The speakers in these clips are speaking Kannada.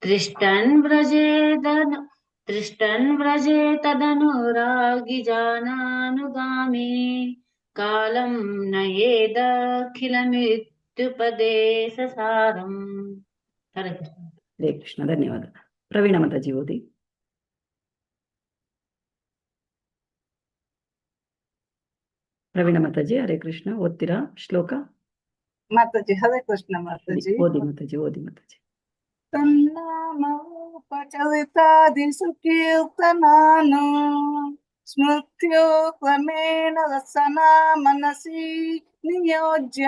तिष्ठन् व्रजेतदनुरागिजानानुगामी कालं नयेदखिलमृत्युपदेशसारम्. हरे कृष्ण. ಹರೇ ಕೃಷ್ಣ. ಧನ್ಯವಾದ. ಪ್ರವೀಣ ಮಾತಾಜಿ ಓದಿ. ಪ್ರವೀಣ ಮಾತಾಜಿ ಹರೇ ಕೃಷ್ಣ. ಓದ್ತೀರಾ ಶ್ಲೋಕ? ಮಾತಾಜಿ ಹರೇ ಕೃಷ್ಣ. ಮಾತಾಜಿ ಓದಿ ಮಾತಾಜಿ, ಓದಿ ಮಾತಾಜಿ. ತನ್ನಾಮೋಪಚರಿತಾದಿಷು ಕೀರ್ತನಾನು ಸ್ಮೃತ್ಯೋ ಕ್ರಮೇಣ ರಸನಾ ಮನಸಿ ನಿಯೋಜ್ಯ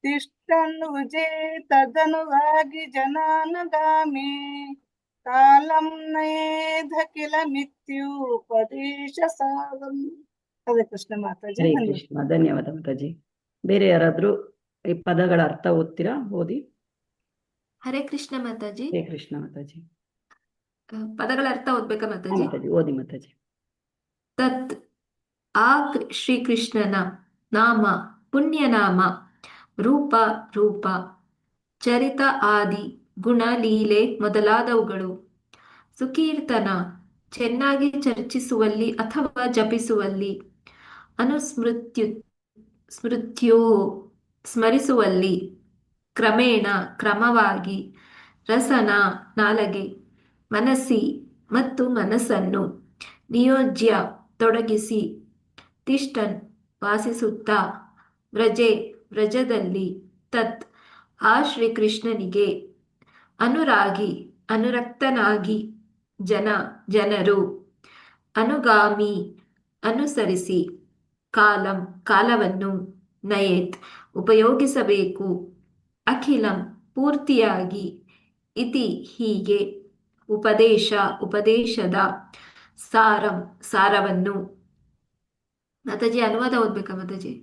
ತಿಷ್ಠನ್ ವಿಜೇ ತದನುರಾಗಿ ಜನಾನುಗಾಮಿ ಕಾಲಂ ನಯೇಧ ಕಿಲ ಮಿತ್ಯುಪದೇಶ ಸಾರಂ. ಹರೇ ಕೃಷ್ಣ ಮಾತಾಜಿ. ಹರೇ ಕೃಷ್ಣ. ಧನ್ಯವಾದ ಮಾತಾಜಿ. ಬೇರೆ ಯಾರಾದ್ರೂ ಈ ಪದಗಳ ಅರ್ಥ ಓದ್ತೀರಾ? ಓದಿ. ಹರೇ ಕೃಷ್ಣ ಮಾತಾಜಿ. ಹರೇ ಕೃಷ್ಣ ಮಾತಾಜಿ. ಪದಗಳ ಅರ್ಥ ಓದ್ಬೇಕಾ ಮಾತಾಜಿ? ಮಾತಾಜಿ ಓದಿ ಮಾತಾಜಿ. ತತ್ ಆ ಶ್ರೀಕೃಷ್ಣನ ನಾಮ ಪುಣ್ಯನಾಮ, ರೂಪ ರೂಪ, ಚರಿತ ಆದಿ ಗುಣ ಲೀಲೆ ಮೊದಲಾದವುಗಳು, ಸುಕೀರ್ತನ ಚೆನ್ನಾಗಿ ಚರ್ಚಿಸುವಲ್ಲಿ ಅಥವಾ ಜಪಿಸುವಲ್ಲಿ, ಸ್ಮೃತ್ಯೋ ಸ್ಮರಿಸುವಲ್ಲಿ, ಕ್ರಮೇಣ ಕ್ರಮವಾಗಿ, ರಸನ ನಾಲಗೆ, ಮನಸ್ಸಿ ಮತ್ತು ಮನಸ್ಸನ್ನು, ನಿಯೋಜ್ಯ ತೊಡಗಿಸಿ, ತಿಷ್ಠನ್ ವಾಸಿಸುತ್ತಾ, ವ್ರಜೆ ವ್ರಜದಲ್ಲಿ, ತತ್ ಆ ಶ್ರೀಕೃಷ್ಣನಿಗೆ, ಅನುರಾಗಿ ಅನುರಕ್ತನಾಗಿ, ಜನರು, ಅನುಗಾಮಿ ಅನುಸರಿಸಿ, ಕಾಲಂ ಕಾಲವನ್ನು, ನಯೇತ್ ಉಪಯೋಗಿಸಬೇಕು, ಅಖಿಲಂ ಪೂರ್ತಿಯಾಗಿ, ಇತಿ ಹೀಗೆ, ಉಪದೇಶದ, ಸಾರಂ ಸಾರವನ್ನು. ಮಾತಾಜಿ ಅನುವಾದ ಓದ್ಬೇಕಾ ಮಾತಾಜಿ?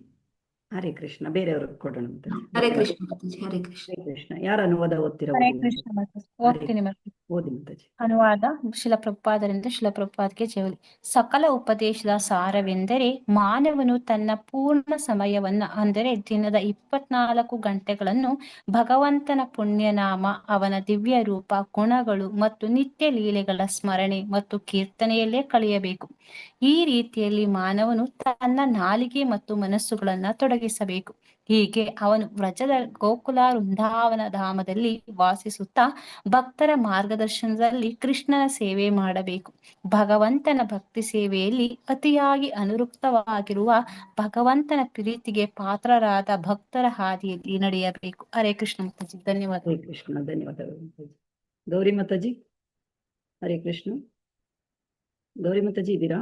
ಹರೇ ಕೃಷ್ಣ. ಬೇರೆಯವ್ರಿಗೆ ಕೊಡೋಣ ಮಾತಾಜಿ. ಹರೇ ಕೃಷ್ಣ ಮಾತಾಜಿ. ಹರೇ ಕೃಷ್ಣ. ಹರೇ ಕೃಷ್ಣ. ಯಾರು ಅನುವಾದ ಓದ್ತೀರಾ? ಹರೇ ಕೃಷ್ಣ ಮಾತಾಜಿ. ಓದ್ತೀನಿ ಮಾತಾಜಿ. ಓದಿ ಮಾತಾಜಿ. ಅನುವಾದ ಶಿಲಪ್ರಭುಪಾದರಿಂದ. ಶಿಲಪ್ರಭುಪಾದಕ್ಕೆ ಜಯಲಿ. ಸಕಲ ಉಪದೇಶದ ಸಾರವೆಂದರೆ ಮಾನವನು ತನ್ನ ಪೂರ್ಣ ಸಮಯವನ್ನ, ಅಂದರೆ ದಿನದ 24 ಗಂಟೆಗಳನ್ನು ಭಗವಂತನ ಪುಣ್ಯನಾಮ, ಅವನ ದಿವ್ಯ ರೂಪ, ಗುಣಗಳು ಮತ್ತು ನಿತ್ಯ ಲೀಲೆಗಳ ಸ್ಮರಣೆ ಮತ್ತು ಕೀರ್ತನೆಯಲ್ಲೇ ಕಳೆಯಬೇಕು. ಈ ರೀತಿಯಲ್ಲಿ ಮಾನವನು ತನ್ನ ನಾಲಿಗೆ ಮತ್ತು ಮನಸ್ಸುಗಳನ್ನ ತೊಡಗಿಸಬೇಕು. ಹೀಗೆ ಅವನು ವ್ರಜದ ಗೋಕುಲ ವೃಂದಾವನ ಧಾಮದಲ್ಲಿ ವಾಸಿಸುತ್ತಾ ಭಕ್ತರ ಮಾರ್ಗದರ್ಶನದಲ್ಲಿ ಕೃಷ್ಣನ ಸೇವೆ ಮಾಡಬೇಕು. ಭಗವಂತನ ಭಕ್ತಿ ಸೇವೆಯಲ್ಲಿ ಅತಿಯಾಗಿ ಅನುರುಕ್ತವಾಗಿರುವ ಭಗವಂತನ ಪ್ರೀತಿಗೆ ಪಾತ್ರರಾದ ಭಕ್ತರ ಹಾದಿಯಲ್ಲಿ ನಡೆಯಬೇಕು. ಹರೇ ಕೃಷ್ಣ ಮಾತಾಜಿ. ಧನ್ಯವಾದ. ಹರೇ ಕೃಷ್ಣ. ಧನ್ಯವಾದಗಳು ಮಾತಾಜಿ. ಗೌರಿ ಮಾತಾಜಿ ಹರೇ ಕೃಷ್ಣ. ಗೌರಿ ಮಾತಾಜಿ ಇದ್ದೀರಾ?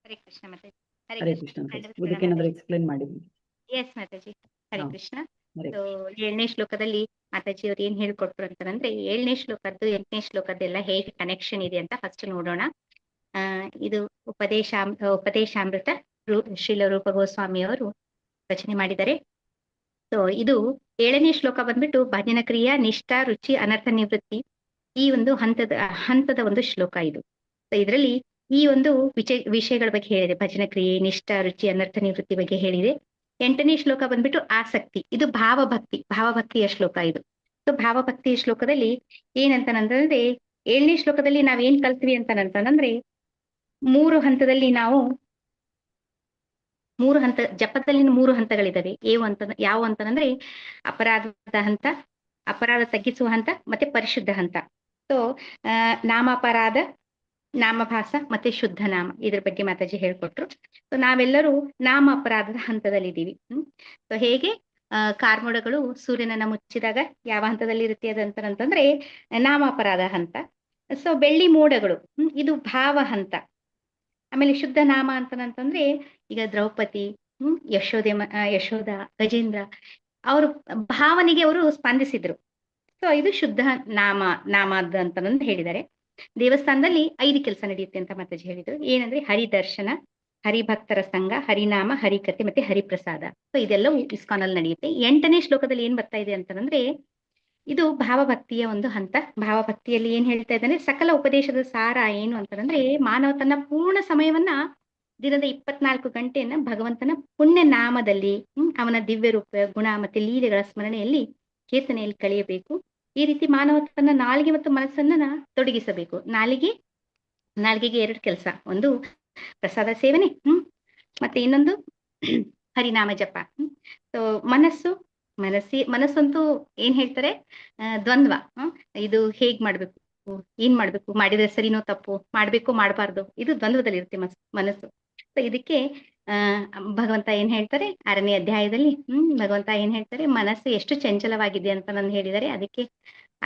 ಹರೇ ಕೃಷ್ಣ ಮಾತಾಜಿ. ಹರೇ ಕೃಷ್ಣ ಮಾತಾಜಿ. ಇದಕ್ಕೇನಾದ್ರೂ ಎಕ್ಸ್ಪ್ಲೈನ್ ಮಾಡಿ. ಎಸ್ ಮಾತಾಜಿ. ಹರೇ ಕೃಷ್ಣ. ಹರೇ ಸೊ 7ನೇ ಶ್ಲೋಕದಲ್ಲಿ ಮಾತಾಜಿ ಅವ್ರು ಏನ್ ಹೇಳ್ಕೊಟ್ರು ಅಂತಂದ್ರೆ 7ನೇ ಶ್ಲೋಕದ್ದು 8ನೇ ಶ್ಲೋಕದ್ದೆಲ್ಲ ಹೇಗೆ ಕನೆಕ್ಷನ್ ಇದೆ ಅಂತ ಫಸ್ಟ್ ನೋಡೋಣ. ಇದು ಉಪದೇಶಾಮೃತ ಶ್ರೀಲ ರೂಪ ಗೋಸ್ವಾಮಿ ಅವರು ರಚನೆ ಮಾಡಿದ್ದಾರೆ. ಸೊ ಇದು 7ನೇ ಶ್ಲೋಕ ಬಂದ್ಬಿಟ್ಟು ಭಜನ ಕ್ರಿಯಾ ನಿಷ್ಠಾ ರುಚಿ ಅನರ್ಥ ನಿವೃತ್ತಿ, ಈ ಒಂದು ಹಂತದ ಒಂದು ಶ್ಲೋಕ ಇದು. ಸೊ ಇದರಲ್ಲಿ ಈ ಒಂದು ವಿಷಯಗಳ ಬಗ್ಗೆ ಹೇಳಿದೆ. ಭಜನ ಕ್ರಿಯೆ, ನಿಷ್ಠಾ ರುಚಿ ಅನರ್ಥ ನಿವೃತ್ತಿ ಬಗ್ಗೆ ಹೇಳಿದೆ. 8ನೇ ಶ್ಲೋಕ ಬಂದ್ಬಿಟ್ಟು ಆಸಕ್ತಿ, ಇದು ಭಾವಭಕ್ತಿಯ ಶ್ಲೋಕ ಇದು. ಸೊ ಭಾವಭಕ್ತಿಯ ಶ್ಲೋಕದಲ್ಲಿ ಏನಂತಂದ್ರೆ 7ನೇ ಶ್ಲೋಕದಲ್ಲಿ ನಾವೇನ್ ಕಲ್ತ್ವಿ ಅಂತಂದ್ರೆ 3 ಹಂತದಲ್ಲಿ ನಾವು 3 ಹಂತ ಜಪದಲ್ಲಿ 3 ಹಂತಗಳಿದಾವೆ. ಯಾವ ಅಂತಂದ್ರೆ ಅಪರಾಧದ ಹಂತ, ಅಪರಾಧ ತಗ್ಗಿಸುವ ಹಂತ, ಮತ್ತೆ ಪರಿಶುದ್ಧ ಹಂತ. ಸೊ ನಾಮಾಪರಾಧ, ನಾಮಭಾಸ ಮತ್ತೆ ಶುದ್ಧ ನಾಮ, ಇದ್ರ ಬಗ್ಗೆ ಮಾತಾಜಿ ಹೇಳ್ಕೊಟ್ರು. ಸೊ ನಾವೆಲ್ಲರೂ ನಾಮ ಅಪರಾಧದ ಹಂತದಲ್ಲಿದ್ದೀವಿ. ಸೊ ಹೇಗೆ ಕಾರ್ಮೋಡಗಳು ಸೂರ್ಯನನ್ನ ಮುಚ್ಚಿದಾಗ ಯಾವ ಹಂತದಲ್ಲಿ ಇರುತ್ತೆ ಅದಂತಂದ್ರೆ ನಾಮ ಅಪರಾಧ ಹಂತ. ಸೊ ಬೆಳ್ಳಿ ಮೋಡಗಳು ಇದು ಭಾವ ಹಂತ. ಆಮೇಲೆ ಶುದ್ಧ ನಾಮ ಅಂತಂದ್ರೆ ಈಗ ದ್ರೌಪದಿ, ಯಶೋಧ, ಗಜೇಂದ್ರ ಅವರು ಭಾವನೆಗೆ ಅವರು ಸ್ಪಂದಿಸಿದ್ರು. ಸೊ ಇದು ಶುದ್ಧ ನಾಮದ ಅಂತಂದು ಹೇಳಿದ್ದಾರೆ. ದೇವಸ್ಥಾನದಲ್ಲಿ 5 ಕೆಲಸ ನಡೆಯುತ್ತೆ ಅಂತ ಮಾತಾಜಿ ಹೇಳಿದ್ರು. ಏನಂದ್ರೆ ಹರಿದರ್ಶನ, ಹರಿಭಕ್ತರ ಸಂಘ, ಹರಿನಾಮ, ಹರಿಕಥೆ ಮತ್ತೆ ಹರಿಪ್ರಸಾದ. ಸೊ ಇದೆಲ್ಲವೂ ಇಸ್ಕಾನಲ್ಲಿ ನಡೆಯುತ್ತೆ. 8ನೇ ಶ್ಲೋಕದಲ್ಲಿ ಏನ್ ಬರ್ತಾ ಇದೆ ಅಂತಂದ್ರೆ ಇದು ಭಾವಭಕ್ತಿಯ ಒಂದು ಹಂತ. ಭಾವಭಕ್ತಿಯಲ್ಲಿ ಏನ್ ಹೇಳ್ತಾ ಇದ್ದಾನೆ, ಸಕಲ ಉಪದೇಶದ ಸಾರ ಏನು ಅಂತಂದ್ರೆ ಮಾನವ ತನ್ನ ಪೂರ್ಣ ಸಮಯವನ್ನ ದಿನದ 24 ಗಂಟೆಯನ್ನ ಭಗವಂತನ ಪುಣ್ಯ ನಾಮದಲ್ಲಿ, ಅವನ ದಿವ್ಯ ರೂಪ, ಗುಣ ಮತ್ತೆ ಲೀಲೆಗಳ ಸ್ಮರಣೆಯಲ್ಲಿ ಕೀರ್ತನೆಯಲ್ಲಿ ಕಳೆಯಬೇಕು. ಈ ರೀತಿ ಮಾನವ ತನ್ನ ನಾಲಿಗೆ ಮತ್ತು ಮನಸ್ಸನ್ನ ತೊಡಗಿಸಬೇಕು. ನಾಲಿಗೆಗೆ 2 ಕೆಲಸ, ಒಂದು ಪ್ರಸಾದ ಸೇವನೆ, ಮತ್ತೆ ಇನ್ನೊಂದು ಹರಿನಾಮ ಜಪ. ಸೊ ಮನಸ್ಸಂತೂ ಏನ್ ಹೇಳ್ತಾರೆ, ದ್ವಂದ್ವ. ಇದು ಹೇಗ್ ಮಾಡ್ಬೇಕು, ಏನ್ ಮಾಡ್ಬೇಕು, ಮಾಡಿದ್ರೆ ಸರಿನೋ ತಪ್ಪು, ಮಾಡ್ಬೇಕು ಮಾಡಬಾರ್ದು, ಇದು ದ್ವಂದ್ವದಲ್ಲಿರುತ್ತೆ ಮನಸ್ಸು. ಸೊ ಇದಕ್ಕೆ ಭಗವಂತ ಏನ್ ಹೇಳ್ತಾರೆ 6ನೇ ಅಧ್ಯಾಯದಲ್ಲಿ, ಭಗವಂತ ಏನ್ ಹೇಳ್ತಾರೆ, ಮನಸ್ಸು ಎಷ್ಟು ಚಂಚಲವಾಗಿದೆ ಅಂತ ನಾನು ಹೇಳಿದ್ದಾರೆ. ಅದಕ್ಕೆ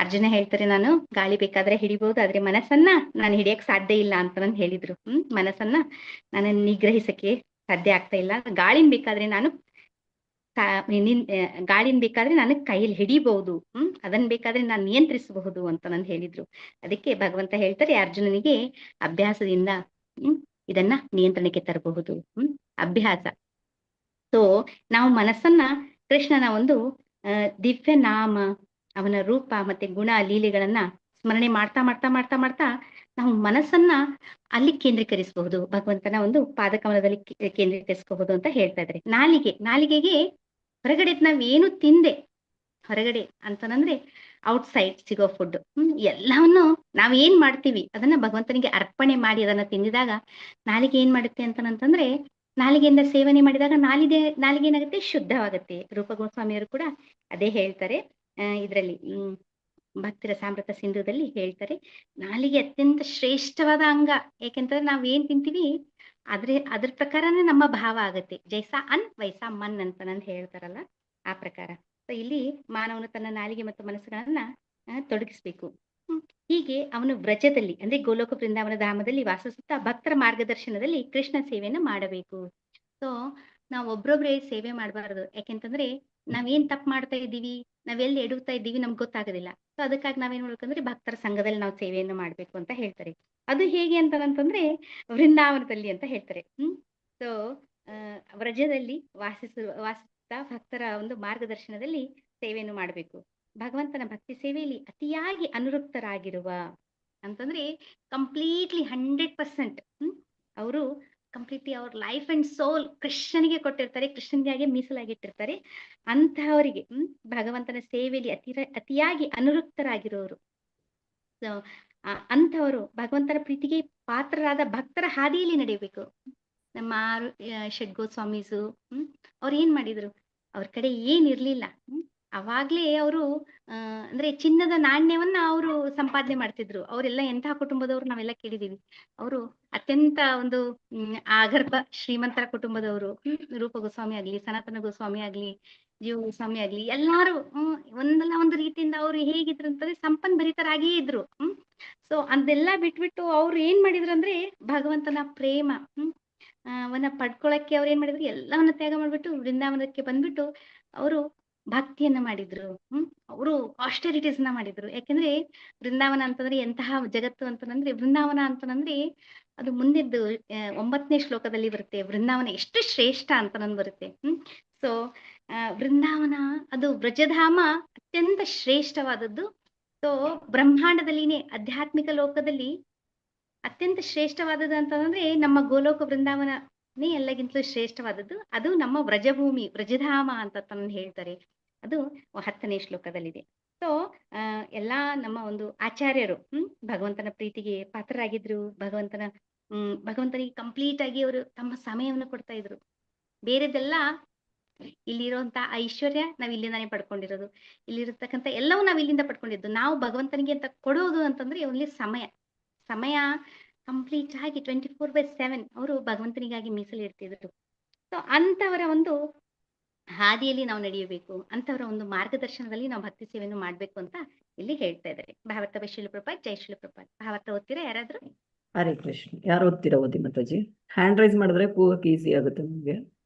ಅರ್ಜುನ ಹೇಳ್ತಾರೆ, ನಾನು ಗಾಳಿ ಬೇಕಾದ್ರೆ ಹಿಡಿಬಹುದು, ಆದ್ರೆ ಮನಸ್ಸನ್ನ ನಾನು ಹಿಡಿಯಕ್ ಸಾಧ್ಯ ಇಲ್ಲ ಅಂತ ನಾನು ಹೇಳಿದ್ರು. ಮನಸ್ಸನ್ನ ನಾನು ನಿಗ್ರಹಿಸಕ್ಕೆ ಸಾಧ್ಯ ಆಗ್ತಾ ಇಲ್ಲ. ಗಾಳಿನ ಬೇಕಾದ್ರೆ ನಾನು ಕೈಯಲ್ಲಿ ಹಿಡಿಬಹುದು, ಅದನ್ನ ಬೇಕಾದ್ರೆ ನಾನು ನಿಯಂತ್ರಿಸಬಹುದು ಅಂತ ನಾನು ಹೇಳಿದ್ರು. ಅದಕ್ಕೆ ಭಗವಂತ ಹೇಳ್ತಾರೆ ಅರ್ಜುನನಿಗೆ, ಅಭ್ಯಾಸದಿಂದ ಇದನ್ನ ನಿಯಂತ್ರಣಕ್ಕೆ ತರಬಹುದು. ಅಭ್ಯಾಸ. ಸೊ ನಾವು ಮನಸ್ಸನ್ನ ಕೃಷ್ಣನ ಒಂದು ದಿವ್ಯ ನಾಮ, ಅವನ ರೂಪ ಮತ್ತೆ ಗುಣ ಲೀಲೆಗಳನ್ನ ಸ್ಮರಣೆ ಮಾಡ್ತಾ ಮಾಡ್ತಾ ಮಾಡ್ತಾ ಮಾಡ್ತಾ ನಾವು ಮನಸ್ಸನ್ನ ಅಲ್ಲಿ ಕೇಂದ್ರೀಕರಿಸಬಹುದು, ಭಗವಂತನ ಒಂದು ಪಾದಕಮಲದಲ್ಲಿ ಕೇಂದ್ರೀಕರಿಸಬಹುದು ಅಂತ ಹೇಳ್ತಾ ಇದ್ದಾರೆ. ನಾಲಿಗೆಗೆ ಹೊರಗಡೆ ನಾವೇನು ತಿಂದೆ, ಹೊರಗಡೆ ಅಂತಂದ್ರೆ ಔಟ್ಸೈಡ್ ಸಿಗೋ ಫುಡ್, ಎಲ್ಲವನ್ನು ನಾವೇನ್ ಮಾಡ್ತೀವಿ ಅದನ್ನ ಭಗವಂತನಿಗೆ ಅರ್ಪಣೆ ಮಾಡಿ ಅದನ್ನ ತಿಂದಿದಾಗ ನಾಲಿಗೆ ಏನ್ ಮಾಡುತ್ತೆ ಅಂತಂದ್ರೆ, ನಾಲಿಗೆಯಿಂದ ಸೇವನೆ ಮಾಡಿದಾಗ ನಾಲಿಗೆ ಏನಾಗುತ್ತೆ, ಶುದ್ಧವಾಗುತ್ತೆ. ರೂಪ ಗೋಸ್ವಾಮಿಯವರು ಕೂಡ ಅದೇ ಹೇಳ್ತಾರೆ. ಇದರಲ್ಲಿ ಭಕ್ತಿರ ಸಾಮೃತ ಸಿಂಧುದಲ್ಲಿ ಹೇಳ್ತಾರೆ, ನಾಲಿಗೆ ಅತ್ಯಂತ ಶ್ರೇಷ್ಠವಾದ ಅಂಗ. ಯಾಕೆಂತಂದ್ರೆ ನಾವೇನ್ ತಿಂತೀವಿ ಅದ್ರ ಪ್ರಕಾರನೇ ನಮ್ಮ ಭಾವ ಆಗತ್ತೆ. ಜೈಸಾ ಅನ್ ವೈಸಾ ಮನ್ ಅಂತ ನಂದು ಹೇಳ್ತಾರಲ್ಲ, ಆ ಪ್ರಕಾರ. ಸೊ ಇಲ್ಲಿ ಮಾನವನು ತನ್ನ ನಾಲಿಗೆ ಮತ್ತು ಮನಸ್ಸುಗಳನ್ನ ತೊಡಗಿಸ್ಬೇಕು. ಹೀಗೆ ಅವನು ವ್ರಜದಲ್ಲಿ ಅಂದ್ರೆ ಗೋಲೋಕ ಬೃಂದಾವನ ಧಾಮದಲ್ಲಿ ವಾಸಿಸುತ್ತಾ ಭಕ್ತರ ಮಾರ್ಗದರ್ಶನದಲ್ಲಿ ಕೃಷ್ಣ ಸೇವೆಯನ್ನು ಮಾಡಬೇಕು. ಸೊ ನಾವು ಒಬ್ರೊಬ್ರೇ ಸೇವೆ ಮಾಡಬಾರದು. ಯಾಕೆಂತಂದ್ರೆ ನಾವೇನ್ ತಪ್ಪು ಮಾಡ್ತಾ ಇದ್ದೀವಿ, ನಾವೆಲ್ಲಿ ಎಡುತ್ತಾ ಇದ್ದೀವಿ ನಮ್ಗೆ ಗೊತ್ತಾಗೋದಿಲ್ಲ. ಸೊ ಅದಕ್ಕಾಗಿ ನಾವೇನ್ ಮಾಡ್ಬೇಕಂದ್ರೆ ಭಕ್ತರ ಸಂಘದಲ್ಲಿ ನಾವು ಸೇವೆಯನ್ನು ಮಾಡ್ಬೇಕು ಅಂತ ಹೇಳ್ತಾರೆ. ಅದು ಹೇಗೆ ಅಂತಂದ್ರೆ ವೃಂದಾವನದಲ್ಲಿ ಅಂತ ಹೇಳ್ತಾರೆ. ಸೊ ವ್ರಜದಲ್ಲಿ ವಾಸಿಸುತ್ತಾ ಭಕ್ತರ ಒಂದು ಮಾರ್ಗದರ್ಶನದಲ್ಲಿ ಸೇವೆಯನ್ನು ಮಾಡಬೇಕು. ಭಗವಂತನ ಭಕ್ತಿ ಸೇವೆಯಲ್ಲಿ ಅತಿಯಾಗಿ ಅನುರಕ್ತರಾಗಿರುವ ಅಂತಂದ್ರೆ ಕಂಪ್ಲೀಟ್ಲಿ 100% ಅವರು ಕಂಪ್ಲೀಟ್ಲಿ ಅವ್ರ ಲೈಫ್ ಅಂಡ್ ಸೋಲ್ ಕೃಷ್ಣನಿಗೆ ಕೊಟ್ಟಿರ್ತಾರೆ, ಕೃಷ್ಣನಿಗೆ ಮೀಸಲಾಗಿಟ್ಟಿರ್ತಾರೆ. ಅಂತಹವರಿಗೆ ಭಗವಂತನ ಸೇವೆಯಲ್ಲಿ ಅತಿಯಾಗಿ ಅನುರಕ್ತರಾಗಿರೋರು. ಸೊ ಅಂತವರು ಭಗವಂತನ ಪ್ರೀತಿಗೆ ಪಾತ್ರರಾದ ಭಕ್ತರ ಹಾದಿಯಲ್ಲಿ ನಡೆಯಬೇಕು. ನಮ್ಮ ಷಡ್ಗೋಸ್ವಾಮೀಸು ಅವ್ರು ಏನ್ ಮಾಡಿದ್ರು, ಅವ್ರ ಕಡೆ ಏನಿರ್ಲಿಲ್ಲ, ಅವಾಗ್ಲೇ ಅವರು ಅಂದ್ರೆ ಚಿನ್ನದ ನಾಣ್ಯವನ್ನ ಅವರು ಸಂಪಾದನೆ ಮಾಡ್ತಿದ್ರು. ಅವರೆಲ್ಲ ಎಂತಹ ಕುಟುಂಬದವ್ರು ನಾವೆಲ್ಲ ಕೇಳಿದೀವಿ. ಅವರು ಅತ್ಯಂತ ಒಂದು ಆಗರ್ಭ ಶ್ರೀಮಂತರ ಕುಟುಂಬದವರು. ರೂಪ ಗೋಸ್ವಾಮಿ ಆಗ್ಲಿ, ಸನಾತನ ಗೋಸ್ವಾಮಿ ಆಗ್ಲಿ, ಜೀವ ಗೋಸ್ವಾಮಿ ಆಗ್ಲಿ, ಎಲ್ಲಾರು ಒಂದಲ್ಲ ಒಂದು ರೀತಿಯಿಂದ ಅವ್ರು ಹೇಗಿದ್ರು ಅಂತಂದ್ರೆ ಸಂಪನ್ಭರಿತರಾಗಿಯೇ ಇದ್ರು. ಸೊ ಅದೆಲ್ಲ ಬಿಟ್ಬಿಟ್ಟು ಅವ್ರು ಏನ್ ಮಾಡಿದ್ರು ಅಂದ್ರೆ ಭಗವಂತನ ಪ್ರೇಮ ಅವನ್ನ ಪಡ್ಕೊಳಕ್ಕೆ ಅವ್ರು ಏನ್ ಮಾಡಿದ್ರು, ಎಲ್ಲವನ್ನ ತ್ಯಾಗ ಮಾಡ್ಬಿಟ್ಟು ವೃಂದಾವನಕ್ಕೆ ಬಂದ್ಬಿಟ್ಟು ಅವರು ಭಕ್ತಿಯನ್ನ ಮಾಡಿದ್ರು. ಅವರು ಆಸ್ಟೆರಿಟೀಸ್ ನ ಮಾಡಿದ್ರು. ಯಾಕೆಂದ್ರೆ ವೃಂದಾವನ ಅಂತಂದ್ರೆ ಎಂತಹ ಜಗತ್ತು ಅಂತಂದ್ರೆ, ವೃಂದಾವನ ಅಂತಂದ್ರೆ ಅದು ಮುಂದಿದ್ದು 9ನೇ ಶ್ಲೋಕದಲ್ಲಿ ಬರುತ್ತೆ. ವೃಂದಾವನ ಎಷ್ಟು ಶ್ರೇಷ್ಠ ಅಂತ ನಂದು ಬರುತ್ತೆ. ಸೊ ವೃಂದಾವನ ಅದು ವ್ರಜಧಾಮ ಅತ್ಯಂತ ಶ್ರೇಷ್ಠವಾದದ್ದು. ಸೊ ಬ್ರಹ್ಮಾಂಡದಲ್ಲಿನೇ ಆಧ್ಯಾತ್ಮಿಕ ಲೋಕದಲ್ಲಿ ಅತ್ಯಂತ ಶ್ರೇಷ್ಠವಾದದ್ದು ಅಂತಂದ್ರೆ ನಮ್ಮ ಗೋಲೋಕ ವೃಂದಾವನನೇ ಎಲ್ಲಗಿಂತಲೂ ಶ್ರೇಷ್ಠವಾದದ್ದು. ಅದು ನಮ್ಮ ವ್ರಜಭೂಮಿ, ವ್ರಜಧಾಮ ಅಂತ ತಂದು ಹೇಳ್ತಾರೆ. ಅದು 10ನೇ ಶ್ಲೋಕದಲ್ಲಿದೆ. ಸೊ ಎಲ್ಲಾ ನಮ್ಮ ಒಂದು ಆಚಾರ್ಯರು ಭಗವಂತನ ಪ್ರೀತಿಗೆ ಪಾತ್ರರಾಗಿದ್ರು. ಭಗವಂತನಿಗೆ ಕಂಪ್ಲೀಟ್ ಆಗಿ ಅವರು ತಮ್ಮ ಸಮಯವನ್ನು ಕೊಡ್ತಾ ಇದ್ರು. ಬೇರೆದೆಲ್ಲ ಇಲ್ಲಿರುವಂತ ಐಶ್ವರ್ಯ ನಾವ್ ಇಲ್ಲಿಂದಾನೇ ಪಡ್ಕೊಂಡಿರೋದು, ಇಲ್ಲಿರತಕ್ಕಂಥ ಎಲ್ಲವೂ ನಾವ್ ಇಲ್ಲಿಂದ ಪಡ್ಕೊಂಡಿದ್ದು. ನಾವು ಭಗವಂತನಿಗೆ ಅಂತ ಕೊಡೋದು ಅಂತಂದ್ರೆ ಓನ್ಲಿ ಸಮಯ ಕಂಪ್ಲೀಟ್ ಆಗಿ 24/7 ಅವರು ಭಗವಂತನಿಗಾಗಿ ಮೀಸಲಿಡ್ತಿದ್ರು. ಸೊ ಅಂತವರ ಒಂದು ಹಾದಿಯಲ್ಲಿ ನಾವು ನಡೆಯಬೇಕು, ಅಂತವರ ಒಂದು ಮಾರ್ಗದರ್ಶನದಲ್ಲಿ ನಾವು ಭಕ್ತಿ ಸೇವೆಯನ್ನು ಮಾಡ್ಬೇಕು ಅಂತ ಇಲ್ಲಿ ಹೇಳ್ತಾ ಇದ್ದಾರೆ. ಭಾವಾರ್ಥ ಬೈ ಶ್ರೀಲ ಪ್ರಭುಪಾದ್. ಜೈ ಶ್ರೀಲ ಪ್ರಭುಪಾದ್. ಭಾವಾರ್ಥ ಓದ್ತೀರಾ ಯಾರಾದ್ರೂ? ಹರೇ ಕೃಷ್ಣ. ಯಾರು ಓದ್ತೀರಾ? ಓದಿ ಮಾತಾಜಿ. ಹ್ಯಾಂಡ್ ರೈಸ್ ಮಾಡಿದ್ರೆ ಕೂಗಕ್ಕೆ ಈಸಿ ಆಗುತ್ತೆ ನಮಗೆ.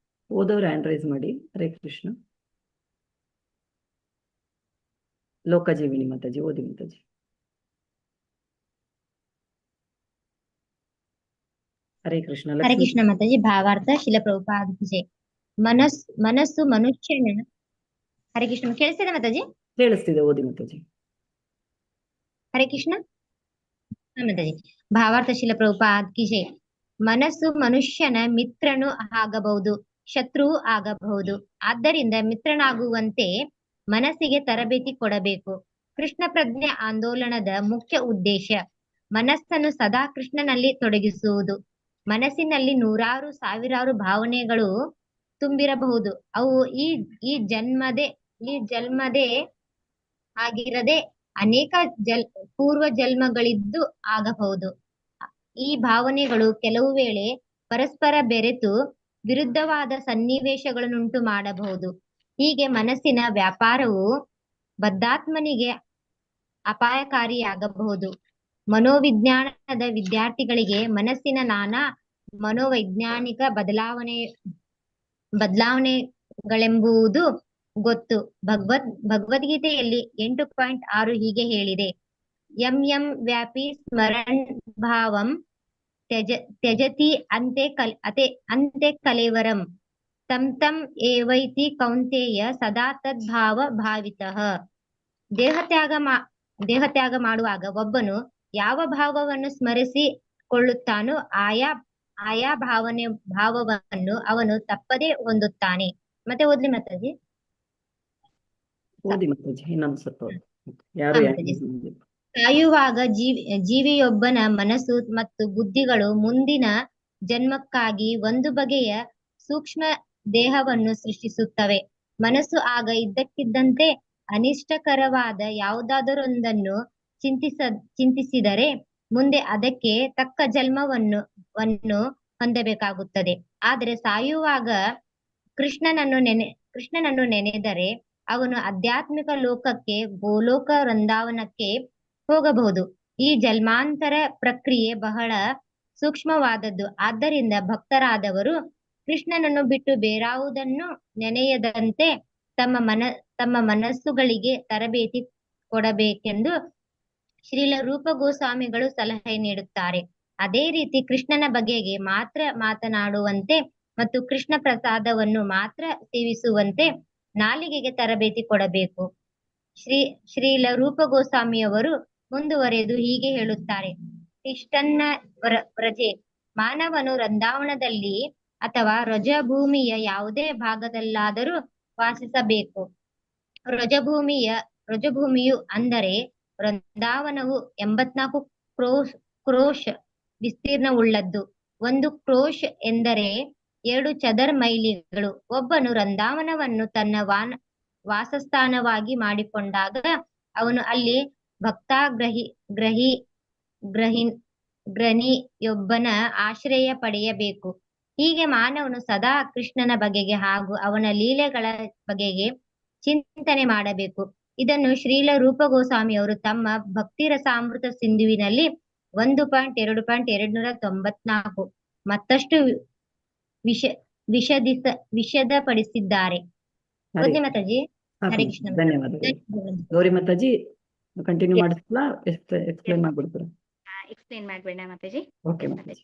ಓದೋರು ಹ್ಯಾಂಡ್ ರೈಸ್ ಮಾಡಿ. ಹರೇ ಕೃಷ್ಣ. ಲೋಕಜೀವಿನಿ ಮಾತಾಜಿ ಓದಿ ಮಾತಾಜಿ. ಹರೇ ಕೃಷ್ಣ. ಹರೇ ಕೃಷ್ಣ ಮಾತಾಜಿ. ಭಾವಾರ್ಥ ಶಿಲ ಪ್ರಭುಪಾದ ಜೈ. ಮನಸ್ಸು ಮನುಷ್ಯನ. ಹರೇ ಕೃಷ್ಣ. ಕೇಳಿಸ್ತಿದೆ ಮಾತಾಜಿ? ಕೇಳಿಸ್ತಿದೆ, ಓದಿ ಮಾತಾಜಿ. ಹರೇ ಕೃಷ್ಣ ಮಾತಾಜಿ. ಭಾವಾರ್ಥ ಶಿಲ ಪ್ರಭುಪಾದ ಕಿ ಜೈ. ಮನಸ್ಸು ಮನುಷ್ಯನ ಮಿತ್ರನು ಆಗಬಹುದು, ಶತ್ರುವು ಆಗಬಹುದು. ಆದ್ದರಿಂದ ಮಿತ್ರನಾಗುವಂತೆ ಮನಸ್ಸಿಗೆ ತರಬೇತಿ ಕೊಡಬೇಕು. ಕೃಷ್ಣ ಪ್ರಜ್ಞೆ ಆಂದೋಲನದ ಮುಖ್ಯ ಉದ್ದೇಶ ಮನಸ್ಸನ್ನು ಸದಾ ಕೃಷ್ಣನಲ್ಲಿ ತೊಡಗಿಸುವುದು. ಮನಸ್ಸಿನಲ್ಲಿ ನೂರಾರು ಸಾವಿರಾರು ಭಾವನೆಗಳು ತುಂಬಿರಬಹುದು. ಅವು ಈ ಜನ್ಮದೇ ಆಗಿರದೆ ಅನೇಕ ಪೂರ್ವ ಜನ್ಮಗಳಿದ್ದು ಆಗಬಹುದು. ಈ ಭಾವನೆಗಳು ಕೆಲವು ವೇಳೆ ಪರಸ್ಪರ ಬೆರೆತು ವಿರುದ್ಧವಾದ ಸನ್ನಿವೇಶಗಳನ್ನುಂಟು ಮಾಡಬಹುದು. ಹೀಗೆ ಮನಸ್ಸಿನ ವ್ಯಾಪಾರವು ಬದ್ಧಾತ್ಮನಿಗೆ ಅಪಾಯಕಾರಿಯಾಗಬಹುದು. ಮನೋವಿಜ್ಞಾನದ ವಿದ್ಯಾರ್ಥಿಗಳಿಗೆ ಮನಸ್ಸಿನ ನಾನಾ ಮನೋವೈಜ್ಞಾನಿಕ ಬದಲಾವಣೆಗಳೆಂಬುದು ಗೊತ್ತು. ಭಗವದ್ಗೀತೆಯಲ್ಲಿ 8.6 ಹೀಗೆ ಹೇಳಿದೆ: ಯಂ ವ್ಯಾಪಿ ಸ್ಮರಣ್ ಭಾವಂ ತ್ಯಜತಿ ಅಂತೆ ಕಲೇವರಂ ತಂ ಏವೈತಿ ಕೌಂತೆಯ ಸದಾ ತದ್ಭಾವ ಭಾವಿತಃ. ದೇಹತ್ಯಾಗ ಮಾಡುವಾಗ ಒಬ್ಬನು ಯಾವ ಭಾವವನ್ನು ಸ್ಮರಿಸಿಕೊಳ್ಳುತ್ತಾನೋ ಆಯಾ ಭಾವವನ್ನು ಅವನು ತಪ್ಪದೇ ಹೊಂದುತ್ತಾನೆ. ಮತ್ತೆ ಓದ್ಲಿ ಮಾತಾಜಿ. ಓದಿ ಮಾತಾಜಿ, ಇನ್ನೊಂದು ಸ್ವಲ್ಪ ಓದಿ. ಯಾರು ಸಾಯುವಾಗ ಜೀವಿಯೊಬ್ಬನ ಮನಸ್ಸು ಮತ್ತು ಬುದ್ಧಿಗಳು ಮುಂದಿನ ಜನ್ಮಕ್ಕಾಗಿ ಒಂದು ಬಗೆಯ ಸೂಕ್ಷ್ಮ ದೇಹವನ್ನು ಸೃಷ್ಟಿಸುತ್ತವೆ. ಮನಸ್ಸು ಆಗ ಇದ್ದಕ್ಕಿದ್ದಂತೆ ಅನಿಷ್ಟಕರವಾದ ಯಾವುದಾದರೊಂದನ್ನು ಚಿಂತಿಸಿದರೆ ಮುಂದೆ ಅದಕ್ಕೆ ತಕ್ಕ ಜನ್ಮವನ್ನು ಹೊಂದಬೇಕಾಗುತ್ತದೆ. ಆದರೆ ಸಾಯುವಾಗ ಕೃಷ್ಣನನ್ನು ನೆನೆದರೆ ಅವನು ಆಧ್ಯಾತ್ಮಿಕ ಲೋಕಕ್ಕೆ, ಗೋಲೋಕ ವೃಂದಾವನಕ್ಕೆ ಹೋಗಬಹುದು. ಈ ಜನ್ಮಾಂತರ ಪ್ರಕ್ರಿಯೆ ಬಹಳ ಸೂಕ್ಷ್ಮವಾದದ್ದು. ಆದ್ದರಿಂದ ಭಕ್ತರಾದವರು ಕೃಷ್ಣನನ್ನು ಬಿಟ್ಟು ಬೇರಾವುದನ್ನು ನೆನೆಯದಂತೆ ತಮ್ಮ ಮನಸ್ಸುಗಳಿಗೆ ತರಬೇತಿ ಕೊಡಬೇಕೆಂದು ಶ್ರೀಲ ರೂಪ ಗೋಸ್ವಾಮಿಗಳು ಸಲಹೆ ನೀಡುತ್ತಾರೆ. ಅದೇ ರೀತಿ ಕೃಷ್ಣನ ಬಗೆಗೆ ಮಾತ್ರ ಮಾತನಾಡುವಂತೆ ಮತ್ತು ಕೃಷ್ಣ ಪ್ರಸಾದವನ್ನು ಮಾತ್ರ ಸೇವಿಸುವಂತೆ ನಾಲಿಗೆಗೆ ತರಬೇತಿ ಕೊಡಬೇಕು. ಶ್ರೀಲ ರೂಪ ಗೋಸ್ವಾಮಿಯವರು ಮುಂದುವರೆದು ಹೀಗೆ ಹೇಳುತ್ತಾರೆ: ತಿಷ್ಟನ್ನ ವ್ರಜೆ. ಮಾನವನು ವೃಂದಾವನದಲ್ಲಿ ಅಥವಾ ರಜಭೂಮಿಯ ಯಾವುದೇ ಭಾಗದಲ್ಲಾದರೂ ವಾಸಿಸಬೇಕು. ರಜಭೂಮಿಯು ಅಂದರೆ ವೃಂದಾವನವು 84 ಕ್ರೋಶ ವಿಸ್ತೀರ್ಣವುಳ್ಳದ್ದು. 1 ಕ್ರೋಶ ಎಂದರೆ 2 ಚದರ್ ಮೈಲಿಗಳು. ಒಬ್ಬನು ವೃಂದಾವನವನ್ನು ತನ್ನ ವಾಸಸ್ಥಾನವಾಗಿ ಮಾಡಿಕೊಂಡಾಗ ಅವನು ಅಲ್ಲಿ ಗ್ರಹಿಯೊಬ್ಬನ ಆಶ್ರಯ ಪಡೆಯಬೇಕು. ಹೀಗೆ ಮಾನವನು ಸದಾ ಕೃಷ್ಣನ ಬಗೆಗೆ ಹಾಗೂ ಅವನ ಲೀಲೆಗಳ ಬಗೆಗೆ ಚಿಂತನೆ ಮಾಡಬೇಕು. ಇದನ್ನು ಶ್ರೀಲ ರೂಪ ಗೋಸ್ವಾಮಿಯವರು ತಮ್ಮ ಭಕ್ತಿ ರಸಾಮೃತ ಸಿಂಧುವಿನಲ್ಲಿ 1.2.294 ಮತ್ತಷ್ಟು ವಿಶದಪಡಿಸಿದ್ದಾರೆ. ಓದ್ಲಿ ಮಾತಾಜಿ. ಹರೇ ಕೃಷ್ಣ. ಧನ್ಯವಾದಗಳು. ಗೌರಿ ಮಾತಾಜಿ ಕಂಟಿನ್ಯೂ ಮಾಡಿಸ್ಲಾ, ಎಕ್ಸ್ಪ್ಲೇನ್ ಮಾಡ್ಬಿಡ್ತೀರಾ? ಎಕ್ಸ್ಪ್ಲೇನ್ ಮಾಡ್ಬೇಡ ಮಾತಾಜಿ. ಓಕೆ ಮಾತಾಜಿ.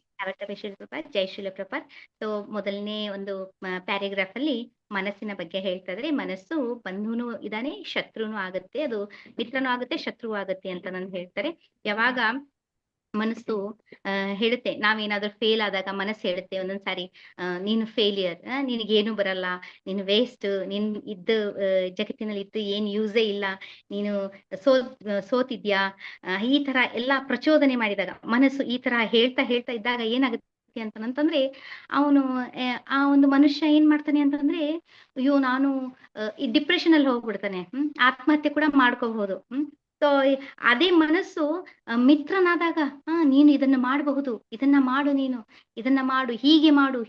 ಜೈ ಶ್ರೀಲ ಪ್ರಪಾತ್. ಸೊ ಮೊದಲನೇ ಒಂದು ಪ್ಯಾರಾಗ್ರಾಫ್ ಅಲ್ಲಿ ಮನಸ್ಸಿನ ಬಗ್ಗೆ ಹೇಳ್ತಾ ಇದ್ರೆ, ಮನಸ್ಸು ಬಂಧುನು ಇದಾನೆ, ಶತ್ರುನು ಆಗುತ್ತೆ, ಅದು ಮಿತ್ರನೂ ಆಗುತ್ತೆ, ಶತ್ರು ಆಗುತ್ತೆ ಅಂತ ನಾನು ಹೇಳ್ತಾರೆ. ಯಾವಾಗ ಮನಸ್ಸು ಹೇಳುತ್ತೆ, ನಾವೇನಾದ್ರೂ ಫೇಲ್ ಆದಾಗ ಮನಸ್ಸು ಹೇಳುತ್ತೆ ಒಂದೊಂದ್ಸಾರಿ, ನೀನು ಫೇಲಿಯರ್, ನಿನಗೇನು ಬರಲ್ಲ, ನೀನು ವೇಸ್ಟ್, ನೀನ್ ಜಗತ್ತಿನಲ್ಲಿ ಇದ್ದು ಏನ್ ಯೂಸೇ ಇಲ್ಲ, ನೀನು ಸೋತಿದ್ಯಾ, ಈ ತರ ಎಲ್ಲಾ ಪ್ರಚೋದನೆ ಮಾಡಿದಾಗ ಮನಸ್ಸು ಈ ತರ ಹೇಳ್ತಾ ಇದ್ದಾಗ ಏನಾಗುತ್ತೆ ಅಂತಂದ್ರೆ, ಅವನು ಆ ಒಂದು ಮನುಷ್ಯ ಏನ್ ಮಾಡ್ತಾನೆ ಅಂತಂದ್ರೆ, ಅಯ್ಯೋ ನಾನು ಈ ಡಿಪ್ರೆಷನ್ ಅಲ್ಲಿ ಹೋಗ್ಬಿಡ್ತಾನೆ, ಆತ್ಮಹತ್ಯೆ ಕೂಡ ಮಾಡ್ಕೋಬಹುದು. ಸೊ ಅದೇ ಮನಸ್ಸು ಮಿತ್ರನಾದಾಗ, ನೀನು ಇದನ್ನ ಮಾಡಬಹುದು, ಇದನ್ನ ಮಾಡು, ನೀನು ಇದನ್ನ ಮಾಡು, ಹೀಗೆ ಮಾಡು,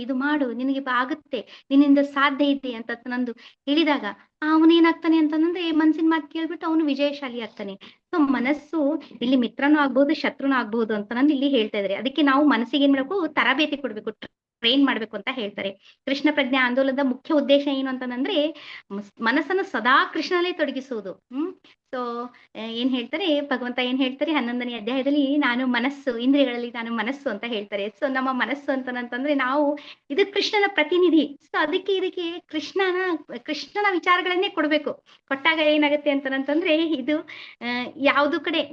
ಇದು ಮಾಡು, ನಿನಗೆ ಆಗುತ್ತೆ, ನಿನ್ನಿಂದ ಸಾಧ್ಯ ಇದೆ ಅಂತ ನಂದು ಹೇಳಿದಾಗ ಅವನೇನಾಗ್ತಾನೆ ಅಂತಂದ್ರೆ, ಮನಸ್ಸಿನ ಮಾತು ಕೇಳ್ಬಿಟ್ಟು ಅವನು ವಿಜಯಶಾಲಿ ಆಗ್ತಾನೆ. ಸೊ ಮನಸ್ಸು ಇಲ್ಲಿ ಮಿತ್ರನೂ ಆಗ್ಬಹುದು, ಶತ್ರುನೂ ಆಗ್ಬಹುದು ಅಂತ ನಂದು ಇಲ್ಲಿ ಹೇಳ್ತಾ ಇದ್ದಾರೆ. ಅದಕ್ಕೆ ನಾವು ಮನಸ್ಸಿಗೆ ಏನ್ ಮಾಡ್ಬೇಕು, ತರಬೇತಿ ಕೊಡ್ಬೇಕು, ಟ್ರೈನ್ ಮಾಡ್ಬೇಕು ಅಂತ ಹೇಳ್ತಾರೆ. ಕೃಷ್ಣ ಪ್ರಜ್ಞೆ ಆಂದೋಲನದ ಮುಖ್ಯ ಉದ್ದೇಶ ಏನು ಅಂತಂದ್ರೆ, ಮನಸ್ಸನ್ನು ಸದಾ ಕೃಷ್ಣನಲ್ಲೇ ತೊಡಗಿಸುವುದು. ಸೊ ಏನ್ ಹೇಳ್ತಾರೆ ಭಗವಂತ, ಏನ್ ಹೇಳ್ತಾರೆ 11ನೇ ಅಧ್ಯಾಯದಲ್ಲಿ, ನಾನು ಮನಸ್ಸು, ಇಂದ್ರಿಯಗಳಲ್ಲಿ ನಾನು ಮನಸ್ಸು ಅಂತ ಹೇಳ್ತಾರೆ. ಸೊ ನಮ್ಮ ಮನಸ್ಸು ಅಂತಂದ್ರೆ ನಾವು ಇದು ಕೃಷ್ಣನ ಪ್ರತಿನಿಧಿ. ಸೊ ಇದಕ್ಕೆ ಕೃಷ್ಣನ ವಿಚಾರಗಳನ್ನೇ ಕೊಡ್ಬೇಕು. ಕೊಟ್ಟಾಗ ಏನಾಗುತ್ತೆ ಅಂತಂದ್ರೆ, ಇದು ಯಾವ್ದು ಕಡೆ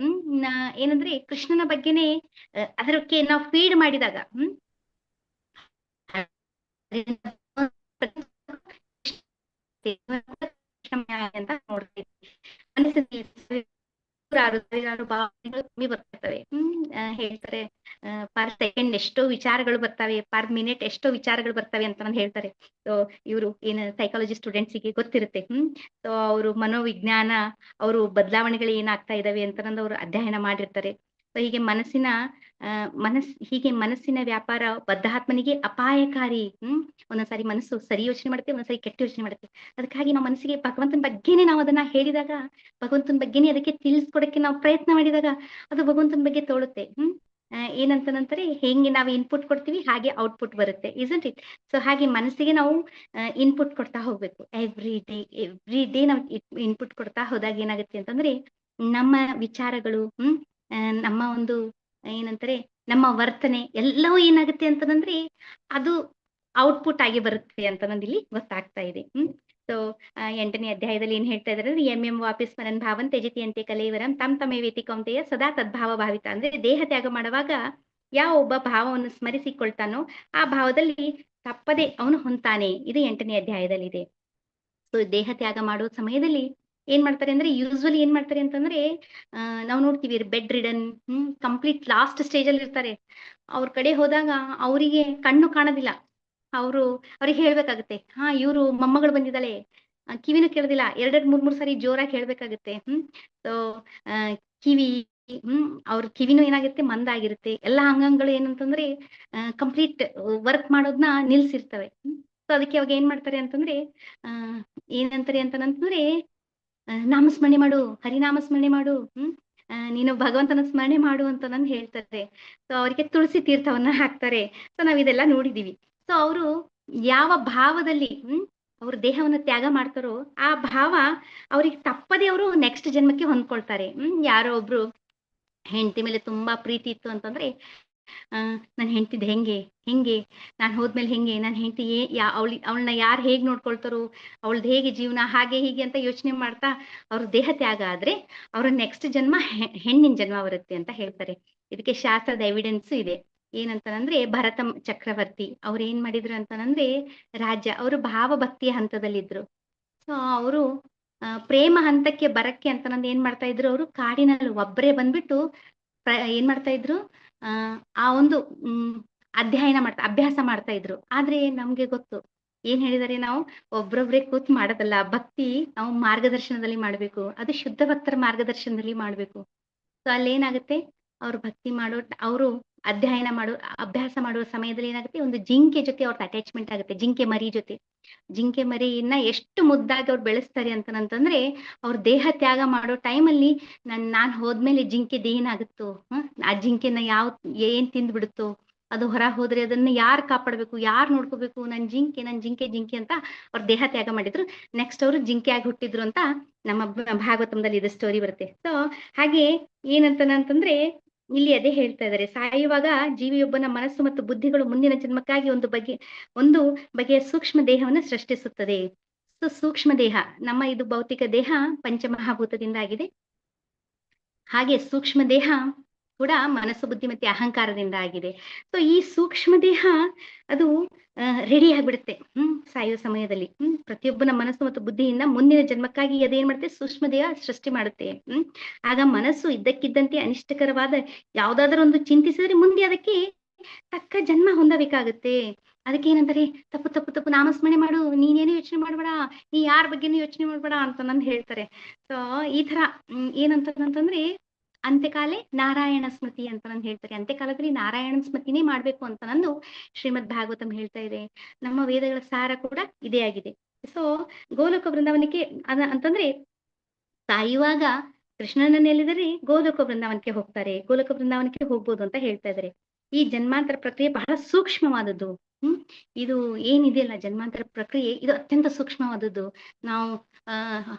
ಏನಂದ್ರೆ ಕೃಷ್ಣನ ಬಗ್ಗೆನೆ ಅದಕ್ಕೆ ನಾವು ಫೀಡ್ ಮಾಡಿದಾಗ ಅಂತ ನೋಡ್ತಾ ಇದ್ದೀವಿ. ಮನಸ್ಸಿನಲ್ಲಿ ಸಾವಿರಾರು ಭಾವನೆಗಳು ತುಂಬಿ ಬರ್ತಿರ್ತವೆ. ಹೇಳ್ತಾರೆ ಪರ್ ಸೆಕೆಂಡ್ ಎಷ್ಟೋ ವಿಚಾರಗಳು ಬರ್ತವೆ, ಪರ್ ಮಿನಿಟ್ ಎಷ್ಟೋ ವಿಚಾರಗಳು ಬರ್ತವೆ ಅಂತ ನಾನು ಹೇಳ್ತಾರೆ. ಸೊ ಇವರು ಏನು ಸೈಕಾಲಜಿ ಸ್ಟೂಡೆಂಟ್ಸಿಗೆ ಗೊತ್ತಿರುತ್ತೆ. ಸೊ ಅವರು ಮನೋವಿಜ್ಞಾನ, ಅವರು ಬದಲಾವಣೆಗಳು ಏನಾಗ್ತಾ ಇದಾವೆ ಅಂತ ಅವರು ಅಧ್ಯಯನ ಮಾಡಿರ್ತಾರೆ. ಸೊ ಹೀಗೆ ಮನಸ್ಸಿನ ವ್ಯಾಪಾರ ಬದ್ಧಾತ್ಮನಿಗೆ ಅಪಾಯಕಾರಿ. ಒಂದೊಂದ್ಸಾರಿ ಮನಸ್ಸು ಸರಿ ಯೋಚನೆ ಮಾಡುತ್ತೆ, ಒಂದೊಂದ್ಸರಿ ಕೆಟ್ಟ ಯೋಚನೆ ಮಾಡುತ್ತೆ. ಅದಕ್ಕಾಗಿ ನಾವು ಮನಸ್ಸಿಗೆ ಭಗವಂತನ ಬಗ್ಗೆನೇ ನಾವು ಅದನ್ನ ಹೇಳಿದಾಗ, ಭಗವಂತನ ಬಗ್ಗೆನೇ ಅದಕ್ಕೆ ತಿಳಿಸ್ಕೊಡಕ್ಕೆ ನಾವು ಪ್ರಯತ್ನ ಮಾಡಿದಾಗ ಅದು ಭಗವಂತನ ಬಗ್ಗೆ ತೋಳುತ್ತೆ. ಏನಂತಂದ್ರೆ ಹೆಂಗೆ ನಾವು ಇನ್ಪುಟ್ ಕೊಡ್ತೀವಿ ಹಾಗೆ ಔಟ್ಪುಟ್ ಬರುತ್ತೆ, ಇಸಂಟ್ ಇಟ್? ಸೊ ಹಾಗೆ ಮನಸ್ಸಿಗೆ ನಾವು ಇನ್ಪುಟ್ ಕೊಡ್ತಾ ಹೋಗ್ಬೇಕು. ಎವ್ರಿ ಡೇ ನಾವು ಇನ್ಪುಟ್ ಕೊಡ್ತಾ ಹೋದಾಗ ಏನಾಗುತ್ತೆ ಅಂತಂದ್ರೆ ನಮ್ಮ ವಿಚಾರಗಳು, ನಮ್ಮ ಒಂದು ಏನಂತಾರೆ ನಮ್ಮ ವರ್ತನೆ ಎಲ್ಲವೂ ಏನಾಗುತ್ತೆ ಅಂತಂದ್ರೆ ಅದು ಔಟ್ಪುಟ್ ಆಗಿ ಬರುತ್ತೆ ಅಂತ ನಂದು ಇಲ್ಲಿ ಗೊತ್ತಾಗ್ತಾ ಇದೆ. ಸೊ 8ನೇ ಅಧ್ಯಾಯದಲ್ಲಿ ಏನ್ ಹೇಳ್ತಾ ಇದಾರೆ ಅಂದ್ರೆ ಎಂ ವಾಪಿಸ್ ಮನನ್ ಭಾವನ್ ತ್ಯಜತಿ ಅಂತೆ ಕಲೇವರಂ ತಮ್ ತಮೇವೇತಿ ಕೌಂತೆಯ ಸದಾ ತದ್ಭಾವ ಭಾವಿತ. ಅಂದ್ರೆ ದೇಹ ತ್ಯಾಗ ಮಾಡುವಾಗ ಯಾವ ಒಬ್ಬ ಭಾವವನ್ನು ಸ್ಮರಿಸಿಕೊಳ್ತಾನೋ ಆ ಭಾವದಲ್ಲಿ ತಪ್ಪದೆ ಅವನು ಹೊಂತಾನೆ. ಇದು 8ನೇ ಅಧ್ಯಾಯದಲ್ಲಿ ಇದೆ. ಸೊ ದೇಹ ತ್ಯಾಗ ಮಾಡುವ ಸಮಯದಲ್ಲಿ ಏನ್ ಮಾಡ್ತಾರೆ ಅಂದ್ರೆ ಯೂಸ್ವಲಿ ಏನ್ ಮಾಡ್ತಾರೆ ಅಂತಂದ್ರೆ ನಾವು ನೋಡ್ತೀವಿ bed ridden, complete last stage ಅಲ್ಲಿ ಇರ್ತಾರೆ. ಅವ್ರ ಕಡೆ ಹೋದಾಗ ಅವರಿಗೆ ಕಣ್ಣು ಕಾಣೋದಿಲ್ಲ. ಅವ್ರಿಗೆ ಹೇಳ್ಬೇಕಾಗುತ್ತೆ, ಇವ್ರು ಮೊಮ್ಮಗಳು ಬಂದಿದ್ದಾಳೆ, ಕಿವಿನೂ ಕೇಳೋದಿಲ್ಲ, 2-3 ಸಾರಿ ಜೋರಾಗಿ ಹೇಳ್ಬೇಕಾಗುತ್ತೆ. ಸೊ ಕಿವಿ ಅವ್ರ ಕಿವಿನೂ ಏನಾಗುತ್ತೆ ಮಂದಾಗಿರುತ್ತೆ. ಎಲ್ಲಾ ಅಂಗಗಳು ಏನಂತಂದ್ರೆ ಕಂಪ್ಲೀಟ್ ವರ್ಕ್ ಮಾಡೋದನ್ನ ನಿಲ್ಸಿರ್ತವೆ. ಸೊ ಅದಕ್ಕೆ ಅವಾಗ ಏನ್ ಮಾಡ್ತಾರೆ ಅಂತಂದ್ರೆ ಏನಂತಾರೆ ಅಂತಂದ್ರೆ ನಾಮಸ್ಮರಣೆ ಮಾಡು, ಹರಿನಾಮಸ್ಮರಣೆ ಮಾಡು, ನೀನು ಭಗವಂತನ ಸ್ಮರಣೆ ಮಾಡು ಅಂತ ನಾನು ಹೇಳ್ತಾರೆ. ಸೊ ಅವರಿಗೆ ತುಳಸಿ ತೀರ್ಥವನ್ನ ಹಾಕ್ತಾರೆ. ಸೊ ನಾವ್ ಇದೆಲ್ಲ ನೋಡಿದೀವಿ. ಸೊ ಅವರು ಯಾವ ಭಾವದಲ್ಲಿ ಅವ್ರ ದೇಹವನ್ನ ತ್ಯಾಗ ಮಾಡ್ತಾರೋ ಆ ಭಾವ ಅವ್ರಿಗೆ ತಪ್ಪದೆ ಅವರು ನೆಕ್ಸ್ಟ್ ಜನ್ಮಕ್ಕೆ ಹೊಂದ್ಕೊಳ್ತಾರೆ. ಯಾರೋ ಒಬ್ರು ಹೆಂಡತಿ ಮೇಲೆ ತುಂಬಾ ಪ್ರೀತಿ ಇತ್ತು ಅಂತಂದ್ರೆ ನನ್ ಹೆಂಡತಿದ್ ಹೆಂಗೆ ನಾನ್ ಹೋದ್ಮೇಲೆ ಹೆಂಗೆ, ನನ್ ಹೆಂಡತಿ ಅವಳನ್ನ ಯಾರು ಹೇಗ್ ನೋಡ್ಕೊಳ್ತಾರೋ, ಅವಳದ್ ಹೇಗೆ ಜೀವನ, ಹಾಗೆ ಹೀಗೆ ಅಂತ ಯೋಚನೆ ಮಾಡ್ತಾ ಅವ್ರ ದೇಹ ತ್ಯಾಗ ಆದ್ರೆ ಅವ್ರ ನೆಕ್ಸ್ಟ್ ಜನ್ಮ ಹೆಣ್ಣಿನ ಜನ್ಮ ಬರುತ್ತೆ ಅಂತ ಹೇಳ್ತಾರೆ. ಇದಕ್ಕೆ ಶಾಸ್ತ್ರದ ಎವಿಡೆನ್ಸ್ ಇದೆ. ಏನಂತಂದ್ರೆ ಭರತ ಚಕ್ರವರ್ತಿ ಅವ್ರು ಏನ್ ಮಾಡಿದ್ರು ಅಂತಂದ್ರೆ ರಾಜ್ಯ ಅವರು ಭಾವಭಕ್ತಿಯ ಹಂತದಲ್ಲಿದ್ರು. ಸೊ ಅವರು ಪ್ರೇಮ ಹಂತಕ್ಕೆ ಬರಕ್ಕೆ ಅಂತಂದ್ ಏನ್ ಮಾಡ್ತಾ ಇದ್ರು, ಅವರು ಕಾಡಿನಲ್ಲಿ ಒಬ್ಬರೇ ಬಂದ್ಬಿಟ್ಟು ಏನ್ ಮಾಡ್ತಾ ಇದ್ರು, ಆ ಒಂದು ಅಭ್ಯಾಸ ಮಾಡ್ತಾ ಇದ್ರು. ಆದ್ರೆ ನಮ್ಗೆ ಗೊತ್ತು ಏನ್ ಹೇಳಿದಾರೆ, ನಾವು ಒಬ್ರೊಬ್ರೆ ಕೂತ್ ಮಾಡೋದಲ್ಲ, ಭಕ್ತಿ ನಾವು ಮಾರ್ಗದರ್ಶನದಲ್ಲಿ ಮಾಡ್ಬೇಕು, ಅದು ಶುದ್ಧ ಭಕ್ತರ ಮಾರ್ಗದರ್ಶನದಲ್ಲಿ ಮಾಡ್ಬೇಕು. ಸೊ ಅಲ್ಲಿ ಏನಾಗುತ್ತೆ, ಅವ್ರು ಭಕ್ತಿ ಅವರು ಅಭ್ಯಾಸ ಮಾಡುವ ಸಮಯದಲ್ಲಿ ಏನಾಗುತ್ತೆ, ಒಂದು ಜಿಂಕೆ ಜೊತೆ ಅವ್ರದ್ದು ಅಟ್ಯಾಚ್ಮೆಂಟ್ ಆಗುತ್ತೆ. ಜಿಂಕೆ ಮರಿಯನ್ನ ಎಷ್ಟು ಮುದ್ದಾಗಿ ಅವ್ರು ಬೆಳೆಸ್ತಾರೆ ಅಂತಂದ್ರೆ ಅವ್ರ ದೇಹ ತ್ಯಾಗ ಮಾಡೋ ಟೈಮಲ್ಲಿ ನಾನ್ ಹೋದ್ಮೇಲೆ ಜಿಂಕೆ ಏನಾಗುತ್ತೋ, ಆ ಜಿಂಕೆನ ಏನ್ ತಿಂದ್ಬಿಡುತ್ತೋ, ಅದು ಹೊರ ಹೋದ್ರೆ ಅದನ್ನ ಯಾರು ಕಾಪಾಡ್ಬೇಕು, ಯಾರು ನೋಡ್ಕೋಬೇಕು, ನನ್ ಜಿಂಕೆ ಅಂತ ಅವ್ರ ದೇಹ ತ್ಯಾಗ ಮಾಡಿದ್ರು. ನೆಕ್ಸ್ಟ್ ಅವರು ಜಿಂಕೆ ಆಗಿ ಹುಟ್ಟಿದ್ರು ಅಂತ ನಮ್ಮ ಭಾಗವತಂದಲ್ಲಿ ಇದು ಸ್ಟೋರಿ ಬರುತ್ತೆ. ಸೊ ಹಾಗೆ ಏನಂತಂದ್ರೆ ಇಲ್ಲಿ ಅದೇ ಹೇಳ್ತಾ ಇದ್ದಾರೆ, ಸಾಯುವಾಗ ಜೀವಿಯೊಬ್ಬನ ಮನಸ್ಸು ಮತ್ತು ಬುದ್ಧಿಗಳು ಮುಂದಿನ ಜನ್ಮಕ್ಕಾಗಿ ಒಂದು ಬಗೆಯ ಸೂಕ್ಷ್ಮ ದೇಹವನ್ನು ಸೃಷ್ಟಿಸುತ್ತದೆ. ಸೊ ಸೂಕ್ಷ್ಮ ದೇಹ, ನಮ್ಮ ಇದು ಭೌತಿಕ ದೇಹ ಪಂಚಮಹಾಭೂತದಿಂದ ಆಗಿದೆ. ಹಾಗೆ ಸೂಕ್ಷ್ಮ ದೇಹ ಕೂಡ ಮನಸ್ಸು, ಬುದ್ಧಿ ಮತ್ತೆ ಅಹಂಕಾರದಿಂದ ಆಗಿದೆ. ಸೊ ಈ ಸೂಕ್ಷ್ಮ ದೇಹ ಅದು ರೆಡಿ ಆಗ್ಬಿಡುತ್ತೆ ಸಾಯುವ ಸಮಯದಲ್ಲಿ. ಪ್ರತಿಯೊಬ್ಬನ ಮನಸ್ಸು ಮತ್ತು ಬುದ್ಧಿಯಿಂದ ಮುಂದಿನ ಜನ್ಮಕ್ಕಾಗಿ ಅದೇನ್ ಮಾಡುತ್ತೆ, ಸೂಕ್ಷ್ಮ ದೇಹ ಸೃಷ್ಟಿ ಮಾಡುತ್ತೆ. ಆಗ ಮನಸ್ಸು ಇದ್ದಕ್ಕಿದ್ದಂತೆ ಅನಿಷ್ಟಕರವಾದ ಯಾವ್ದಾದ್ರು ಒಂದು ಚಿಂತಿಸಿದ್ರೆ ಮುಂದೆ ಅದಕ್ಕೆ ತಕ್ಕ ಜನ್ಮ ಹೊಂದಬೇಕಾಗುತ್ತೆ. ಅದಕ್ಕೆ ಏನಂತಾರೆ, ತಪ್ಪು ನಾಮಸ್ಮರಣೆ ಮಾಡು, ನೀನೇನು ಯೋಚನೆ ಮಾಡ್ಬೇಡ, ನೀ ಯಾರ ಬಗ್ಗೆನೂ ಯೋಚನೆ ಮಾಡ್ಬೇಡ ಅಂತ ನಂದು ಹೇಳ್ತಾರೆ. ಸೊ ಈ ತರ ಏನಂತಂದ್ರೆ ಅಂತ್ಯಕಾಲೆ ನಾರಾಯಣ ಸ್ಮೃತಿ ಅಂತ ನಾನು ಹೇಳ್ತಾರೆ. ಅಂತ್ಯಕಾಲದಲ್ಲಿ ನಾರಾಯಣನ ಸ್ಮೃತಿನೇ ಮಾಡ್ಬೇಕು ಅಂತ ನಂದು ಶ್ರೀಮದ್ ಭಾಗವತಂ ಹೇಳ್ತಾ ಇದೆ. ನಮ್ಮ ವೇದಗಳ ಸಾರ ಕೂಡ ಇದೇ ಆಗಿದೆ. ಸೊ ಗೋಲೋಕ ಬೃಂದಾವನಕ್ಕೆ ಅಂತಂದ್ರೆ ಸಾಯುವಾಗ ಕೃಷ್ಣನನ್ನೆಲ್ಲಿದರೆ ಗೋಲೋಕ ಬೃಂದಾವನಕ್ಕೆ ಹೋಗ್ತಾರೆ, ಗೋಲೋಕ ಬೃಂದಾವನಕ್ಕೆ ಹೋಗ್ಬೋದು ಅಂತ ಹೇಳ್ತಾ ಇದ್ದಾರೆ. ಈ ಜನ್ಮಾಂತರ ಪ್ರಕ್ರಿಯೆ ಬಹಳ ಸೂಕ್ಷ್ಮವಾದದ್ದು. ಇದು ಏನಿದೆಯಲ್ಲ ಜನ್ಮಾಂತರ ಪ್ರಕ್ರಿಯೆ, ಇದು ಅತ್ಯಂತ ಸೂಕ್ಷ್ಮವಾದದ್ದು. ನಾವು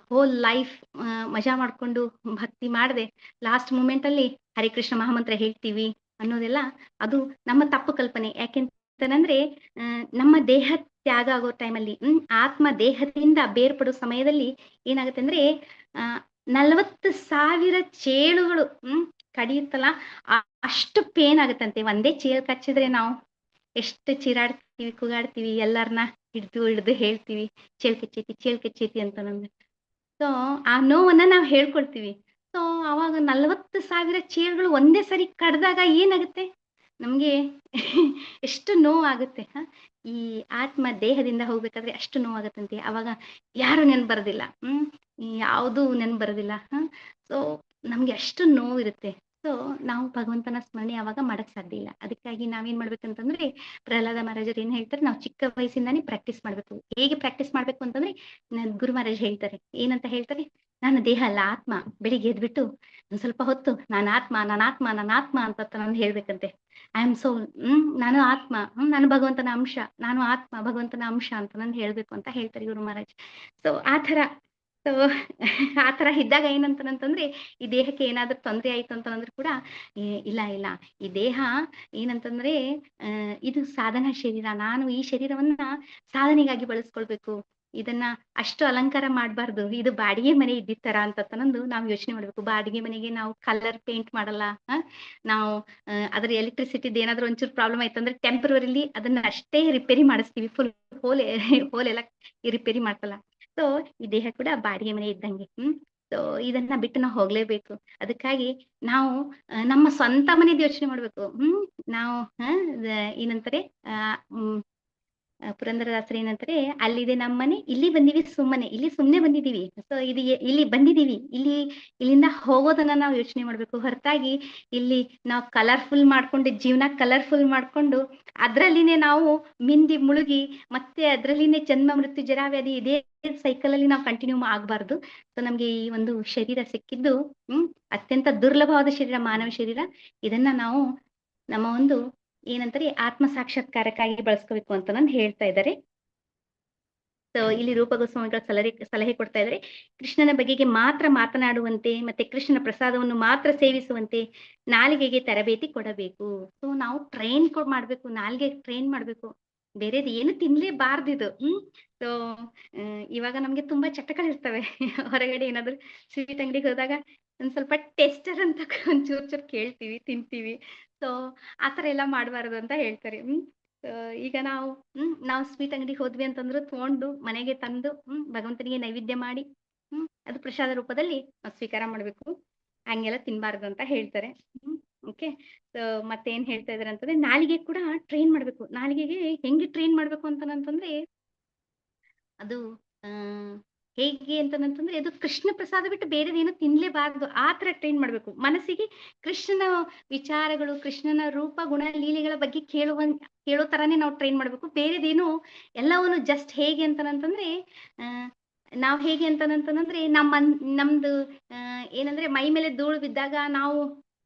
ಹೋಲ್ ಲೈಫ್ ಮಜಾ ಮಾಡ್ಕೊಂಡು ಭಕ್ತಿ ಮಾಡದೆ ಲಾಸ್ಟ್ ಮೂಮೆಂಟ್ ಅಲ್ಲಿ ಹರೇ ಕೃಷ್ಣ ಮಹಾಮಂತ್ರ ಹೇಳ್ತೀವಿ ಅನ್ನೋದೆಲ್ಲ ಅದು ನಮ್ಮ ತಪ್ಪು ಕಲ್ಪನೆ. ಯಾಕೆಂತಂದ್ರೆ ನಮ್ಮ ದೇಹ ತ್ಯಾಗ ಆಗೋ ಟೈಮಲ್ಲಿ ಆತ್ಮ ದೇಹದಿಂದ ಬೇರ್ಪಡೋ ಸಮಯದಲ್ಲಿ ಏನಾಗುತ್ತೆ ಅಂದ್ರೆ 40,000 ಚೇಳುಗಳು ಕಡಿಯುತ್ತಲ್ಲ, ಅಷ್ಟು ಪೇನ್ ಆಗುತ್ತಂತೆ. ಒಂದೇ ಚೇಳು ಕಚ್ಚಿದ್ರೆ ನಾವು ಎಷ್ಟು ಚೀರಾಡ್ತೀವಿ, ಕೂಗಾಡ್ತೀವಿ, ಎಲ್ಲರನ್ನ ಹಿಡ್ದು ಹೇಳ್ತೀವಿ ಚೇಳು ಕಚ್ಚೈತಿ ಅಂತ. ನಮ್ಗೆ ಸೊ ಆ ನೋವನ್ನ ನಾವು ಹೇಳ್ಕೊಳ್ತೀವಿ. ಸೊ ಅವಾಗ 40,000 ಚೇರ್ಗಳು ಒಂದೇ ಸರಿ ಕಡ್ದಾಗ ಏನಾಗುತ್ತೆ ನಮ್ಗೆ ಎಷ್ಟು ನೋವಾಗುತ್ತೆ. ಈ ಆತ್ಮ ದೇಹದಿಂದ ಹೋಗ್ಬೇಕಾದ್ರೆ ಅಷ್ಟು ನೋವಾಗತ್ತಂತೆ. ಅವಾಗ ಯಾರು ನೆನ್ಪು ಬರೋದಿಲ್ಲ, ಯಾವುದು ನೆನ್ಪು ಬರೋದಿಲ್ಲ. ಸೊ ನಮ್ಗೆ ಅಷ್ಟು ನೋವಿರುತ್ತೆ. ಸೊ ನಾವು ಭಗವಂತನ ಸ್ಮರಣೆ ಅವಾಗ ಮಾಡಕ್ ಸಾಧ್ಯ ಇಲ್ಲ. ಅದಕ್ಕಾಗಿ ನಾವೇನ್ ಮಾಡ್ಬೇಕಂತಂದ್ರೆ ಪ್ರಹ್ಲಾದ ಮಹಾರಾಜರು ಏನ್ ಹೇಳ್ತಾರೆ, ನಾವು ಚಿಕ್ಕ ವಯಸ್ಸಿಂದಾನೇ ಪ್ರಾಕ್ಟೀಸ್ ಮಾಡ್ಬೇಕು. ಹೇಗೆ ಪ್ರಾಕ್ಟೀಸ್ ಮಾಡ್ಬೇಕು ಅಂತಂದ್ರೆ ಗುರು ಮಹಾರಾಜ್ ಹೇಳ್ತಾರೆ, ಏನಂತ ಹೇಳ್ತಾರೆ, ನಾನು ದೇಹ ಅಲ್ಲ ಆತ್ಮ. ಬೆಳಿಗ್ಗೆ ಎದ್ಬಿಟ್ಟು ಒಂದ್ ಸ್ವಲ್ಪ ಹೊತ್ತು ನಾನು ಆತ್ಮ ನಾನು ಆತ್ಮ ನಾನು ಆತ್ಮ ಅಂತ ನಾನು ಹೇಳ್ಬೇಕಂತೆ. ಐ ಆಮ್ ಸೋಲ್, ನಾನು ಆತ್ಮ, ನಾನು ಭಗವಂತನ ಅಂಶ, ನಾನು ಆತ್ಮ ಭಗವಂತನ ಅಂಶ ಅಂತ ನಾನು ಹೇಳ್ಬೇಕು ಅಂತ ಹೇಳ್ತಾರೆ ಗುರು ಮಹಾರಾಜ್. ಸೊ ಸೊ ಆ ತರ ಇದ್ದಾಗ ಏನಂತಂದ್ರೆ ಈ ದೇಹಕ್ಕೆ ಏನಾದ್ರೂ ತೊಂದರೆ ಆಯ್ತು ಅಂತಂದ್ರೆ ಕೂಡ ಇಲ್ಲ ಈ ದೇಹ ಏನಂತಂದ್ರೆ ಇದು ಸಾಧನಾ ಶರೀರ. ನಾನು ಈ ಶರೀರವನ್ನ ಸಾಧನೆಗಾಗಿ ಬಳಸ್ಕೊಳ್ಬೇಕು. ಇದನ್ನ ಅಷ್ಟು ಅಲಂಕಾರ ಮಾಡಬಾರ್ದು. ಇದು ಬಾಡಿಗೆ ಮನೆ ಇದ್ದಿತ್ತರ ಅಂತಂದು ನಾವು ಯೋಚನೆ ಮಾಡ್ಬೇಕು. ಬಾಡಿಗೆ ಮನೆಗೆ ನಾವು ಕಲರ್ ಪೇಂಟ್ ಮಾಡಲ್ಲ. ನಾವು ಅದ್ರ ಎಲೆಕ್ಟ್ರಿಸಿಟಿದ್ ಏನಾದ್ರು ಒಂಚೂರು ಪ್ರಾಬ್ಲಮ್ ಆಯ್ತಂದ್ರೆ ಟೆಂಪರರಿಲಿ ಅದನ್ನ ಅಷ್ಟೇ ರಿಪೇರಿ ಮಾಡಿಸ್ತೀವಿ. ಫುಲ್ ಹೋಲೆಲ್ಲ ರಿಪೇರಿ ಮಾಡ್ತಲ್ಲ. ಸೊ ಈ ದೇಹ ಕೂಡ ಬಾಡಿಗೆ ಮನೆ ಇದ್ದಂಗೆ. ಸೊ ಇದನ್ನ ಬಿಟ್ಟು ನಾವು ಹೋಗ್ಲೇಬೇಕು. ಅದಕ್ಕಾಗಿ ನಾವು ನಮ್ಮ ಸ್ವಂತ ಮನೆದು ಯೋಚನೆ ಮಾಡ್ಬೇಕು. ನಾವು ಏನಂತಾರೆ ಪುರಂದರದಾಸರು ಏನಂತಾರೆ, ಅಲ್ಲಿದೆ ನಮ್ಮನೆ, ಇಲ್ಲಿ ಬಂದಿವಿ ಸುಮ್ಮನೆ, ಇಲ್ಲಿ ಸುಮ್ನೆ ಬಂದಿದೀವಿ. ಸೊ ಇದು ಇಲ್ಲಿ ಬಂದಿದೀವಿ, ಇಲ್ಲಿಂದ ಹೋಗೋದನ್ನ ನಾವು ಯೋಚನೆ ಮಾಡ್ಬೇಕು. ಹೊರತಾಗಿ ಇಲ್ಲಿ ನಾವು ಕಲರ್ಫುಲ್ ಮಾಡ್ಕೊಂಡು ಜೀವನ ಕಲರ್ಫುಲ್ ಮಾಡ್ಕೊಂಡು ಅದ್ರಲ್ಲಿನೇ ನಾವು ಮಿಂದಿ ಮುಳುಗಿ ಮತ್ತೆ ಅದ್ರಲ್ಲಿನೇ ಜನ್ಮ ಮೃತ್ಯು ಜರಾವ್ಯಾಧಿ ಇದೇ ಸೈಕಲ್ ಅಲ್ಲಿ ನಾವು ಕಂಟಿನ್ಯೂ ಆಗ್ಬಾರ್ದು. ಸೊ ನಮ್ಗೆ ಈ ಒಂದು ಶರೀರ ಸಿಕ್ಕಿದ್ದು ಅತ್ಯಂತ ದುರ್ಲಭವಾದ ಶರೀರ, ಮಾನವ ಶರೀರ. ಇದನ್ನ ನಾವು ನಮ್ಮ ಒಂದು ಏನಂತಾರೆ ಆತ್ಮ ಸಾಕ್ಷಾತ್ಕಾರಕ್ಕಾಗಿ ಬಳಸ್ಕೋಬೇಕು ಅಂತ ನಾನು ಹೇಳ್ತಾ ಇದ್ದಾರೆ. ಸೊ ಇಲ್ಲಿ ರೂಪ ಗೋಸ್ವಾಮಿಗಳ ಸಲಹೆ ಕೊಡ್ತಾ ಇದ್ದಾರೆ, ಕೃಷ್ಣನ ಬಗೆಗೆ ಮಾತ್ರ ಮಾತನಾಡುವಂತೆ ಮತ್ತೆ ಕೃಷ್ಣನ ಪ್ರಸಾದವನ್ನು ಮಾತ್ರ ಸೇವಿಸುವಂತೆ ನಾಲಿಗೆಗೆ ತರಬೇತಿ ಕೊಡಬೇಕು. ಸೊ ನಾವು ಟ್ರೈನ್ ಮಾಡ್ಬೇಕು, ನಾಲಿಗೆ ಟ್ರೈನ್ ಮಾಡ್ಬೇಕು. ಬೇರೆದು ಏನು ತಿನ್ಲೇಬಾರ್ದಿದು. ಸೊ ಇವಾಗ ನಮ್ಗೆ ತುಂಬಾ ಚಟಗಳಿರ್ತವೆ. ಹೊರಗಡೆ ಏನಾದ್ರು ಸ್ವೀಟ್ ಅಂಗಡಿಗೆ ಹೋದಾಗ ಒಂದ್ ಸ್ವಲ್ಪ ಟೇಸ್ಟರ್ ಅಂತ ಒಂಚೂರು ಕೇಳ್ತೀವಿ, ತಿಂತೀವಿ. ಸೊ ಆತರ ಎಲ್ಲ ಮಾಡಬಾರದು ಅಂತ ಹೇಳ್ತಾರೆ. ಈಗ ನಾವು ಸ್ವೀಟ್ ಅಂಗಡಿಗೆ ಹೋದ್ವಿ ಅಂತಂದ್ರು ತಗೊಂಡು ಮನೆಗೆ ತಂದು ಭಗವಂತನಿಗೆ ನೈವೇದ್ಯ ಮಾಡಿ ಅದು ಪ್ರಸಾದ ರೂಪದಲ್ಲಿ ಸ್ವೀಕಾರ ಮಾಡ್ಬೇಕು. ಹಂಗೆಲ್ಲ ತಿನ್ಬಾರ್ದು ಅಂತ ಹೇಳ್ತಾರೆ. ಓಕೆ. ಸೊ ಮತ್ತೇನ್ ಹೇಳ್ತಾ ಇದಾರೆ ಅಂತಂದ್ರೆ ನಾಲಿಗೆ ಕೂಡ ಟ್ರೈನ್ ಮಾಡ್ಬೇಕು. ನಾಲಿಗೆಗೆ ಹೆಂಗೆ ಟ್ರೈನ್ ಮಾಡ್ಬೇಕು ಅಂತಂದ್ರೆ ಅದು ಹೇಗೆ ಅಂತಂದ್ರೆ ಅದು ಕೃಷ್ಣ ಪ್ರಸಾದ ಬಿಟ್ಟು ಬೇರೆದೇನು ತಿನ್ಲೇಬಾರ್ದು. ಆ ತರ ಟ್ರೈನ್ ಮಾಡ್ಬೇಕು. ಮನಸ್ಸಿಗೆ ಕೃಷ್ಣನ ವಿಚಾರಗಳು, ಕೃಷ್ಣನ ರೂಪ ಗುಣ ಲೀಲೆಗಳ ಬಗ್ಗೆ ಕೇಳೋ ತರಾನೇ ನಾವು ಟ್ರೈನ್ ಮಾಡ್ಬೇಕು. ಬೇರೆದೇನು ಎಲ್ಲವನ್ನು ಜಸ್ಟ್ ಹೇಗೆ ಅಂತಂದ್ರೆ ನಾವ್ ಹೇಗೆ ಅಂತಂದ್ರೆ ನಮ್ದು ಏನಂದ್ರೆ ಮೈ ಮೇಲೆ ಧೂಳು ಬಿದ್ದಾಗ ನಾವು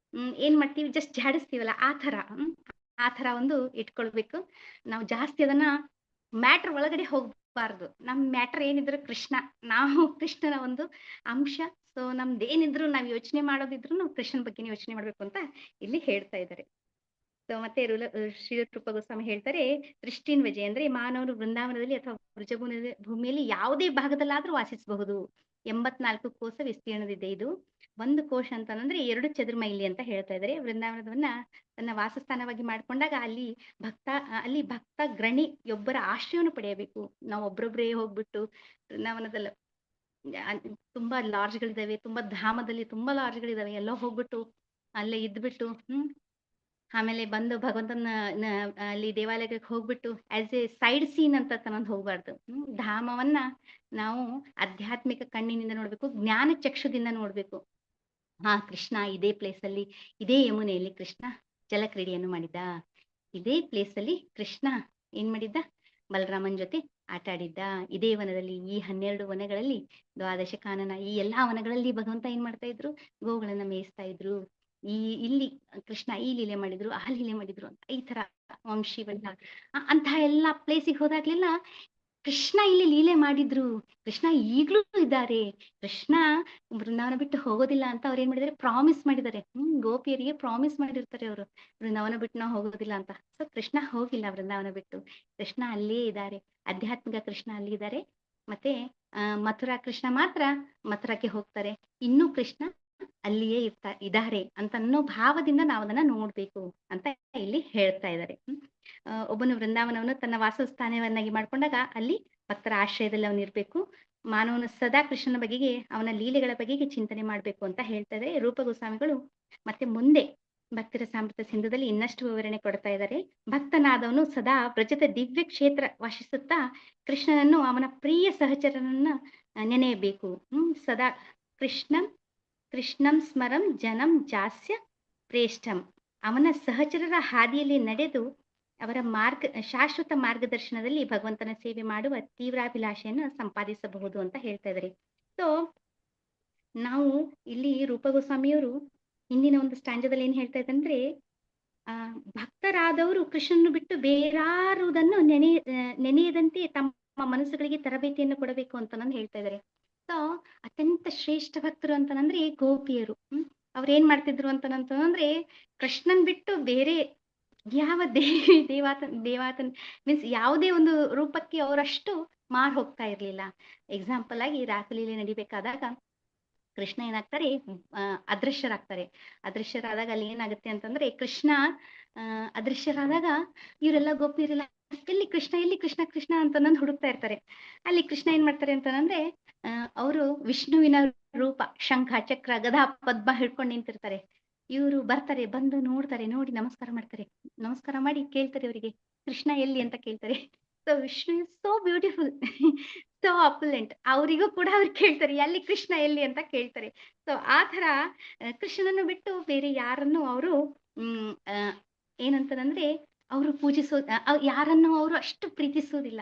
ಏನ್ ಮಾಡ್ತೀವಿ, ಜಸ್ಟ್ ಜಾಡಿಸ್ತೀವಲ್ಲ, ಆ ತರ ಒಂದು ಇಟ್ಕೊಳ್ಬೇಕು. ನಾವು ಜಾಸ್ತಿ ಅದನ್ನ ಮ್ಯಾಟ್ರ್ ಒಳಗಡೆ ಹೋಗ್ಬಾರ್ದು. ನಮ್ ಮ್ಯಾಟರ್ ಏನಿದ್ರು ಕೃಷ್ಣ, ನಾವು ಕೃಷ್ಣನ ಒಂದು ಅಂಶ. ಸೊ ನಮ್ದೇನಿದ್ರು ನಾವ್ ಯೋಚನೆ ಮಾಡೋದಿದ್ರು ನಾವು ಕೃಷ್ಣನ ಬಗ್ಗೆನೇ ಯೋಚನೆ ಮಾಡ್ಬೇಕು ಅಂತ ಇಲ್ಲಿ ಹೇಳ್ತಾ ಇದ್ದಾರೆ. ಸೊ ಮತ್ತೆ ಶ್ರೀ ರೂಪ ಗೋಸ್ವಾಮಿ ಹೇಳ್ತಾರೆ, ದೃಷ್ಟಿನ್ ವಿಜಯ ಅಂದ್ರೆ ಮಾನವರು ವೃಂದಾವನದಲ್ಲಿ ಅಥವಾ ಭೂಮಿಯಲ್ಲಿ ಯಾವುದೇ ಭಾಗದಲ್ಲಾದ್ರೂ ವಾಸಿಸಬಹುದು. 84 ಕೋಶ ವಿಸ್ತೀರ್ಣದಿದೆ. ಇದು 1 ಕೋಶ ಅಂತಂದ್ರೆ 2 ಚದುರ್ ಮೈಲಿ ಅಂತ ಹೇಳ್ತಾ ಇದ್ದಾರೆ. ವೃಂದಾವನವನ್ನ ತನ್ನ ವಾಸಸ್ಥಾನವಾಗಿ ಮಾಡ್ಕೊಂಡಾಗ ಅಲ್ಲಿ ಭಕ್ತ ಗೃಣಿಯೊಬ್ಬರ ಆಶ್ರಯವನ್ನು ಪಡೆಯಬೇಕು. ನಾವು ಒಬ್ರೊಬ್ರೇ ಹೋಗ್ಬಿಟ್ಟು ವೃಂದಾವನದಲ್ಲಿ ತುಂಬಾ ಲಾಡ್ಜ್ಗಳಿದಾವೆ, ತುಂಬಾ ಧಾಮದಲ್ಲಿ ತುಂಬಾ ಲಾಡ್ಜ್ಗಳಿದಾವೆ, ಎಲ್ಲೋ ಹೋಗ್ಬಿಟ್ಟು ಅಲ್ಲೇ ಇದ್ಬಿಟ್ಟು ಆಮೇಲೆ ಬಂದು ಭಗವಂತನ ಅಲ್ಲಿ ದೇವಾಲಯಕ್ಕೆ ಹೋಗ್ಬಿಟ್ಟು ಆಸ್ ಎ ಸೈಡ್ ಸೀನ್ ಅಂತ ತನ್ನೊಂದು ಹೋಗ್ಬಾರ್ದು. ಧಾಮವನ್ನ ನಾವು ಆಧ್ಯಾತ್ಮಿಕ ಕಣ್ಣಿನಿಂದ ನೋಡ್ಬೇಕು, ಜ್ಞಾನ ಚಕ್ಷುದಿಂದ ನೋಡ್ಬೇಕು. ಕೃಷ್ಣ ಇದೇ ಪ್ಲೇಸ್ ಅಲ್ಲಿ, ಇದೇ ಯಮುನೆಯಲ್ಲಿ ಕೃಷ್ಣ ಜಲಕ್ರೀಡೆಯನ್ನು ಮಾಡಿದ್ದ, ಇದೇ ಪ್ಲೇಸ್ ಅಲ್ಲಿ ಕೃಷ್ಣ ಏನ್ ಮಾಡಿದ್ದ, ಬಲರಾಮನ್ ಜೊತೆ ಆಟ ಆಡಿದ್ದ, ಇದೇ ವನದಲ್ಲಿ, ಈ 12 ವನಗಳಲ್ಲಿ, ದ್ವಾದಶ ಕಾನನ, ಈ ಎಲ್ಲಾ ವನಗಳಲ್ಲಿ ಭಗವಂತ ಏನ್ ಮಾಡ್ತಾ ಇದ್ರು, ಗೋಗಳನ್ನ ಮೇಯಿಸ್ತಾ ಇದ್ರು. ಇಲ್ಲಿ ಕೃಷ್ಣ ಈ ಲೀಲೆ ಮಾಡಿದ್ರು, ಆ ಲೀಲೆ ಮಾಡಿದ್ರು ಅಂತ ಈ ತರ ವಂಶಿವಲ್ಲ ಅಂತ ಎಲ್ಲಾ ಪ್ಲೇಸಿಗೆ ಹೋದಾಗ್ಲೆಲ್ಲ ಕೃಷ್ಣ ಇಲ್ಲಿ ಲೀಲೆ ಮಾಡಿದ್ರು, ಕೃಷ್ಣ ಈಗ್ಲೂ ಇದ್ದಾರೆ, ಕೃಷ್ಣ ವೃಂದಾವನ ಬಿಟ್ಟು ಹೋಗೋದಿಲ್ಲ ಅಂತ ಅವ್ರು ಏನ್ ಮಾಡಿದಾರೆ, ಪ್ರಾಮಿಸ್ ಮಾಡಿದ್ದಾರೆ. ಗೋಪಿಯರಿಗೆ ಪ್ರಾಮಿಸ್ ಮಾಡಿರ್ತಾರೆ ಅವರು, ವೃಂದಾವನ ಬಿಟ್ಟು ನಾವು ಹೋಗೋದಿಲ್ಲ ಅಂತ. ಸೊ ಕೃಷ್ಣ ಹೋಗಿಲ್ಲ ವೃಂದಾವನ ಬಿಟ್ಟು, ಕೃಷ್ಣ ಅಲ್ಲೇ ಇದ್ದಾರೆ, ಆಧ್ಯಾತ್ಮಿಕ ಕೃಷ್ಣ ಅಲ್ಲಿ ಇದ್ದಾರೆ. ಮತ್ತೆ ಮಥುರಾ ಕೃಷ್ಣ ಮಾತ್ರ ಮಥುರಾಕ್ಕೆ ಹೋಗ್ತಾರೆ, ಇನ್ನೂ ಕೃಷ್ಣ ಅಲ್ಲಿಯೇ ಇದ್ದಾರೆ ಅಂತ ಅನ್ನೋ ಭಾವದಿಂದ ನಾವು ಅದನ್ನ ನೋಡ್ಬೇಕು ಅಂತ ಇಲ್ಲಿ ಹೇಳ್ತಾ ಇದ್ದಾರೆ. ಒಬ್ಬನು ವೃಂದಾವನವನ್ನು ತನ್ನ ವಾಸಸ್ಥಾನವನ್ನಾಗಿ ಮಾಡ್ಕೊಂಡಾಗ ಅಲ್ಲಿ ಭಕ್ತರ ಆಶ್ರಯದಲ್ಲಿ ಅವನು ಇರ್ಬೇಕು. ಮಾನವನು ಸದಾ ಕೃಷ್ಣನ ಬಗೆಗೆ ಅವನ ಲೀಲೆಗಳ ಬಗೆಗೆ ಚಿಂತನೆ ಮಾಡಬೇಕು ಅಂತ ಹೇಳ್ತಾ ಇದ್ದಾರೆ ರೂಪ ಗೋಸ್ವಾಮಿಗಳು. ಮತ್ತೆ ಮುಂದೆ ಭಕ್ತರ ಸಾಮೃತ ಸಿಂಧುದಲ್ಲಿ ಇನ್ನಷ್ಟು ವಿವರಣೆ ಕೊಡ್ತಾ ಇದ್ದಾರೆ. ಭಕ್ತನಾದವನು ಸದಾ ವ್ರಜದ ದಿವ್ಯ ಕ್ಷೇತ್ರ ವಾಸಿಸುತ್ತಾ ಕೃಷ್ಣನನ್ನು ಅವನ ಪ್ರಿಯ ಸಹಚರನನ್ನ ನೆನೆಯಬೇಕು. ಸದಾ ಕೃಷ್ಣಂ ಸ್ಮರಂ ಜನಂ ಜಾಸ್ಯ ಪ್ರೇಷ್ಠಂ. ಅವನ ಸಹಚರರ ಹಾದಿಯಲ್ಲಿ ನಡೆದು ಅವರ ಶಾಶ್ವತ ಮಾರ್ಗದರ್ಶನದಲ್ಲಿ ಭಗವಂತನ ಸೇವೆ ಮಾಡುವ ತೀವ್ರಾಭಿಲಾಷೆಯನ್ನು ಸಂಪಾದಿಸಬಹುದು ಅಂತ ಹೇಳ್ತಾ ಇದ್ದಾರೆ. ಸೊ ನಾವು ಇಲ್ಲಿ ರೂಪ ಗೋಸ್ವಾಮಿಯವರು ಹಿಂದಿನ ಒಂದು ಸ್ಟಾಂಜದಲ್ಲಿ ಏನ್ ಹೇಳ್ತಾ ಇದ್ದಂದ್ರೆ, ಭಕ್ತರಾದವರು ಕೃಷ್ಣನ್ನು ಬಿಟ್ಟು ಬೇರಾರುವುದನ್ನು ನೆನೆಯದಂತೆ ತಮ್ಮ ಮನಸ್ಸುಗಳಿಗೆ ತರಬೇತಿಯನ್ನು ಕೊಡಬೇಕು ಅಂತ ನಾನು ಹೇಳ್ತಾ ಇದ್ದಾರೆ. ಸೊ ಅತ್ಯಂತ ಶ್ರೇಷ್ಠ ಭಕ್ತರು ಅಂತಂದ್ರೆ ಗೋಪಿಯರು. ಅವ್ರು ಏನ್ ಮಾಡ್ತಿದ್ರು ಅಂತಂದ್ರೆ ಕೃಷ್ಣನ್ ಬಿಟ್ಟು ಬೇರೆ ಯಾವ ದೇವಾತನ್ ಮೀನ್ಸ್ ಯಾವುದೇ ಒಂದು ರೂಪಕ್ಕೆ ಅವರಷ್ಟು ಮಾರ್ ಹೋಗ್ತಾ ಇರ್ಲಿಲ್ಲ. ಎಕ್ಸಾಂಪಲ್ ಆಗಿ ರಾಸಲೀಲೆ ನಡಿಬೇಕಾದಾಗ ಕೃಷ್ಣ ಏನಾಗ್ತಾರೆ, ಅದೃಶ್ಯರಾದಾಗ ಅಲ್ಲಿ ಏನಾಗುತ್ತೆ ಅಂತಂದ್ರೆ, ಕೃಷ್ಣ ಅದೃಶ್ಯರಾದಾಗ ಇವರೆಲ್ಲ ಗೋಪಿಯರೆಲ್ಲ ಎಲ್ಲಿ ಕೃಷ್ಣ ಕೃಷ್ಣ ಅಂತಂದು ಹುಡುಕ್ತಾ ಇರ್ತಾರೆ. ಅಲ್ಲಿ ಕೃಷ್ಣ ಏನ್ ಮಾಡ್ತಾರೆ ಅಂತಂದ್ರೆ, ಅವರು ವಿಷ್ಣುವಿನ ರೂಪ ಶಂಖ ಚಕ್ರ ಗದಾ ಪದ್ಮ ಹಿಡ್ಕೊಂಡು ನಿಂತಿರ್ತಾರೆ. ಇವರು ಬರ್ತಾರೆ, ಬಂದು ನೋಡ್ತಾರೆ, ನೋಡಿ ನಮಸ್ಕಾರ ಮಾಡಿ ಕೇಳ್ತಾರೆ ಅವರಿಗೆ ಕೃಷ್ಣ ಎಲ್ಲಿ ಅಂತ ಕೇಳ್ತಾರೆ. So Vishnu is so beautiful, so opulent. ಅವರಿಗೂ ಕೂಡ ಅವ್ರು ಕೇಳ್ತಾರೆ ಎಲ್ಲಿ ಕೃಷ್ಣ ಎಲ್ಲಿ ಅಂತ ಕೇಳ್ತಾರೆ. ಸೊ ಆ ತರ ಕೃಷ್ಣನನ್ನು ಬಿಟ್ಟು ಬೇರೆ ಯಾರನ್ನು ಅವರು ಏನಂತಂದ್ರೆ ಅವರು ಯಾರನ್ನು ಅವರು ಅಷ್ಟು ಪ್ರೀತಿಸೋದಿಲ್ಲ.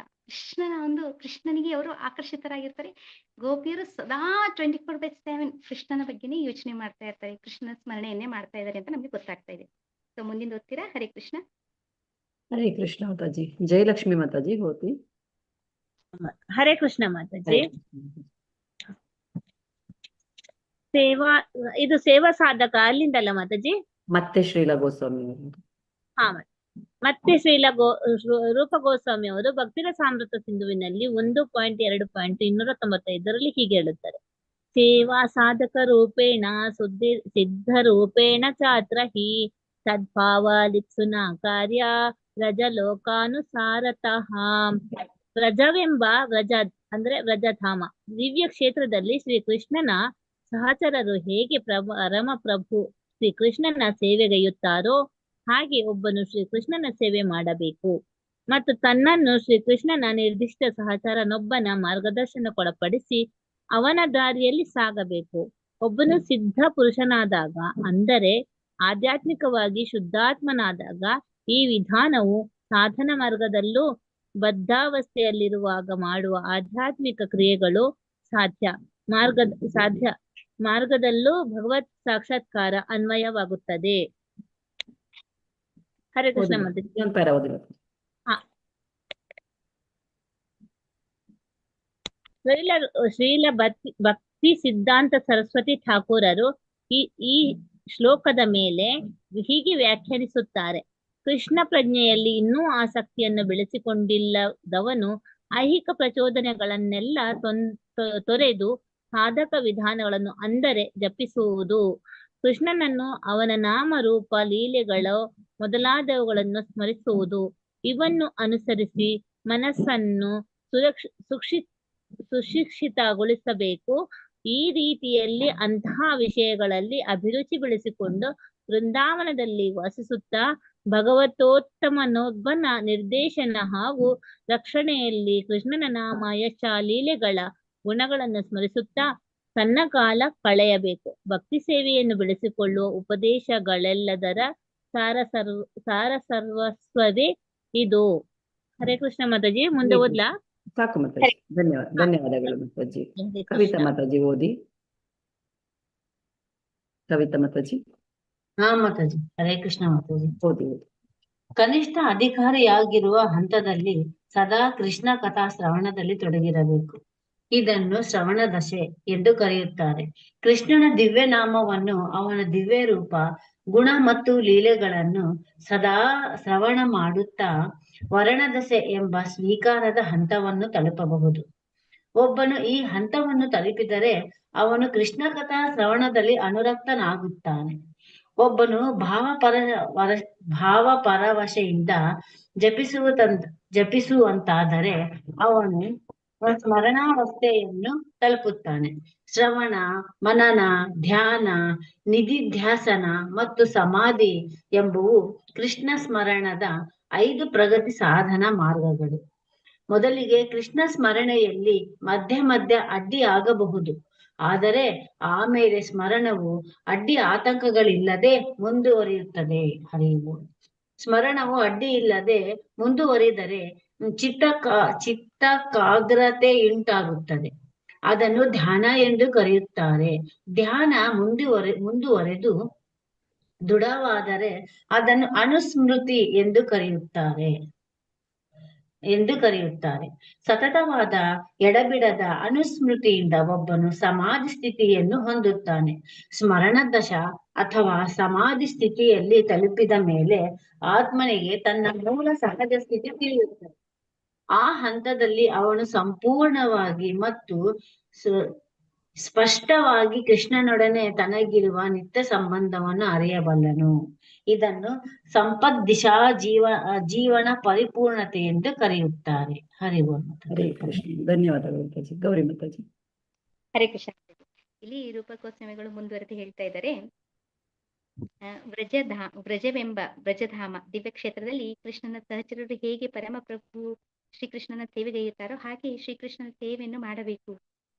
ಕೃಷ್ಣನಿಗೆ ಅವರು ಆಕರ್ಷಿತರಾಗಿರ್ತಾರೆ. ಗೋಪಿಯರು ಸದಾ 24/7 ಕೃಷ್ಣನ ಬಗ್ಗೆನೇ ಯೋಚನೆ ಮಾಡ್ತಾ ಇರ್ತಾರೆ, ಕೃಷ್ಣನ ಸ್ಮರಣೆಯನ್ನೇ ಮಾಡ್ತಾ ಇದ್ದಾರೆ ಅಂತ ನಮ್ಗೆ ಗೊತ್ತಾಗ್ತಾ ಇದೆ. ಸೊ ಮುಂದಿನ ಓದ್ತೀರಾ? ಹರೇ ಕೃಷ್ಣ. ಹರೇ ಕೃಷ್ಣ ಮಾತಾಜಿ. ಜಯಲಕ್ಷ್ಮಿ ಮಾತಾಜಿ ಹೋತಿ. ಹರೇ ಕೃಷ್ಣ ಮಾತಾಜಿ. ಇದು ಸೇವಾ ಸಾಧಕ ಅಲ್ಲಿಂದಲ್ಲ ಮಾತಾಜಿ? ಮತ್ತೆ ಶ್ರೀಲಾ ಗೋಸ್ವಾಮಿ. ಹಾ, ಮತ್ತೆ ರೂಪ ಗೋಸ್ವಾಮಿ ಅವರು ಭಕ್ತಿರ ಸಾಮೃತ ಸಿಂಧುವಿನಲ್ಲಿ 1.2.295 ಹೀಗೆ ಹೇಳುತ್ತಾರೆ: ಸೇವಾ ಸಾಧಕ ರೂಪೇಣ ಸಿದ್ಧ ರೂಪೇಣ ಚಾತ್ರ ಹಿ ಸದ್ಭಾವ ಲಿಪ್ಸುನ ಕಾರ್ಯ ವ್ರಜಲೋಕಾನುಸಾರತಃ. ವ್ರಜವೆಂಬ ಅಂದ್ರೆ ವ್ರಜಧಾಮ ದಿವ್ಯ ಕ್ಷೇತ್ರದಲ್ಲಿ ಶ್ರೀಕೃಷ್ಣನ ಸಹಚರರು ಹೇಗೆ ಪರಮ ಪ್ರಭು ಶ್ರೀಕೃಷ್ಣನ ಸೇವೆಗೈಯುತ್ತಾರೋ ಹಾಗೆ ಒಬ್ಬನು ಶ್ರೀಕೃಷ್ಣನ ಸೇವೆ ಮಾಡಬೇಕು ಮತ್ತು ತನ್ನನ್ನು ಶ್ರೀಕೃಷ್ಣನ ನಿರ್ದಿಷ್ಟ ಸಹಚರನೊಬ್ಬನ ಮಾರ್ಗದರ್ಶನಕ್ಕೊಳಪಡಿಸಿ ಅವನ ದಾರಿಯಲ್ಲಿ ಸಾಗಬೇಕು. ಒಬ್ಬನು ಸಿದ್ಧ ಪುರುಷನಾದಾಗ, ಅಂದರೆ ಆಧ್ಯಾತ್ಮಿಕವಾಗಿ ಶುದ್ಧಾತ್ಮನಾದಾಗ, ಈ ವಿಧಾನವು ಸಾಧನ ಮಾರ್ಗದಲ್ಲೂ ಬದ್ಧಾವಸ್ಥೆಯಲ್ಲಿರುವಾಗ ಮಾಡುವ ಆಧ್ಯಾತ್ಮಿಕ ಕ್ರಿಯೆಗಳು ಮಾರ್ಗದಲ್ಲೂ ಭಗವತ್ ಸಾಕ್ಷಾತ್ಕಾರ ಅನ್ವಯವಾಗುತ್ತದೆ. ಹರೇ ಕೃಷ್ಣ ಮಾತಾಜಿ. ಶ್ರೀಲ ಭಕ್ತಿ ಸಿದ್ಧಾಂತ ಸರಸ್ವತಿ ಠಾಕೂರರು ಈ ಶ್ಲೋಕದ ಮೇಲೆ ಹೀಗೆ ವ್ಯಾಖ್ಯಾನಿಸುತ್ತಾರೆ: ಕೃಷ್ಣ ಪ್ರಜ್ಞೆಯಲ್ಲಿ ಇನ್ನೂ ಆಸಕ್ತಿಯನ್ನು ಬೆಳೆಸಿಕೊಂಡಿಲ್ಲದವನು ಐಹಿಕ ಪ್ರಚೋದನೆಗಳನ್ನೆಲ್ಲ ತೊರೆದು ಸಾಧಕ ವಿಧಾನಗಳನ್ನು, ಅಂದರೆ ಜಪಿಸುವುದು, ಕೃಷ್ಣನನ್ನು, ಅವನ ನಾಮ ರೂಪ ಲೀಲೆಗಳು ಮೊದಲಾದವುಗಳನ್ನು ಸ್ಮರಿಸುವುದು, ಇವನ್ನು ಅನುಸರಿಸಿ ಮನಸ್ಸನ್ನು ಸುಶಿಕ್ಷಿತಗೊಳಿಸಬೇಕು. ಈ ರೀತಿಯಲ್ಲಿ ಅಂತಹ ವಿಷಯಗಳಲ್ಲಿ ಅಭಿರುಚಿ ಬೆಳೆಸಿಕೊಂಡು ವೃಂದಾವನದಲ್ಲಿ ವಾಸಿಸುತ್ತಾ ಭಗವತೋತ್ತಮನೊಬ್ಬನ ನಿರ್ದೇಶನ ಹಾಗೂ ರಕ್ಷಣೆಯಲ್ಲಿ ಕೃಷ್ಣನ ನಾಮ ಯಶ ಲೀಲೆಗಳ ಗುಣಗಳನ್ನು ಸ್ಮರಿಸುತ್ತಾ ತನ್ನ ಕಾಲ ಕಳೆಯಬೇಕು. ಭಕ್ತಿ ಸೇವೆಯನ್ನು ಬೆಳೆಸಿಕೊಳ್ಳುವ ಉಪದೇಶಗಳೆಲ್ಲದರ ಸಾರಸರ್ವಸ್ವವೇ ಇದು. ಹರೇ ಕೃಷ್ಣ ಮಾತಾಜಿ. ಮುಂದೆ ಓದ್ಲಾ? ಸಾಕು ಮಾತಾಜಿ. ಧನ್ಯವಾದಗಳು ಮಾತಾಜಿ. ಕವಿತಾ ಮಾತಾಜಿ ಓದಿ. ಕವಿತಾ ಮಾತಾಜಿ. ಹಾ ಮಾತಾಜಿ. ಹರೇ ಕೃಷ್ಣ ಮಾತಾಜಿ. ಓದಿ. ಕನಿಷ್ಠ ಅಧಿಕಾರಿಯಾಗಿರುವ ಹಂತದಲ್ಲಿ ಸದಾ ಕೃಷ್ಣ ಕಥಾ ಶ್ರವಣದಲ್ಲಿ ತೊಡಗಿರಬೇಕು. ಇದನ್ನು ಶ್ರವಣ ದಶೆ ಎಂದು ಕರೆಯುತ್ತಾರೆ. ಕೃಷ್ಣನ ದಿವ್ಯ ನಾಮವನ್ನು, ಅವನ ದಿವ್ಯ ರೂಪ, ಗುಣ ಮತ್ತು ಲೀಲೆಗಳನ್ನು ಸದಾ ಶ್ರವಣ ಮಾಡುತ್ತಾ ವರ್ಣದಶೆ ಎಂಬ ಸ್ವೀಕಾರದ ಹಂತವನ್ನು ತಲುಪಬಹುದು. ಒಬ್ಬನು ಈ ಹಂತವನ್ನು ತಲುಪಿದರೆ ಅವನು ಕೃಷ್ಣ ಕಥಾ ಶ್ರವಣದಲ್ಲಿ ಅನುರಕ್ತನಾಗುತ್ತಾನೆ. ಒಬ್ಬನು ಭಾವಪರವಶೆಯಿಂದ ಜಪಿಸುವಂತಾದರೆ ಅವನು ಸ್ಮರಣಾವಸ್ಥೆಯನ್ನು ತಲುಪುತ್ತಾನೆ. ಶ್ರವಣ, ಮನನ, ಧ್ಯಾನ, ನಿಧಿಧ್ಯಾಸನ ಮತ್ತು ಸಮಾಧಿ ಎಂಬುವು ಕೃಷ್ಣ ಸ್ಮರಣದ 5 ಪ್ರಗತಿ ಸಾಧನ ಮಾರ್ಗಗಳು. ಮೊದಲಿಗೆ ಕೃಷ್ಣ ಸ್ಮರಣೆಯಲ್ಲಿ ಮಧ್ಯ ಮಧ್ಯ ಅಡ್ಡಿ ಆಗಬಹುದು, ಆದರೆ ಆಮೇಲೆ ಸ್ಮರಣವು ಅಡ್ಡಿ ಆತಂಕಗಳಿಲ್ಲದೆ ಮುಂದುವರಿಯುತ್ತದೆ. ಹರಿವು ಸ್ಮರಣವು ಅಡ್ಡಿ ಇಲ್ಲದೆ ಮುಂದುವರಿದರೆ ಚಿತ್ತಕಾಗ್ರತೆಯುಂಟಾಗುತ್ತದೆ. ಅದನ್ನು ಧ್ಯಾನ ಎಂದು ಕರೆಯುತ್ತಾರೆ. ಧ್ಯಾನ ಮುಂದುವರೆದು ದೃಢವಾದರೆ ಅದನ್ನು ಅನುಸ್ಮೃತಿ ಎಂದು ಕರೆಯುತ್ತಾರೆ. ಸತತವಾದ ಎಡಬಿಡದ ಅನುಸ್ಮೃತಿಯಿಂದ ಒಬ್ಬನು ಸಮಾಧಿ ಸ್ಥಿತಿಯನ್ನು ಹೊಂದುತ್ತಾನೆ. ಸ್ಮರಣದಶ ಅಥವಾ ಸಮಾಧಿ ಸ್ಥಿತಿಯಲ್ಲಿ ತಲುಪಿದ ಮೇಲೆ ಆತ್ಮನಿಗೆ ತನ್ನ ಮೂಲ ಸಹಜ ಸ್ಥಿತಿ ತಿಳಿಯುತ್ತದೆ. ಆ ಹಂತದಲ್ಲಿ ಅವನು ಸಂಪೂರ್ಣವಾಗಿ ಮತ್ತು ಸ್ಪಷ್ಟವಾಗಿ ಕೃಷ್ಣನೊಡನೆ ತನಗಿರುವ ನಿತ್ಯ ಸಂಬಂಧವನ್ನು ಅರಿಯಬಲ್ಲನು. ಇದನ್ನು ಸಂಪದ್ದಿಶಾ ಜೀವನ ಪರಿಪೂರ್ಣತೆ ಎಂದು ಕರೆಯುತ್ತಾರೆ. ಹರಿವು ಹರೇ ಕೃಷ್ಣ. ಧನ್ಯವಾದಗಳು ಮಾತಾಜಿ. ಗೌರಿ ಮಾತಾಜಿ. ಹರೇ ಕೃಷ್ಣ. ಇಲ್ಲಿ ರೂಪ ಗೋಸ್ವಾಮಿಗಳು ಮುಂದುವರೆದು ಹೇಳ್ತಾ ಇದ್ದಾರೆ, ವ್ರಜವೆಂಬ ಬ್ರಜಧಾಮ ದಿವ್ಯ ಕ್ಷೇತ್ರದಲ್ಲಿ ಕೃಷ್ಣನ ಸಹಚರರು ಹೇಗೆ ಪರಮಪ್ರಭು ಶ್ರೀಕೃಷ್ಣನ ಸೇವೆಗೈಯುತ್ತಾರೋ ಹಾಗೆ ಶ್ರೀಕೃಷ್ಣನ ಸೇವೆಯನ್ನು ಮಾಡಬೇಕು.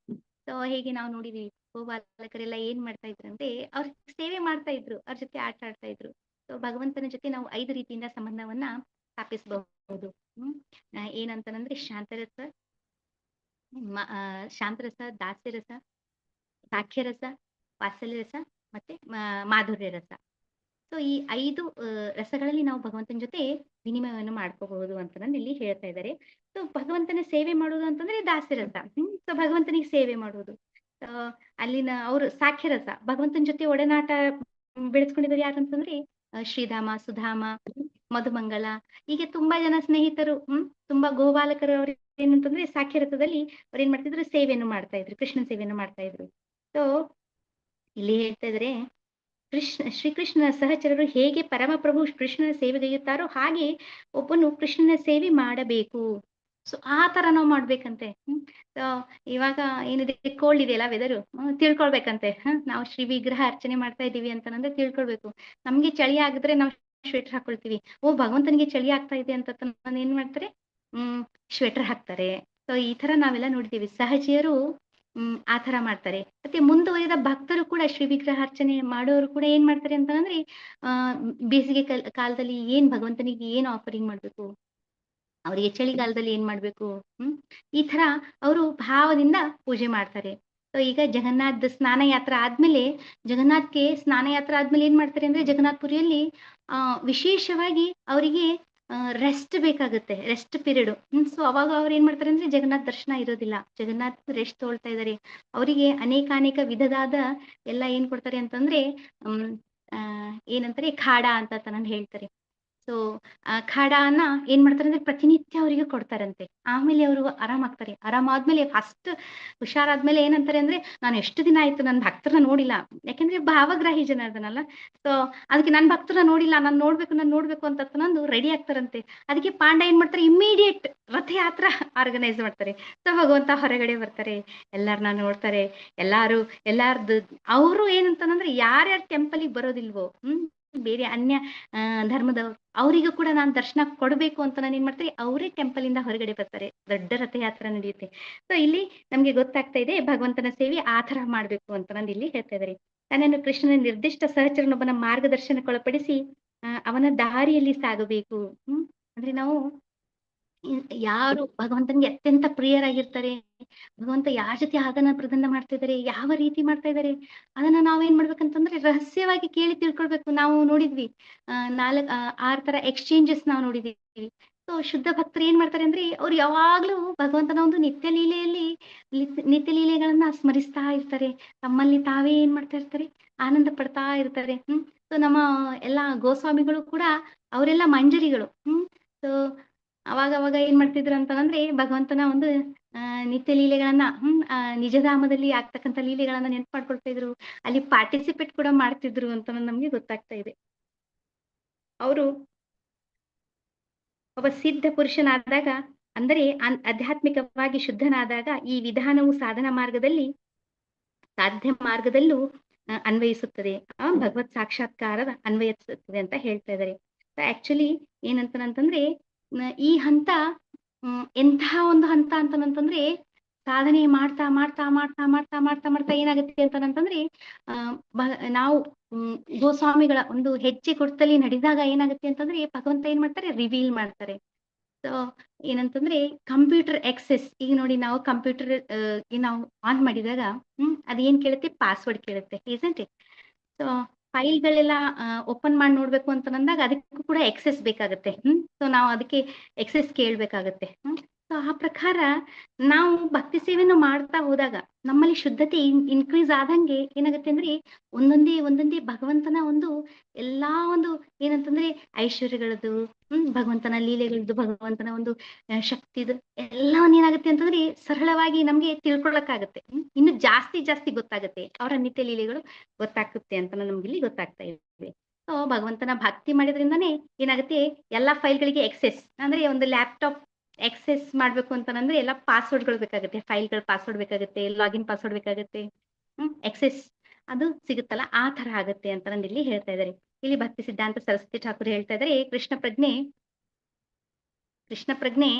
ಸೊ ಹೇಗೆ ನಾವು ನೋಡಿದೀವಿ, ಗೋಪಾಲಕರೆಲ್ಲ ಏನ್ ಮಾಡ್ತಾ ಇದ್ರು ಅಂದ್ರೆ ಅವ್ರ ಸೇವೆ ಮಾಡ್ತಾ ಇದ್ರು, ಅವ್ರ ಜೊತೆ ಆಟ ಆಡ್ತಾ ಇದ್ರು. ಸೊ ಭಗವಂತನ ಜೊತೆ ನಾವು 5 ರೀತಿಯಿಂದ ಸಂಬಂಧವನ್ನ ಸ್ಥಾಪಿಸಬಹುದು. ಏನಂತಂದ್ರೆ ಶಾಂತರಸ, ದಾಸ್ಯರಸ, ಸಾಖ್ಯರಸ, ವಾತ್ಸಲ್ಯರಸ ಮತ್ತೆ ಮಾಧುರ್ಯ ರಸ. ಸೊ ಈ 5 ರಸಗಳಲ್ಲಿ ನಾವು ಭಗವಂತನ ಜೊತೆ ವಿನಿಮಯವನ್ನು ಮಾಡ್ಕೋಬಹುದು ಅಂತ ಇಲ್ಲಿ ಹೇಳ್ತಾ ಇದ್ದಾರೆ. ಸೊ ಭಗವಂತನ ಸೇವೆ ಮಾಡುವುದು ಅಂತಂದ್ರೆ ದಾಸ್ಯರಸ. ಸೊ ಭಗವಂತನಿಗೆ ಸೇವೆ ಮಾಡುವುದು. ಅಲ್ಲಿನ ಅವರು ಸಾಖ್ಯರಸ, ಭಗವಂತನ ಜೊತೆ ಒಡನಾಟ ಬೆಳೆಸ್ಕೊಂಡಿದ್ದಾರೆ ಯಾರು ಅಂತಂದ್ರೆ ಶ್ರೀಧಾಮ, ಸುಧಾಮ, ಮಧುಮಂಗಳ, ಹೀಗೆ ತುಂಬಾ ಜನ ಸ್ನೇಹಿತರು, ತುಂಬಾ ಗೋಪಾಲಕರು. ಅವ್ರು ಏನಂತಂದ್ರೆ ಸಾಖ್ಯರಸದಲ್ಲಿ ಅವ್ರು ಏನ್ ಮಾಡ್ತಿದ್ರು, ಸೇವೆಯನ್ನು ಮಾಡ್ತಾ ಇದ್ರು, ಕೃಷ್ಣ ಸೇವೆಯನ್ನು ಮಾಡ್ತಾ ಇದ್ರು. ಸೊ ಇಲ್ಲಿ ಹೇಳ್ತಾ ಇದ್ರೆ ಶ್ರೀಕೃಷ್ಣನ ಸಹಚರರು ಹೇಗೆ ಪರಮಪ್ರಭು ಕೃಷ್ಣನ ಸೇವೆಗೈಯುತ್ತಾರೋ ಹಾಗೆ ಒಬ್ಬನು ಕೃಷ್ಣನ ಸೇವೆ ಮಾಡಬೇಕು. ಸೊ ಆ ತರ ನಾವು ಮಾಡ್ಬೇಕಂತೆ. ಇವಾಗ ಏನಿದೆ, ಕೋಲ್ಡ್ ಇದೆಯಲ್ಲ ವೆದರು, ತಿಳ್ಕೊಳ್ಬೇಕಂತೆ. ನಾವು ಶ್ರೀ ವಿಗ್ರಹ ಅರ್ಚನೆ ಮಾಡ್ತಾ ಇದೀವಿ ಅಂತಂದ್ರೆ ತಿಳ್ಕೊಳ್ಬೇಕು. ನಮ್ಗೆ ಚಳಿ ಆಗಿದ್ರೆ ನಾವು ಸ್ವೆಟರ್ ಹಾಕೊಳ್ತೀವಿ. ಭಗವಂತನಿಗೆ ಚಳಿ ಆಗ್ತಾ ಇದೆ ಅಂತ ಏನ್ ಮಾಡ್ತಾರೆ, ಸ್ವೆಟರ್ ಹಾಕ್ತಾರೆ. ಸೊ ಈ ತರ ನಾವೆಲ್ಲ ನೋಡಿದೀವಿ. ಸಹಜಿಯರು ಆ ತರ ಮಾಡ್ತಾರೆ. ಮತ್ತೆ ಮುಂದುವರಿದ ಭಕ್ತರು ಕೂಡ ಶ್ರೀ ವಿಗ್ರಹ ಅರ್ಚನೆ ಮಾಡೋರು ಕೂಡ ಏನ್ ಮಾಡ್ತಾರೆ ಅಂತಂದ್ರೆ ಬೇಸಿಗೆ ಕಾಲದಲ್ಲಿ ಏನ್ ಭಗವಂತನಿಗೆ ಏನ್ ಆಫರಿಂಗ್ ಮಾಡ್ಬೇಕು, ಅವರಿಗೆ ಚಳಿಗಾಲದಲ್ಲಿ ಏನ್ ಮಾಡ್ಬೇಕು, ಈ ತರ ಅವರು ಭಾವದಿಂದ ಪೂಜೆ ಮಾಡ್ತಾರೆ. ಸೊ ಈಗ ಜಗನ್ನಾಥ್ ಸ್ನಾನ ಯಾತ್ರೆ ಆದ್ಮೇಲೆ, ಜಗನ್ನಾಥ್ಗೆ ಸ್ನಾನ ಯಾತ್ರೆ ಆದ್ಮೇಲೆ ಏನ್ ಮಾಡ್ತಾರೆ ಅಂದ್ರೆ ಜಗನ್ನಾಥ್ಪುರಿಯಲ್ಲಿ ವಿಶೇಷವಾಗಿ ಅವರಿಗೆ ರೆಸ್ಟ್ ಬೇಕಾಗುತ್ತೆ, ರೆಸ್ಟ್ ಪೀರಿಯಡ್. ಸೊ ಅವಾಗ ಅವ್ರು ಏನ್ ಮಾಡ್ತಾರೆ ಅಂದ್ರೆ ಜಗನ್ನಾಥ್ ದರ್ಶನ ಇರೋದಿಲ್ಲ, ಜಗನ್ನಾಥ್ ರೆಸ್ಟ್ ತಗೊಳ್ತಾ ಇದ್ದಾರೆ. ಅವರಿಗೆ ಅನೇಕ ವಿಧದಾದ ಎಲ್ಲ ಏನ್ ಕೊಡ್ತಾರೆ ಅಂತಂದ್ರೆ ಏನಂತಾರೆ ಖಾಡ ಅಂತ ನಾನು ಹೇಳ್ತಾರೆ. ಸೊ ಖಾಡನ ಏನ್ ಮಾಡ್ತಾರೆ ಅಂದ್ರೆ ಪ್ರತಿನಿತ್ಯ ಅವರಿಗೆ ಕೊಡ್ತಾರಂತೆ. ಆಮೇಲೆ ಅವರು ಆರಾಮಾಗ್ತಾರೆ. ಆರಾಮಾದ್ಮೇಲೆ ಫಸ್ಟ್ ಹುಷಾರಾದ್ಮೇಲೆ ಏನಂತಾರೆ ಅಂದ್ರೆ ನಾನು ಎಷ್ಟು ದಿನ ಆಯ್ತು ನನ್ನ ಭಕ್ತರನ್ನ ನೋಡಿಲ್ಲ, ಯಾಕೆಂದ್ರೆ ಭಾವಗ್ರಾಹಿ ಜನಾರ್ದನಲ್ಲ. ಸೊ ಅದಕ್ಕೆ ನನ್ನ ಭಕ್ತರನ್ನ ನೋಡಿಲ್ಲ, ನಾನು ನೋಡ್ಬೇಕು ಅಂತ ನಂದು ರೆಡಿ ಆಗ್ತಾರಂತೆ. ಅದಕ್ಕೆ ಪಾಂಡ ಏನ್ ಮಾಡ್ತಾರೆ, ಇಮ್ಮಿಡಿಯೇಟ್ ರಥಯಾತ್ರಾ ಆರ್ಗನೈಸ್ ಮಾಡ್ತಾರೆ. ಸೊ ಭಗವಂತ ಹೊರಗಡೆ ಬರ್ತಾರೆ, ಎಲ್ಲಾರನ್ನ ನೋಡ್ತಾರೆ. ಎಲ್ಲಾರ್ದು ಅವರು ಏನಂತಂದ್ರೆ ಯಾರ್ಯಾರು ಟೆಂಪಲ್ಗೆ ಬರೋದಿಲ್ವೋ, ಬೇರೆ ಅನ್ಯ ಧರ್ಮದವ್ರು, ಅವರಿಗೂ ಕೂಡ ನಾನು ದರ್ಶನ ಕೊಡ್ಬೇಕು ಅಂತ ನಾನು ಏನ್ ಮಾಡ್ತಾರೆ, ಅವರೇ ಟೆಂಪಲ್ ಇಂದ ಹೊರಗಡೆ ಬರ್ತಾರೆ. ದೊಡ್ಡ ರಥಯಾತ್ರೆ ನಡೆಯುತ್ತೆ. ಸೊ ಇಲ್ಲಿ ನಮ್ಗೆ ಗೊತ್ತಾಗ್ತಾ ಇದೆ ಭಗವಂತನ ಸೇವೆ ಆ ತರ ಮಾಡ್ಬೇಕು ಅಂತ ನಾನು ಇಲ್ಲಿ ಹೇಳ್ತಾ ಇದ್ದಾರೆ. ತನ್ನನ್ನು ಕೃಷ್ಣನ ನಿರ್ದಿಷ್ಟ ಸಹಚರನೊಬ್ಬನ ಮಾರ್ಗದರ್ಶನಕ್ಕೊಳಪಡಿಸಿ ಅವನ ದಾರಿಯಲ್ಲಿ ಸಾಗಬೇಕು. ಅಂದ್ರೆ ನಾವು ಯಾರು ಭಗವಂತನಿಗೆ ಅತ್ಯಂತ ಪ್ರಿಯರಾಗಿರ್ತಾರೆ, ಭಗವಂತ ಯಾರ ಜೊತೆ ಆದಾನ ಪ್ರದಾನ ಮಾಡ್ತಾ ಇದ್ದಾರೆ, ಯಾವ ರೀತಿ ಮಾಡ್ತಾ ಇದ್ದಾರೆ, ಅದನ್ನ ನಾವೇನ್ ಮಾಡ್ಬೇಕಂತಂದ್ರೆ ರಹಸ್ಯವಾಗಿ ಕೇಳಿ ತಿಳ್ಕೊಳ್ಬೇಕು. ನಾವು ನೋಡಿದ್ವಿ 6 ತರ ಎಕ್ಸ್ಚೇಂಜಸ್ ನಾವು ನೋಡಿದೀವಿ. ಸೊ ಶುದ್ಧ ಭಕ್ತರು ಏನ್ ಮಾಡ್ತಾರೆ ಅಂದ್ರೆ ಅವ್ರು ಯಾವಾಗ್ಲೂ ಭಗವಂತನ ಒಂದು ನಿತ್ಯ ಲೀಲೆಗಳನ್ನ ಸ್ಮರಿಸ್ತಾ ಇರ್ತಾರೆ. ತಮ್ಮಲ್ಲಿ ತಾವೇ ಏನ್ ಮಾಡ್ತಾ ಇರ್ತಾರೆ, ಆನಂದ ಪಡ್ತಾ ಇರ್ತಾರೆ. ಸೊ ನಮ್ಮ ಎಲ್ಲಾ ಗೋಸ್ವಾಮಿಗಳು ಕೂಡ ಅವರೆಲ್ಲ ಮಂಜರಿಗಳು. ಸೊ ಅವಾಗ ಏನ್ ಮಾಡ್ತಿದ್ರು ಅಂತಂದ್ರೆ ಭಗವಂತನ ಒಂದು ನಿತ್ಯ ಲೀಲೆಗಳನ್ನ ನಿಜಧಾಮದಲ್ಲಿ ಆಗ್ತಕ್ಕಂಥ ಲೀಲೆಗಳನ್ನ ನೆನ್ಪು ಮಾಡ್ಕೊಳ್ತಾ ಇದ್ರು, ಅಲ್ಲಿ ಪಾರ್ಟಿಸಿಪೇಟ್ ಕೂಡ ಮಾಡ್ತಿದ್ರು ಅಂತ ನಮ್ಗೆ ಗೊತ್ತಾಗ್ತಾ ಇದೆ. ಅವರು ಒಬ್ಬ ಸಿದ್ಧ ಪುರುಷನಾದಾಗ ಅಂದರೆ ಆಧ್ಯಾತ್ಮಿಕವಾಗಿ ಶುದ್ಧನಾದಾಗ ಈ ವಿಧಾನವು ಸಾಧನಾ ಮಾರ್ಗದಲ್ಲಿ ಸಾಧ್ಯ ಮಾರ್ಗದಲ್ಲೂ ಅನ್ವಯಿಸುತ್ತದೆ, ಭಗವತ್ ಸಾಕ್ಷಾತ್ಕಾರದ ಅನ್ವಯಿಸುತ್ತದೆ ಅಂತ ಹೇಳ್ತಾ ಇದ್ದಾರೆ. ಆಕ್ಚುಲಿ ಏನಂತಂದ್ರೆ ಈ ಹಂತ ಎಂತಹ ಒಂದು ಹಂತ ಅಂತಂದ್ರೆ ಸಾಧನೆ ಮಾಡ್ತಾ ಮಾಡ್ತಾ ಮಾಡ್ತಾ ಮಾಡ್ತಾ ಮಾಡ್ತಾ ಮಾಡ್ತಾ ಏನಾಗುತ್ತೆ ಅಂತಂದ್ರೆ ನಾವು ಗೋಸ್ವಾಮಿಗಳ ಒಂದು ಹೆಜ್ಜೆ ಗುರುತಲ್ಲಿ ನಡೆದಾಗ ಏನಾಗುತ್ತೆ ಅಂತಂದ್ರೆ ಭಗವಂತ ಏನ್ ಮಾಡ್ತಾರೆ, ರಿವೀಲ್ ಮಾಡ್ತಾರೆ. ಸೊ ಏನಂತಂದ್ರೆ ಕಂಪ್ಯೂಟರ್ ಎಕ್ಸೆಸ್. ಈಗ ನೋಡಿ, ನಾವು ಕಂಪ್ಯೂಟರ್ ನಾವು ಆನ್ ಮಾಡಿದಾಗ ಅದೇನ್ ಕೇಳುತ್ತೆ, ಪಾಸ್ವರ್ಡ್ ಕೇಳುತ್ತೆ, isn't it? ಸೊ ಫೈಲ್ಗಳೆಲ್ಲ ಓಪನ್ ಮಾಡಿ ನೋಡ್ಬೇಕು ಅಂತ ಅಂದಾಗ ಅದಕ್ಕೂ ಕೂಡ ಎಕ್ಸೆಸ್ ಬೇಕಾಗುತ್ತೆ. ಸೊ ನಾವು ಅದಕ್ಕೆ ಎಕ್ಸೆಸ್ ಕೇಳ್ಬೇಕಾಗತ್ತೆ. ಸೊ ಆ ಪ್ರಕಾರ ನಾವು ಭಕ್ತಿ ಸೇವೆಯನ್ನು ಮಾಡ್ತಾ ಹೋದಾಗ ನಮ್ಮಲ್ಲಿ ಶುದ್ಧತೆ ಇನ್ಕ್ರೀಸ್ ಆದಂಗೆ ಏನಾಗುತ್ತೆ ಅಂದ್ರೆ ಒಂದೊಂದೇ ಭಗವಂತನ ಒಂದು ಎಲ್ಲಾ ಒಂದು ಏನಂತಂದ್ರೆ ಐಶ್ವರ್ಯಗಳದ್ದು, ಭಗವಂತನ ಲೀಲೆಗಳದ್ದು, ಭಗವಂತನ ಒಂದು ಶಕ್ತಿದು ಎಲ್ಲವನ್ನ ಏನಾಗುತ್ತೆ ಅಂತಂದ್ರೆ ಸರಳವಾಗಿ ನಮ್ಗೆ ತಿಳ್ಕೊಳಕ್ಕಾಗತ್ತೆ. ಇನ್ನು ಜಾಸ್ತಿ ಗೊತ್ತಾಗುತ್ತೆ, ಅವರ ನಿತ್ಯ ಲೀಲೆಗಳು ಗೊತ್ತಾಗುತ್ತೆ ಅಂತ ನಮ್ಗೆ ಇಲ್ಲಿ ಗೊತ್ತಾಗ್ತಾ ಇದೆ. ಸೊ ಭಗವಂತನ ಭಕ್ತಿ ಮಾಡಿದ್ರಿಂದಾನೇ ಏನಾಗುತ್ತೆ, ಎಲ್ಲಾ ಫೈಲ್ಗಳಿಗೆ ಎಕ್ಸೆಸ್ ಅಂದ್ರೆ ಒಂದು ಲ್ಯಾಪ್ಟಾಪ್ ಎಕ್ಸೆಸ್ ಮಾಡ್ಬೇಕು ಅಂತಂದ್ರೆ ಎಲ್ಲ ಪಾಸ್ವರ್ಡ್ಗಳು ಬೇಕಾಗುತ್ತೆ, ಫೈಲ್ಗಳ ಪಾಸ್ವರ್ಡ್ ಬೇಕಾಗುತ್ತೆ, ಲಾಗಿನ್ ಪಾಸ್ವರ್ಡ್ ಬೇಕಾಗುತ್ತೆ, ಎಕ್ಸೆಸ್ ಅದು ಸಿಗುತ್ತಲ್ಲ, ಆ ತರ ಆಗುತ್ತೆ ಅಂತ ಇಲ್ಲಿ ಹೇಳ್ತಾ ಇದ್ದಾರೆ. ಇಲ್ಲಿ ಭಕ್ತಿ ಸಿದ್ಧಾಂತ ಸರಸ್ವತಿ ಠಾಕೂರ್ ಹೇಳ್ತಾ ಇದ್ದಾರೆ, ಕೃಷ್ಣ ಪ್ರಜ್ಞೆ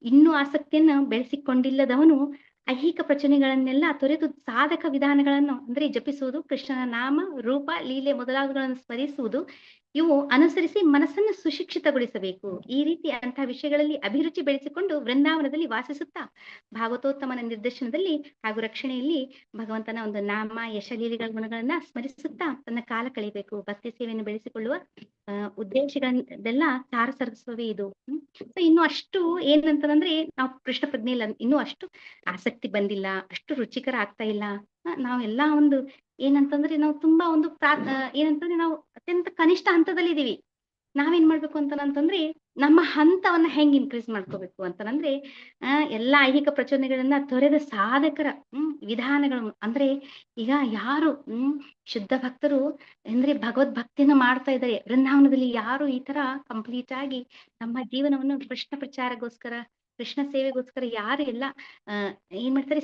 ಇನ್ನೂ ಆಸಕ್ತಿಯನ್ನು ಬೆಳೆಸಿಕೊಂಡಿಲ್ಲದವನು ಐಹಿಕ ಪ್ರಚನೆಗಳನ್ನೆಲ್ಲ ತೊರೆದು ಸಾಧಕ ವಿಧಾನಗಳನ್ನು ಅಂದ್ರೆ ಜಪಿಸುವುದು, ಕೃಷ್ಣನ ನಾಮ ರೂಪ ಲೀಲೆ ಮೊದಲಾದವುಗಳನ್ನು ಸ್ಮರಿಸುವುದು, ಇವು ಅನುಸರಿಸಿ ಮನಸ್ಸನ್ನು ಸುಶಿಕ್ಷಿತಗೊಳಿಸಬೇಕು. ಈ ರೀತಿ ಅಂತಹ ವಿಷಯಗಳಲ್ಲಿ ಅಭಿರುಚಿ ಬೆಳೆಸಿಕೊಂಡು ವೃಂದಾವನದಲ್ಲಿ ವಾಸಿಸುತ್ತಾ ಭಾಗವತೋತ್ತಮನ ನಿರ್ದೇಶನದಲ್ಲಿ ಹಾಗೂ ರಕ್ಷಣೆಯಲ್ಲಿ ಭಗವಂತನ ಒಂದು ನಾಮ ಯಶಲೀಲೆಗಳ ಗುಣಗಳನ್ನ ಸ್ಮರಿಸುತ್ತಾ ತನ್ನ ಕಾಲ ಕಳಿಬೇಕು. ಭಕ್ತಿ ಸೇವೆಯನ್ನು ಬೆಳೆಸಿಕೊಳ್ಳುವ ಉದ್ದೇಶಗಳನ್ನೆಲ್ಲ ಸಾರ ಸರ್ವಸ್ವವೇ ಇದು. ಇನ್ನು ಅಷ್ಟು ಏನಂತಂದ್ರೆ ನಾವು ಕೃಷ್ಣ ಪ್ರಜ್ಞೆಯಲ್ಲಿ ಇನ್ನೂ ಅಷ್ಟು ಆಸಕ್ತಿ ಬಂದಿಲ್ಲ, ಅಷ್ಟು ರುಚಿಕರ ಆಗ್ತಾ ಇಲ್ಲ. ನಾವೆಲ್ಲಾ ಒಂದು ಏನಂತಂದ್ರೆ ನಾವು ತುಂಬಾ ಒಂದು ಏನಂತಂದ್ರೆ ನಾವು ಅತ್ಯಂತ ಕನಿಷ್ಠ ಹಂತದಲ್ಲಿ ಇದೀವಿ. ನಾವೇನ್ ಮಾಡ್ಬೇಕು ಅಂತಂದ್ರೆ ನಮ್ಮ ಹಂತವನ್ನ ಹೆಂಗ್ ಇನ್ಕ್ರೀಸ್ ಮಾಡ್ಕೋಬೇಕು ಅಂತಂದ್ರೆ ಎಲ್ಲಾ ಐಹಿಕ ಪ್ರಚೋದನೆಗಳನ್ನ ತೊರೆದ ಸಾಧಕರ ವಿಧಾನಗಳು ಅಂದ್ರೆ ಈಗ ಯಾರು ಶುದ್ಧ ಭಕ್ತರು ಅಂದ್ರೆ ಭಗವದ್ ಭಕ್ತಿಯನ್ನ ಮಾಡ್ತಾ ಇದ್ದಾರೆ ವೃಂದಾವನದಲ್ಲಿ, ಯಾರು ಈ ತರ ಕಂಪ್ಲೀಟ್ ಆಗಿ ನಮ್ಮ ಜೀವನವನ್ನು ಕೃಷ್ಣ ಪ್ರಚಾರಗೋಸ್ಕರ ಕೃಷ್ಣ ಸೇವೆಗೋಸ್ಕರ ಯಾರು ಎಲ್ಲ ಏನ್ ಮಾಡ್ತಾರೆ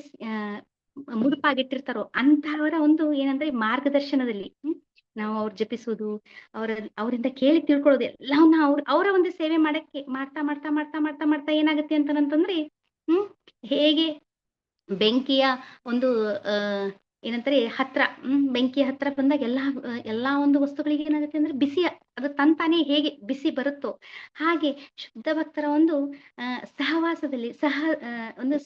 ಮುಡುಪಾಗಿಟ್ಟಿರ್ತಾರೋ ಅಂತಹವರ ಒಂದು ಏನಂದ್ರೆ ಮಾರ್ಗದರ್ಶನದಲ್ಲಿ ನಾವು ಅವ್ರು ಜಪಿಸುವುದು, ಅವರಿಂದ ಕೇಳಿ ತಿಳ್ಕೊಳ್ಳೋದು ಎಲ್ಲವನ್ನ ಅವರ ಒಂದು ಸೇವೆ ಮಾಡ್ತಾ ಮಾಡ್ತಾ ಮಾಡ್ತಾ ಮಾಡ್ತಾ ಮಾಡ್ತಾ ಏನಾಗುತ್ತೆ ಅಂತಂದ್ರೆ ಹೇಗೆ ಬೆಂಕಿಯ ಒಂದು ಏನಂತಾರೆ ಹತ್ರ ಬೆಂಕಿಯ ಹತ್ರ ಬಂದಾಗ ಎಲ್ಲಾ ಒಂದು ವಸ್ತುಗಳಿಗೆ ಏನಾಗುತ್ತೆ ಅಂದ್ರೆ ಬಿಸಿ ಅದು ತಂತಾನೆ ಹೇಗೆ ಬಿಸಿ ಬರುತ್ತೋ ಹಾಗೆ ಶುದ್ಧ ಭಕ್ತರ ಒಂದು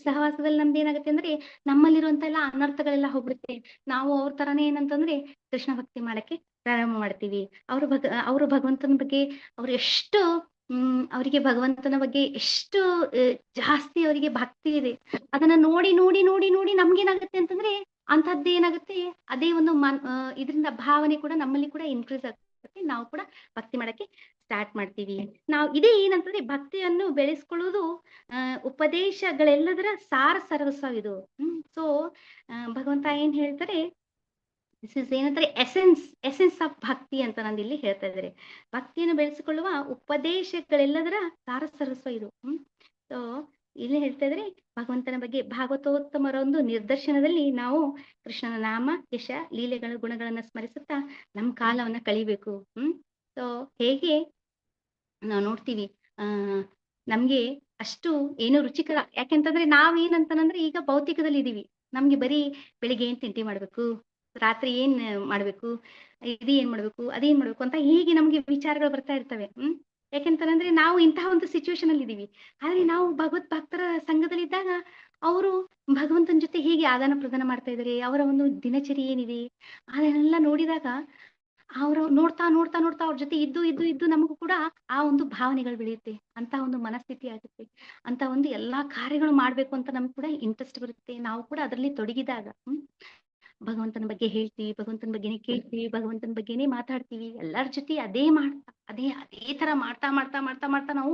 ಸಹವಾಸದಲ್ಲಿ ನಮ್ದು ಏನಾಗುತ್ತೆ ಅಂದ್ರೆ ನಮ್ಮಲ್ಲಿರುವಂತ ಎಲ್ಲ ಅನರ್ಥಗಳೆಲ್ಲ ಹೋಗ್ಬಿಡುತ್ತೆ. ನಾವು ಅವ್ರ ತರಾನೇ ಏನಂತಂದ್ರೆ ಕೃಷ್ಣ ಭಕ್ತಿ ಮಾಡಕ್ಕೆ ಪ್ರಾರಂಭ ಮಾಡ್ತೀವಿ. ಅವರು ಭಗವಂತನ ಬಗ್ಗೆ ಅವ್ರು ಎಷ್ಟು ಅವರಿಗೆ ಭಗವಂತನ ಬಗ್ಗೆ ಎಷ್ಟು ಜಾಸ್ತಿ ಅವರಿಗೆ ಭಕ್ತಿ ಇದೆ, ಅದನ್ನ ನೋಡಿ ನೋಡಿ ನೋಡಿ ನೋಡಿ ನಮ್ಗೇನಾಗುತ್ತೆ ಅಂತಂದ್ರೆ ಅಂತಹದ್ದೇ ಏನಾಗುತ್ತೆ, ಅದೇ ಒಂದು ಇದರಿಂದ ಭಾವನೆ ಕೂಡ ನಮ್ಮಲ್ಲಿ ಕೂಡ ಇನ್ಕ್ರೀಸ್ ಆಗುತ್ತೆ. ನಾವು ಕೂಡ ಭಕ್ತಿ ಮಾಡಕ್ಕೆ ಸ್ಟಾರ್ಟ್ ಮಾಡ್ತೀವಿ. ನಾವು ಇದೇ ಏನಂತಂದ್ರೆ ಭಕ್ತಿಯನ್ನು ಬೆಳೆಸ್ಕೊಳ್ಳೋದು ಉಪದೇಶಗಳೆಲ್ಲದರ ಸಾರ ಸರ್ವಸ್ವ ಇದು. ಸೊ ಭಗವಂತ ಏನ್ ಹೇಳ್ತಾರೆ, ದಿಸ್ ಇಸ್ ಏನಂತಾರೆ ಎಸೆನ್ಸ್ ಆಫ್ ಭಕ್ತಿ ಅಂತ ನಾನು ಇಲ್ಲಿ ಹೇಳ್ತಾ ಇದ್ದಾರೆ. ಭಕ್ತಿಯನ್ನು ಬೆಳೆಸಿಕೊಳ್ಳುವ ಉಪದೇಶಗಳೆಲ್ಲದರ ಸಾರ ಸರ್ವಸ್ವ ಇದು. ಸೊ ಇಲ್ಲಿ ಹೇಳ್ತಾ ಇದ್ರೆ ಭಗವಂತನ ಬಗ್ಗೆ ಭಾಗವತೋತ್ತಮರ ಒಂದು ನಿರ್ದರ್ಶನದಲ್ಲಿ ನಾವು ಕೃಷ್ಣನ ನಾಮ ಯಶ ಲೀಲೆಗಳ ಗುಣಗಳನ್ನ ಸ್ಮರಿಸುತ್ತಾ ನಮ್ಮ ಕಾಲವನ್ನ ಕಳಿಬೇಕು. ಸೊ ಹೇಗೆ ನಾವು ನೋಡ್ತೀವಿ ನಮ್ಗೆ ಅಷ್ಟು ಏನು ರುಚಿಕರ, ಯಾಕೆಂತಂದ್ರೆ ನಾವೇನಂತಂದ್ರೆ ಈಗ ಭೌತಿಕದಲ್ಲಿ ಇದೀವಿ. ನಮ್ಗೆ ಬರೀ ಬೆಳಿಗ್ಗೆ ಏನ್ ತಿಂಡಿ ಮಾಡ್ಬೇಕು, ರಾತ್ರಿ ಏನ್ ಮಾಡ್ಬೇಕು, ಇದೇನ್ ಮಾಡ್ಬೇಕು, ಅದೇನ್ ಮಾಡ್ಬೇಕು ಅಂತ ಹೀಗೆ ನಮ್ಗೆ ವಿಚಾರಗಳು ಬರ್ತಾ ಇರ್ತವೆ. ಯಾಕೆಂತಂದ್ರೆ ನಾವು ಇಂತಹ ಒಂದು ಸಿಚುವೇಶನ್ ಅಲ್ಲಿ ಇದೀವಿ. ಆದ್ರೆ ನಾವು ಭಗವತ್ ಭಕ್ತರ ಸಂಘದಲ್ಲಿದ್ದಾಗ ಅವರು ಭಗವಂತನ ಜೊತೆ ಹೇಗೆ ಆದಾನ ಪ್ರದಾನ ಮಾಡ್ತಾ ಇದ್ದಾರೆ, ಅವರ ಒಂದು ದಿನಚರಿ ಏನಿದೆ ಅದನ್ನೆಲ್ಲ ನೋಡಿದಾಗ ಅವರು ನೋಡ್ತಾ ನೋಡ್ತಾ ನೋಡ್ತಾ ಅವ್ರ ಜೊತೆ ಇದ್ದು ನಮಗೂ ಕೂಡ ಆ ಒಂದು ಭಾವನೆಗಳು ಬೆಳೆಯುತ್ತೆ, ಅಂತ ಒಂದು ಮನಸ್ಥಿತಿ ಆಗುತ್ತೆ, ಅಂತ ಒಂದು ಎಲ್ಲಾ ಕಾರ್ಯಗಳು ಮಾಡ್ಬೇಕು ಅಂತ ನಮ್ಗೆ ಕೂಡ ಇಂಟ್ರೆಸ್ಟ್ ಬರುತ್ತೆ. ನಾವು ಕೂಡ ಅದರಲ್ಲಿ ತೊಡಗಿದಾಗ ಭಗವಂತನ ಬಗ್ಗೆ ಹೇಳ್ತೀವಿ, ಭಗವಂತನ ಬಗ್ಗೆನೇ ಕೇಳ್ತೀವಿ, ಭಗವಂತನ ಬಗ್ಗೆನೇ ಮಾತಾಡ್ತೀವಿ, ಎಲ್ಲರ ಜೊತೆ ಅದೇ ತರ ಮಾಡ್ತಾ ನಾವು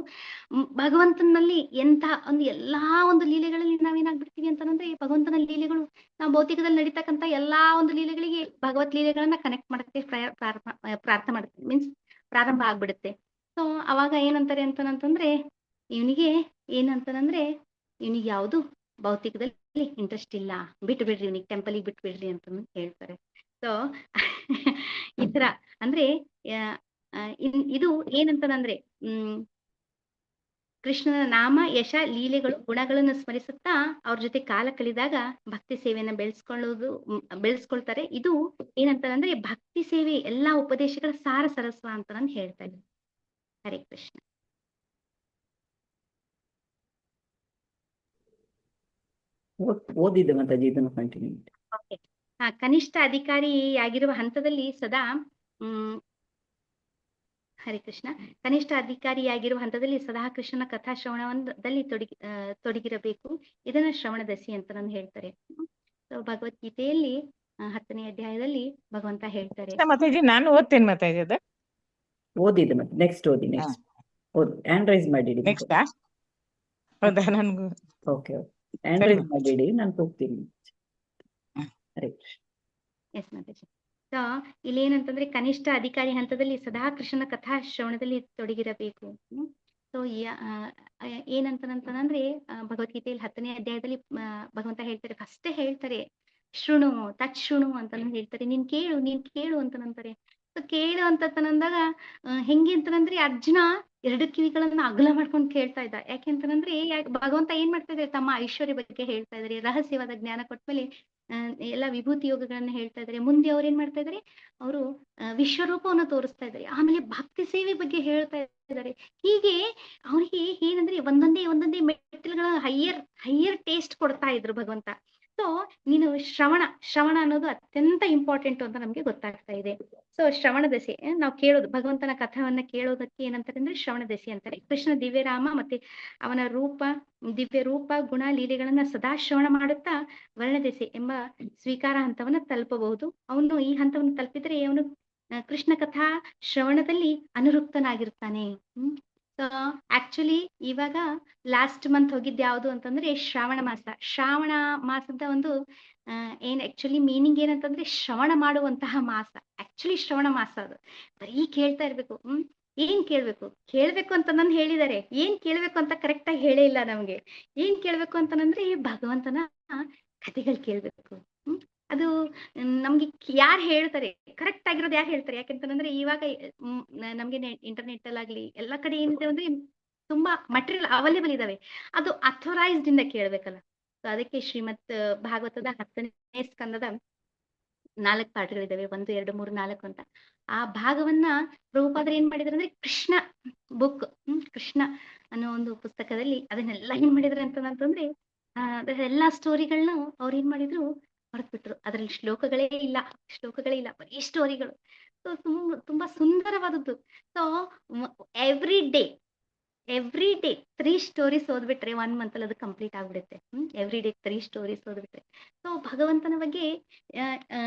ಭಗವಂತನಲ್ಲಿ ಎಂತ ಒಂದು ಎಲ್ಲಾ ಒಂದು ಲೀಲೆಗಳಲ್ಲಿ ನಾವೇನಾಗ್ಬಿಡ್ತೀವಿ ಅಂತಂದ್ರೆ ಭಗವಂತನ ಲೀಲೆಗಳು ನಾವು ಭೌತಿಕದಲ್ಲಿ ನಡೀತಕ್ಕಂತ ಎಲ್ಲಾ ಒಂದು ಲೀಲೆಗಳಿಗೆ ಭಗವತ್ ಲೀಲೆಗಳನ್ನ ಕನೆಕ್ಟ್ ಮಾಡಕ್ಕೆ ಪ್ರಾರಂಭ ಆಗ್ಬಿಡುತ್ತೆ. ಸೊ ಅವಾಗ ಏನಂತಾರೆ ಅಂತಂದ್ರೆ ಇವನಿಗೆ ಏನಂತಾನಂದ್ರೆ ಇವನಿಗೆ ಯಾವುದು ಭೌತಿಕದಲ್ಲಿ ಇಂಟ್ರೆಸ್ಟ್ ಇಲ್ಲ, ಬಿಟ್ಟು ಬಿಡ್ರಿ ಇವನಿಗೆ, ಟೆಂಪಲಿಗೆ ಬಿಟ್ಟು ಬಿಡ್ರಿ ಅಂತ ಹೇಳ್ತಾರೆ. ಸೊ ಈ ತರ ಅಂದ್ರೆ ಇದು ಏನಂತಂದ್ರೆ ಕೃಷ್ಣನ ನಾಮ ಯಶ ಲೀಲೆಗಳು ಗುಣಗಳನ್ನು ಸ್ಮರಿಸುತ್ತಾ ಅವ್ರ ಜೊತೆ ಕಾಲ ಕಳೆದಾಗ ಭಕ್ತಿ ಸೇವೆಯನ್ನ ಬೆಳೆಸ್ಕೊಳ್ತಾರೆ. ಇದು ಏನಂತಂದ್ರೆ ಭಕ್ತಿ ಸೇವೆ ಎಲ್ಲಾ ಉಪದೇಶಗಳ ಸಾರ ಸರಸ್ವ ಅಂತ ನಾನು ಹೇಳ್ತಾ ಇದ್ದೀನಿ. ಹರೇ ಕೃಷ್ಣ. ಓದಿದ್ದೆ ಮಾತಾಜಿ, ಇದನ್ನು ಕಂಟಿನ್ಯೂ. ಓಕೆ. ಕನಿಷ್ಠ ಅಧಿಕಾರಿಯಾಗಿರುವ ಹಂತದಲ್ಲಿ ಸದಾ ಹರೇ ಕೃಷ್ಣ. ಕನಿಷ್ಠ ಅಧಿಕಾರಿಯಾಗಿರುವ ಹಂತದಲ್ಲಿ ಸದಾ ಕೃಷ್ಣನ ಕಥಾ ಶ್ರವಣದಲ್ಲಿ ತೊಡಗಿರಬೇಕು. ಇದನ್ನ ಶ್ರವಣ ದಶಿ ಅಂತ ನಾನು ಹೇಳ್ತಾರೆ. ಸೊ ಭಗವದ್ಗೀತೆಯಲ್ಲಿ 10ನೇ ಅಧ್ಯಾಯದಲ್ಲಿ ಭಗವಂತ ಹೇಳ್ತಾರೆ. ಮಾತಾಜಿ ನಾನು ಓದ್ತೇನೆ ಮಾತಾಜಿ. ಅದ ಓದಿದ್ದೆ ಮತ್ತೆ ನೆಕ್ಸ್ಟ್ ಓದಿ, ನೆಕ್ಸ್ಟ್ ಓದಿ. Hand raise ಮಾಡಿಡಿ. ನೆಕ್ಸ್ಟ್ ಹೌದಾ? ನನ್ಗೂ ಓಕೆ, ಹ್ಯಾಂಡ್ ರೈಸ್ ಮಾಡಿಡಿ, ನಾನು ಹೋಗ್ತೀನಿ. ಹರೇ ಕೃಷ್ಣ. ಎಸ್ ಮಾತಾಜಿ. ಸೊ ಇಲ್ಲಿ ಏನಂತಂದ್ರೆ ಕನಿಷ್ಠ ಅಧಿಕಾರಿ ಹಂತದಲ್ಲಿ ಸದಾ ಕೃಷ್ಣನ ಕಥಾ ಶ್ರವಣದಲ್ಲಿ ತೊಡಗಿರಬೇಕು. ಸೊ ಏನಂತಂದ್ರೆ ಭಗವದ್ಗೀತೆಯಲ್ಲಿ 10ನೇ ಅಧ್ಯಾಯದಲ್ಲಿ ಭಗವಂತ ಹೇಳ್ತಾರೆ, ಫಸ್ಟೇ ಹೇಳ್ತಾರೆ ಶೃಣು ತತ್ ಶೃಣು ಅಂತ ಹೇಳ್ತಾರೆ. ನೀನ್ ಕೇಳು ಅಂತನಂತಾರೆ. ಸೊ ಕೇಳು ಅಂತಂದಾಗ ಹೆಂಗೆ ಅಂತಂದ್ರೆ ಅರ್ಜುನ 2 ಕಿವಿಗಳನ್ನ ಅಗಲ ಮಾಡ್ಕೊಂಡು ಕೇಳ್ತಾ ಇದ್ದ. ಯಾಕೆಂತಂದ್ರೆ ಭಗವಂತ ಏನ್ ಮಾಡ್ತಾ ಇದ್ದಾರೆ, ತಮ್ಮ ಐಶ್ವರ್ಯ ಬಗ್ಗೆ ಹೇಳ್ತಾ ಇದ್ದಾರೆ, ರಹಸ್ಯವಾದ ಜ್ಞಾನ ಕೊಟ್ಮೇಲೆ ಎಲ್ಲ ವಿಭೂತಿ ಯೋಗಗಳನ್ನ ಹೇಳ್ತಾ ಇದ್ದಾರೆ. ಮುಂದೆ ಅವ್ರು ಏನ್ ಮಾಡ್ತಾ ಇದಾರೆ, ಅವರು ವಿಶ್ವರೂಪವನ್ನು ತೋರಿಸ್ತಾ ಇದ್ದಾರೆ. ಆಮೇಲೆ ಭಕ್ತಿ ಸೇವೆ ಬಗ್ಗೆ ಹೇಳ್ತಾ ಇದ್ದಾರೆ. ಹೀಗೆ ಅವ್ರಿಗೆ ಏನಂದ್ರೆ ಒಂದೊಂದೇ ಮೆಟ್ಟಿಲುಗಳ ಹೈಯರ್ ಟೇಸ್ಟ್ ಕೊಡ್ತಾ ಇದ್ರು ಭಗವಂತ. ಸೊ ನೀನು ಶ್ರವಣ ಅನ್ನೋದು ಅತ್ಯಂತ ಇಂಪಾರ್ಟೆಂಟ್ ಅಂತ ನಮ್ಗೆ ಗೊತ್ತಾಗ್ತಾ ಇದೆ. ಸೊ ಶ್ರವಣ ದಶೆ ನಾವು ಕೇಳೋದು, ಭಗವಂತನ ಕಥಾವನ್ನ ಕೇಳೋದಕ್ಕೆ ಏನಂತಾರೆ ಅಂದ್ರೆ ಶ್ರವಣ ದಶೆ ಅಂತಾರೆ. ಕೃಷ್ಣ ದಿವ್ಯರಾಮ ಮತ್ತೆ ಅವನ ದಿವ್ಯ ರೂಪ ಗುಣ ಲೀಲೆಗಳನ್ನ ಸದಾ ಶ್ರವಣ ಮಾಡುತ್ತಾ ವರ್ಣದೆಸೆ ಎಂಬ ಸ್ವೀಕಾರ ಹಂತವನ್ನ ತಲುಪಬಹುದು. ಅವನು ಈ ಹಂತವನ್ನು ತಲುಪಿದ್ರೆ ಅವನು ಕೃಷ್ಣ ಕಥಾ ಶ್ರವಣದಲ್ಲಿ ಅನುರುಕ್ತನಾಗಿರ್ತಾನೆ. ಸೊ ಆಕ್ಚುಲಿ ಇವಾಗ ಲಾಸ್ಟ್ ಮಂತ್ ಹೋಗಿದ್ದು ಯಾವುದು ಅಂತಂದ್ರೆ ಶ್ರಾವಣ ಮಾಸದ ಒಂದು ಆಕ್ಚುಲಿ ಮೀನಿಂಗ್ ಏನಂತಂದ್ರೆ ಶ್ರವಣ ಮಾಡುವಂತಹ ಮಾಸ. ಆಕ್ಚುಲಿ ಶ್ರವಣ ಮಾಸ ಅದು. ಬರೀ ಕೇಳ್ತಾ ಇರ್ಬೇಕು. ಏನ್ ಕೇಳ್ಬೇಕು ಅಂತ ನಾನು ಹೇಳಿದ್ದಾರೆ. ಏನ್ ಕೇಳ್ಬೇಕು ಅಂತ ಕರೆಕ್ಟ್ ಆಗಿ ಹೇಳೇ ಇಲ್ಲ ನಮ್ಗೆ. ಏನ್ ಕೇಳ್ಬೇಕು ಅಂತಂದ್ರೆ ಭಗವಂತನ ಕಥೆಗಳು ಕೇಳ್ಬೇಕು. ಅದು ನಮ್ಗೆ ಯಾರು ಹೇಳ್ತಾರೆ, ಕರೆಕ್ಟ್ ಆಗಿರೋದು ಯಾರು ಹೇಳ್ತಾರೆ? ಯಾಕೆಂತಂದ್ರೆ ಇವಾಗ ನಮ್ಗೆ ಇಂಟರ್ನೆಟ್ ಅಲ್ಲಾಗ್ಲಿ ಎಲ್ಲಾ ಕಡೆ ಏನಿದೆ ಅಂದ್ರೆ ತುಂಬಾ ಮಟೀರಿಯಲ್ ಅವೈಲೇಬಲ್ ಇದಾವೆ. ಅದು ಅಥರೈಸ್ಡ್ ಇಂದ ಕೇಳ್ಬೇಕಲ್ಲ. ಸೊ ಅದಕ್ಕೆ ಶ್ರೀಮತ್ ಭಾಗವತದ 10ನೇ ಸ್ಕಂದದ 4 ಪಾಠಗಳಿದಾವೆ, 1, 2, 3, 4 ಅಂತ. ಆ ಭಾಗವನ್ನ ಪ್ರಭುಪಾದರು ಏನ್ ಮಾಡಿದ್ರು ಅಂದ್ರೆ ಕೃಷ್ಣ ಬುಕ್, ಕೃಷ್ಣ ಅನ್ನೋ ಒಂದು ಪುಸ್ತಕದಲ್ಲಿ ಅದನ್ನೆಲ್ಲ ಏನ್ ಮಾಡಿದ್ರು ಅಂತಂದ್ರೆ ಎಲ್ಲಾ ಸ್ಟೋರಿಗಳನ್ನ ಅವ್ರು ಏನ್ ಮಾಡಿದ್ರು, ಹೊರತ್ಬಿಟ್ರು. ಅದ್ರಲ್ಲಿ ಶ್ಲೋಕಗಳೇ ಇಲ್ಲ, ಬರೀ ಸ್ಟೋರಿಗಳು. ಸೊ ತುಂಬಾ ಸುಂದರವಾದದ್ದು. ಸೊ ಎವ್ರಿ ಡೇ 3 ಸ್ಟೋರೀಸ್ ಓದ್ಬಿಟ್ರೆ 1 ಮಂತ್ ಅಲ್ಲಿ ಅದು ಕಂಪ್ಲೀಟ್ ಆಗ್ಬಿಡುತ್ತೆ. ಎವ್ರಿ ಡೇ 3 ಸ್ಟೋರೀಸ್ ಓದ್ಬಿಟ್ರೆ. ಸೊ ಭಗವಂತನ ಬಗ್ಗೆ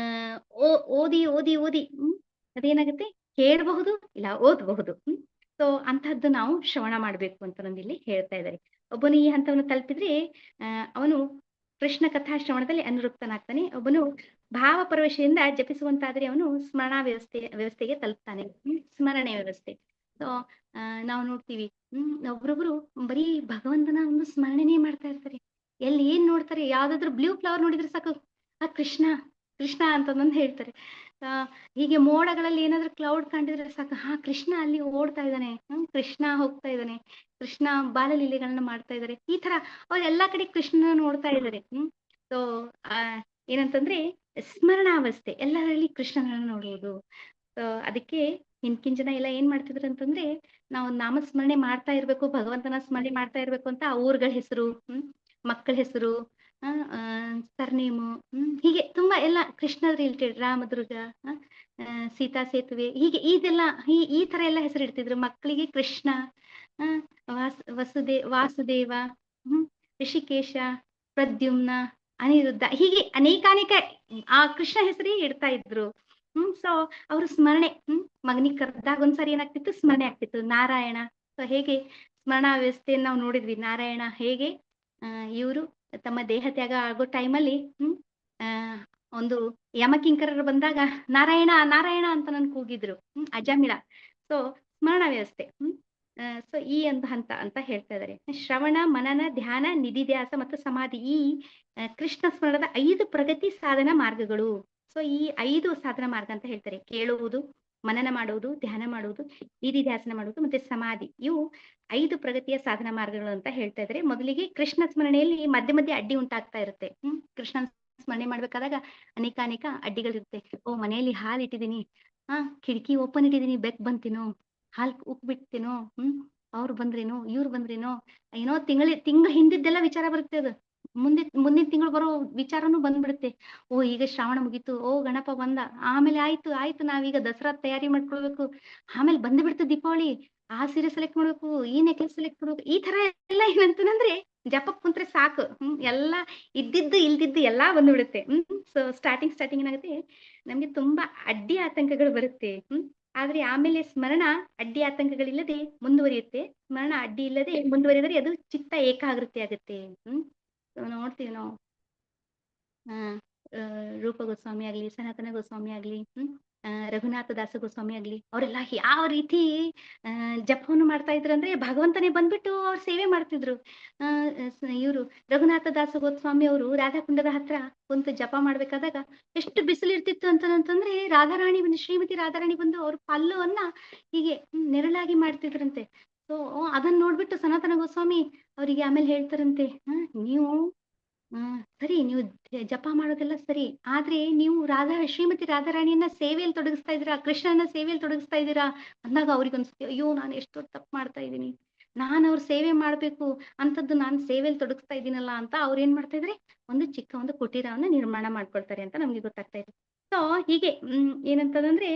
ಓದಿ ಅದೇನಾಗುತ್ತೆ, ಕೇಳಬಹುದು ಇಲ್ಲ ಓದಬಹುದು. ಸೊ ಅಂತಹದ್ದು ನಾವು ಶ್ರವಣ ಮಾಡ್ಬೇಕು ಅಂತ ನನ್ನಿಲ್ಲಿ ಹೇಳ್ತಾ ಇದ್ದಾರೆ. ಒಬ್ಬನು ಈ ಹಂತವನ್ನು ತಲುಪಿದ್ರೆ ಅವನು ಕೃಷ್ಣ ಕಥಾ ಶ್ರವಣದಲ್ಲಿ ಅನುರುಕ್ತನಾಗ್ತಾನೆ. ಒಬ್ಬನು ಭಾವ ಪರವಶದಿಂದ ಜಪಿಸುವಂತಾದ್ರೆ ಅವನು ಸ್ಮರಣಾ ವ್ಯವಸ್ಥೆಗೆ ತಲುಪ್ತಾನೆ. ಸ್ಮರಣೆ ವ್ಯವಸ್ಥೆ. ಸೊ ನಾವು ನೋಡ್ತೀವಿ, ಒಬ್ರೊಬ್ರು ಬರೀ ಭಗವಂತನ ಒಂದು ಸ್ಮರಣೆನೇ ಮಾಡ್ತಾ ಇರ್ತಾರೆ. ಎಲ್ಲಿ ಏನ್ ನೋಡ್ತಾರೆ, ಯಾವ್ದಾದ್ರು ಬ್ಲೂ ಫ್ಲವರ್ ನೋಡಿದ್ರೆ ಸಾಕು, ಆ ಕೃಷ್ಣ ಅಂತಂದು ಹೇಳ್ತಾರೆ. ಹೀಗೆ ಮೋಡಗಳಲ್ಲಿ ಏನಾದ್ರು ಕ್ಲೌಡ್ ಕಂಡಿದ್ರೆ ಸಾಕು, ಕೃಷ್ಣ ಅಲ್ಲಿ ಓಡ್ತಾ ಇದ್ದಾನೆ, ಕೃಷ್ಣ ಹೋಗ್ತಾ ಇದ್ದಾನೆ, ಕೃಷ್ಣ ಬಾಲಲೀಲೆಗಳನ್ನ ಮಾಡ್ತಾ ಇದ್ದಾರೆ. ಈ ತರ ಅವ್ರು ಎಲ್ಲಾ ಕಡೆ ಕೃಷ್ಣನ ನೋಡ್ತಾ ಇದ್ದಾರೆ. ಸೊ ಏನಂತಂದ್ರೆ ಸ್ಮರಣಾವಸ್ಥೆ, ಎಲ್ಲರಲ್ಲಿ ಕೃಷ್ಣನನ್ನ ನೋಡುವುದು. ಸೊ ಅದಕ್ಕೆ ಹಿಂದ್ಕಿನ ಜನ ಎಲ್ಲ ಏನ್ ಮಾಡ್ತಿದ್ರು ಅಂತಂದ್ರೆ, ನಾವು ನಾಮಸ್ಮರಣೆ ಮಾಡ್ತಾ ಇರ್ಬೇಕು, ಭಗವಂತನ ಸ್ಮರಣೆ ಮಾಡ್ತಾ ಇರ್ಬೇಕು ಅಂತ ಆ ಊರುಗಳ ಹೆಸರು, ಮಕ್ಕಳ ಹೆಸರು, ಸರ್ನೇಮು, ಹೀಗೆ ತುಂಬಾ ಎಲ್ಲ ಕೃಷ್ಣ ರಿಲೇಟೆಡ್, ರಾಮದುರ್ಗ, ಸೀತಾ ಸೇತುವೆ, ಹೀಗೆ ಇದೆಲ್ಲ ಈ ತರ ಎಲ್ಲ ಹೆಸರು ಇಡ್ತಿದ್ರು ಮಕ್ಕಳಿಗೆ. ಕೃಷ್ಣ, ವಾಸುದೇವ, ಋಷಿಕೇಶ, ಪ್ರದ್ಯುಮ್ನ, ಅನಿರುದ್ಧ, ಹೀಗೆ ಅನೇಕಾನೇಕ ಆ ಕೃಷ್ಣ ಹೆಸರೇ ಇಡ್ತಾ ಇದ್ರು. ಸೊ ಅವ್ರ ಸ್ಮರಣೆ, ಮಗನಿಗೆ ಕರೆದಾಗ ಒಂದ್ಸರಿ ಏನಾಗ್ತಿತ್ತು, ಸ್ಮರಣೆ ಆಗ್ತಿತ್ತು. ನಾರಾಯಣ, ಸೊ ಹೇಗೆ ಸ್ಮರಣಾ ವ್ಯವಸ್ಥೆಯನ್ನು ನಾವು ನೋಡಿದ್ವಿ. ನಾರಾಯಣ ಹೇಗೆ ಇವರು ತಮ್ಮ ದೇಹ ತ್ಯಾಗ ಆಗೋ ಟೈಮಲ್ಲಿ ಒಂದು ಯಮಕಿಂಕರರು ಬಂದಾಗ ನಾರಾಯಣ ಅಂತ ನನ್ ಕೂಗಿದ್ರು, ಅಜಮಿಳ. ಸೊ ಸ್ಮರಣ ವ್ಯವಸ್ಥೆ. ಸೊ ಈ ಒಂದು ಹಂತ ಅಂತ ಹೇಳ್ತಾ ಇದ್ದಾರೆ. ಶ್ರವಣ, ಮನನ, ಧ್ಯಾನ, ನಿಧಿಧ್ಯಾಸ ಮತ್ತು ಸಮಾಧಿ, ಈ ಕೃಷ್ಣ ಸ್ಮರಣದ 5 ಪ್ರಗತಿ ಸಾಧನ ಮಾರ್ಗಗಳು. ಸೊ ಈ 5 ಸಾಧನ ಮಾರ್ಗ ಅಂತ ಹೇಳ್ತಾರೆ. ಕೇಳುವುದು, ಮನನ ಮಾಡುವುದು, ಧ್ಯಾನ ಮಾಡುವುದು, ನಿಧಿಧ್ಯಾಸನ ಮಾಡುವುದು ಮತ್ತೆ ಸಮಾಧಿ. ಇವು 5 ಪ್ರಗತಿಯ ಸಾಧನ ಮಾರ್ಗಗಳು ಅಂತ ಹೇಳ್ತಾ ಇದ್ದಾರೆ. ಮೊದಲಿಗೆ ಕೃಷ್ಣ ಸ್ಮರಣೆಯಲ್ಲಿ ಮಧ್ಯೆ ಮಧ್ಯೆ ಅಡ್ಡಿ ಉಂಟಾಗ್ತಾ ಇರುತ್ತೆ. ಕೃಷ್ಣ ಸ್ಮರಣೆ ಮಾಡ್ಬೇಕಾದಾಗ ಅನೇಕ ಅಡ್ಡಿಗಳಿರುತ್ತೆ. ಓ, ಮನೆಯಲ್ಲಿ ಹಾಲು ಇಟ್ಟಿದ್ದೀನಿ, ಕಿಟಕಿ ಓಪನ್ ಇಟ್ಟಿದ್ದೀನಿ, ಬೆಕ್ ಬಂತೀನೋ, ಹಾಲ್ ಉಕ್ಬಿಡ್ತೀನೋ, ಅವ್ರು ಬಂದ್ರೇನೋ, ಇವ್ರು ಬಂದ್ರೇನೋ, ಏನೋ ತಿಂಗಳ ಹಿಂದಿದ್ದೆಲ್ಲ ವಿಚಾರ ಬರುತ್ತೆ. ಅದು ಮುಂದಿನ ತಿಂಗಳು ಬರೋ ವಿಚಾರನೂ ಬಂದ್ಬಿಡುತ್ತೆ. ಓ, ಈಗ ಶ್ರಾವಣ ಮುಗೀತು, ಓ ಗಣಪ ಬಂದ, ಆಮೇಲೆ ಆಯ್ತು ನಾವೀಗ ದಸರಾ ತಯಾರಿ ಮಾಡ್ಕೊಳ್ಬೇಕು, ಆಮೇಲೆ ಬಂದ್ಬಿಡ್ತು ದೀಪಾವಳಿ, ಆ ಸೀರೆ ಸೆಲೆಕ್ಟ್ ಮಾಡ್ಬೇಕು, ಈ ನೆಕ್ಲೆಸ್ ಸೆಲೆಕ್ಟ್ ಮಾಡ್ಬೇಕು, ಈ ತರ ಎಲ್ಲ ಏನಂತಂದ್ರೆ ಜಪ ಕುಂತ್ರೆ ಸಾಕು, ಎಲ್ಲ ಇದ್ದಿದ್ದು ಇಲ್ದಿದ್ದು ಎಲ್ಲಾ ಬಂದ್ಬಿಡುತ್ತೆ. ಸೊ ಸ್ಟಾರ್ಟಿಂಗ್ ಏನಾಗುತ್ತೆ, ನಮ್ಗೆ ತುಂಬಾ ಅಡ್ಡಿ ಆತಂಕಗಳು ಬರುತ್ತೆ. ಆದ್ರೆ ಆಮೇಲೆ ಸ್ಮರಣ ಅಡ್ಡಿ ಆತಂಕಗಳಿಲ್ಲದೆ ಮುಂದುವರಿಯುತ್ತೆ. ಸ್ಮರಣ ಅಡ್ಡಿ ಇಲ್ಲದೆ ಮುಂದುವರಿದರೆ ಅದು ಚಿತ್ತ ಏಕಾಗ್ರತೆ ಆಗುತ್ತೆ. ನೋಡ್ತೀವಿ ನಾವು ರೂಪ ಗೋಸ್ವಾಮಿ ಆಗ್ಲಿ, ಸನಾತನ ಗೋಸ್ವಾಮಿ ಆಗ್ಲಿ, ರಘುನಾಥ ದಾಸ ಗೋಸ್ವಾಮಿ ಆಗ್ಲಿ, ಅವರೆಲ್ಲ ಯಾವ ರೀತಿ ಜಪವನ್ನು ಮಾಡ್ತಾ ಇದ್ರು ಅಂದ್ರೆ ಭಗವಂತನೇ ಬಂದ್ಬಿಟ್ಟು ಅವ್ರು ಸೇವೆ ಮಾಡ್ತಿದ್ರು. ಇವರು ರಘುನಾಥ ದಾಸ ಗೋಸ್ವಾಮಿ ಅವರು ರಾಧಾಕುಂಡದ ಹತ್ರ ಕುಂತು ಜಪ ಮಾಡ್ಬೇಕಾದಾಗ ಎಷ್ಟು ಬಿಸಿಲು ಇರ್ತಿತ್ತು ಅಂತಂದ್ರೆ ರಾಧಾರಾಣಿ ಬಂದು, ಶ್ರೀಮತಿ ರಾಧಾರಾಣಿ ಬಂದು ಅವ್ರ ಪಲ್ಲವನ್ನ ಹೀಗೆ ನೆರಳಾಗಿ ಮಾಡ್ತಿದ್ರಂತೆ. ಸೊ ಅದನ್ನ ನೋಡ್ಬಿಟ್ಟು ಸನಾತನ ಗೋಸ್ವಾಮಿ ಅವರಿಗೆ ಆಮೇಲೆ ಹೇಳ್ತಾರಂತೆ, ನೀವು ಸರಿ, ನೀವು ಜಪ ಮಾಡೋದೆಲ್ಲ ಸರಿ, ಆದ್ರೆ ನೀವು ಶ್ರೀಮತಿ ರಾಧಾರಾಣಿಯನ್ನ ಸೇವೆಯಲ್ಲಿ ತೊಡಗಿಸ್ತಾ ಇದ್ದೀರಾ, ಕೃಷ್ಣನ ಸೇವೆಯಲ್ಲಿ ತೊಡಗಿಸ್ತಾ ಇದ್ದೀರಾ ಅಂದಾಗ ಅವ್ರಿಗೆ ಅನ್ಸುತ್ತೆ, ಅಯ್ಯೋ ನಾನು ಎಷ್ಟೋ ತಪ್ಪು ಮಾಡ್ತಾ ಇದ್ದೀನಿ, ನಾನು ಅವ್ರ ಸೇವೆ ಮಾಡ್ಬೇಕು ಅಂತದ್ದು ನಾನು ಸೇವೆಯಲ್ಲಿ ತೊಡಗಿಸ್ತಾ ಇದ್ದೀನಲ್ಲ ಅಂತ ಅವ್ರು ಏನ್ ಮಾಡ್ತಾ ಇದ್ರೆ ಒಂದು ಚಿಕ್ಕ ಒಂದು ಕುಟೀರವನ್ನ ನಿರ್ಮಾಣ ಮಾಡ್ಕೊಳ್ತಾರೆ ಅಂತ ನಮ್ಗೆ ಗೊತ್ತಾಗ್ತಾ ಇದೆ. ಸೊ ಹೀಗೆ ಏನಂತಂದ್ರೆ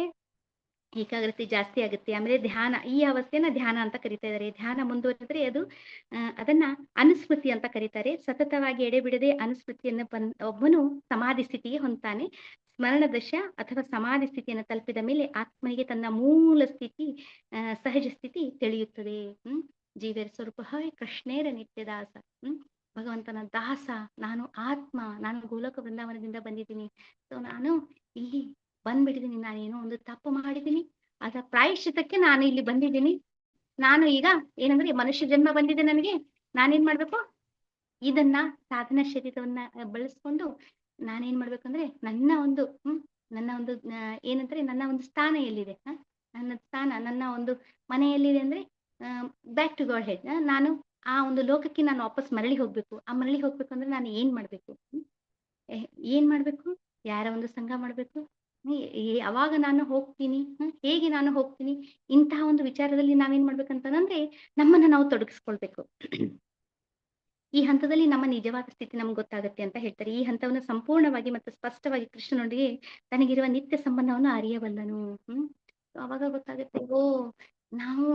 ಏಕಾಗ್ರತೆ ಜಾಸ್ತಿ ಆಗುತ್ತೆ. ಆಮೇಲೆ ಧ್ಯಾನ, ಈ ಅವಸ್ಥೆಯನ್ನ ಧ್ಯಾನ ಅಂತ ಕರಿತಾ ಇದ್ದಾರೆ. ಧ್ಯಾನ ಮುಂದುವರೆದ್ರೆ ಅದನ್ನ ಅನುಸ್ಮೃತಿ ಅಂತ ಕರೀತಾರೆ. ಸತತವಾಗಿ ಎಡೆಬಿಡದೆ ಅನುಸ್ಮೃತಿಯನ್ನು ಒಬ್ಬನು ಸಮಾಧಿ ಸ್ಥಿತಿಗೆ ಹೊಂದ್ತಾನೆ. ಸ್ಮರಣ ದಶ ಅಥವಾ ಸಮಾಧಿ ಸ್ಥಿತಿಯನ್ನು ತಲುಪಿದ ಮೇಲೆ ಆತ್ಮನಿಗೆ ತನ್ನ ಮೂಲ ಸ್ಥಿತಿ, ಸಹಜ ಸ್ಥಿತಿ ತಿಳಿಯುತ್ತದೆ. ಜೀವರ ಸ್ವರೂಪ ಕೃಷ್ಣೇರ ನಿತ್ಯದಾಸ, ಭಗವಂತನ ದಾಸ, ನಾನು ಆತ್ಮ, ನಾನು ಗೋಲಕ ವೃಂದಾವನದಿಂದ ಬಂದಿದ್ದೀನಿ. ಸೊ ನಾನು ಇಲ್ಲಿ ಬಂದ್ಬಿಟ್ಟಿದ್ದೀನಿ, ನಾನೇನೋ ಒಂದು ತಪ್ಪು ಮಾಡಿದ್ದೀನಿ, ಅದರ ಪ್ರಾಯಶ್ಚಿತ್ತಕ್ಕೆ ನಾನು ಇಲ್ಲಿ ಬಂದಿದ್ದೀನಿ. ನಾನು ಈಗ ಏನಂದ್ರೆ ಮನುಷ್ಯ ಜನ್ಮ ಬಂದಿದೆ ನನಗೆ, ನಾನೇನ್ ಮಾಡ್ಬೇಕು, ಇದನ್ನ ಸಾಧನ ಶರೀರವನ್ನ ಬಳಸ್ಕೊಂಡು ನಾನೇನ್ ಮಾಡ್ಬೇಕಂದ್ರೆ ನನ್ನ ಒಂದು ಏನಂದ್ರೆ ನನ್ನ ಒಂದು ಸ್ಥಾನ ಎಲ್ಲಿದೆ, ನನ್ನ ಸ್ಥಾನ, ನನ್ನ ಒಂದು ಮನೆ ಎಲ್ಲಿದೆ ಅಂದ್ರೆ ಬ್ಯಾಕ್ ಟು ಗಾಡ್ ಹೆಡ್. ನಾನು ಆ ಒಂದು ಲೋಕಕ್ಕೆ ನಾನು ವಾಪಸ್ ಮರಳಿ ಹೋಗ್ಬೇಕು. ಆ ಮರಳಿ ಹೋಗ್ಬೇಕು ಅಂದ್ರೆ ನಾನು ಏನ್ ಮಾಡ್ಬೇಕು, ಯಾರ ಒಂದು ಸಂಘ ಮಾಡ್ಬೇಕು, ಯಾವಾಗ ನಾನು ಹೋಗ್ತೀನಿ, ಹೇಗೆ ನಾನು ಹೋಗ್ತೀನಿ, ಇಂತಹ ಒಂದು ವಿಚಾರದಲ್ಲಿ ನಾವೇನ್ ಮಾಡ್ಬೇಕಂತಂದ್ರೆ ನಮ್ಮನ್ನ ನಾವು ತೊಡಗಿಸ್ಕೊಳ್ಬೇಕು. ಈ ಹಂತದಲ್ಲಿ ನಮ್ಮ ನಿಜವಾದ ಸ್ಥಿತಿ ನಮ್ಗೆ ಗೊತ್ತಾಗುತ್ತೆ ಅಂತ ಹೇಳ್ತಾರೆ. ಈ ಹಂತವನ್ನು ಸಂಪೂರ್ಣವಾಗಿ ಮತ್ತು ಸ್ಪಷ್ಟವಾಗಿ ಕೃಷ್ಣನೊಂದಿಗೆ ತನಗಿರುವ ನಿತ್ಯ ಸಂಬಂಧವನ್ನು ಅರಿಯಬಲ್ಲನು. ಅವಾಗ ಗೊತ್ತಾಗುತ್ತೆ, ಓ ನಾವು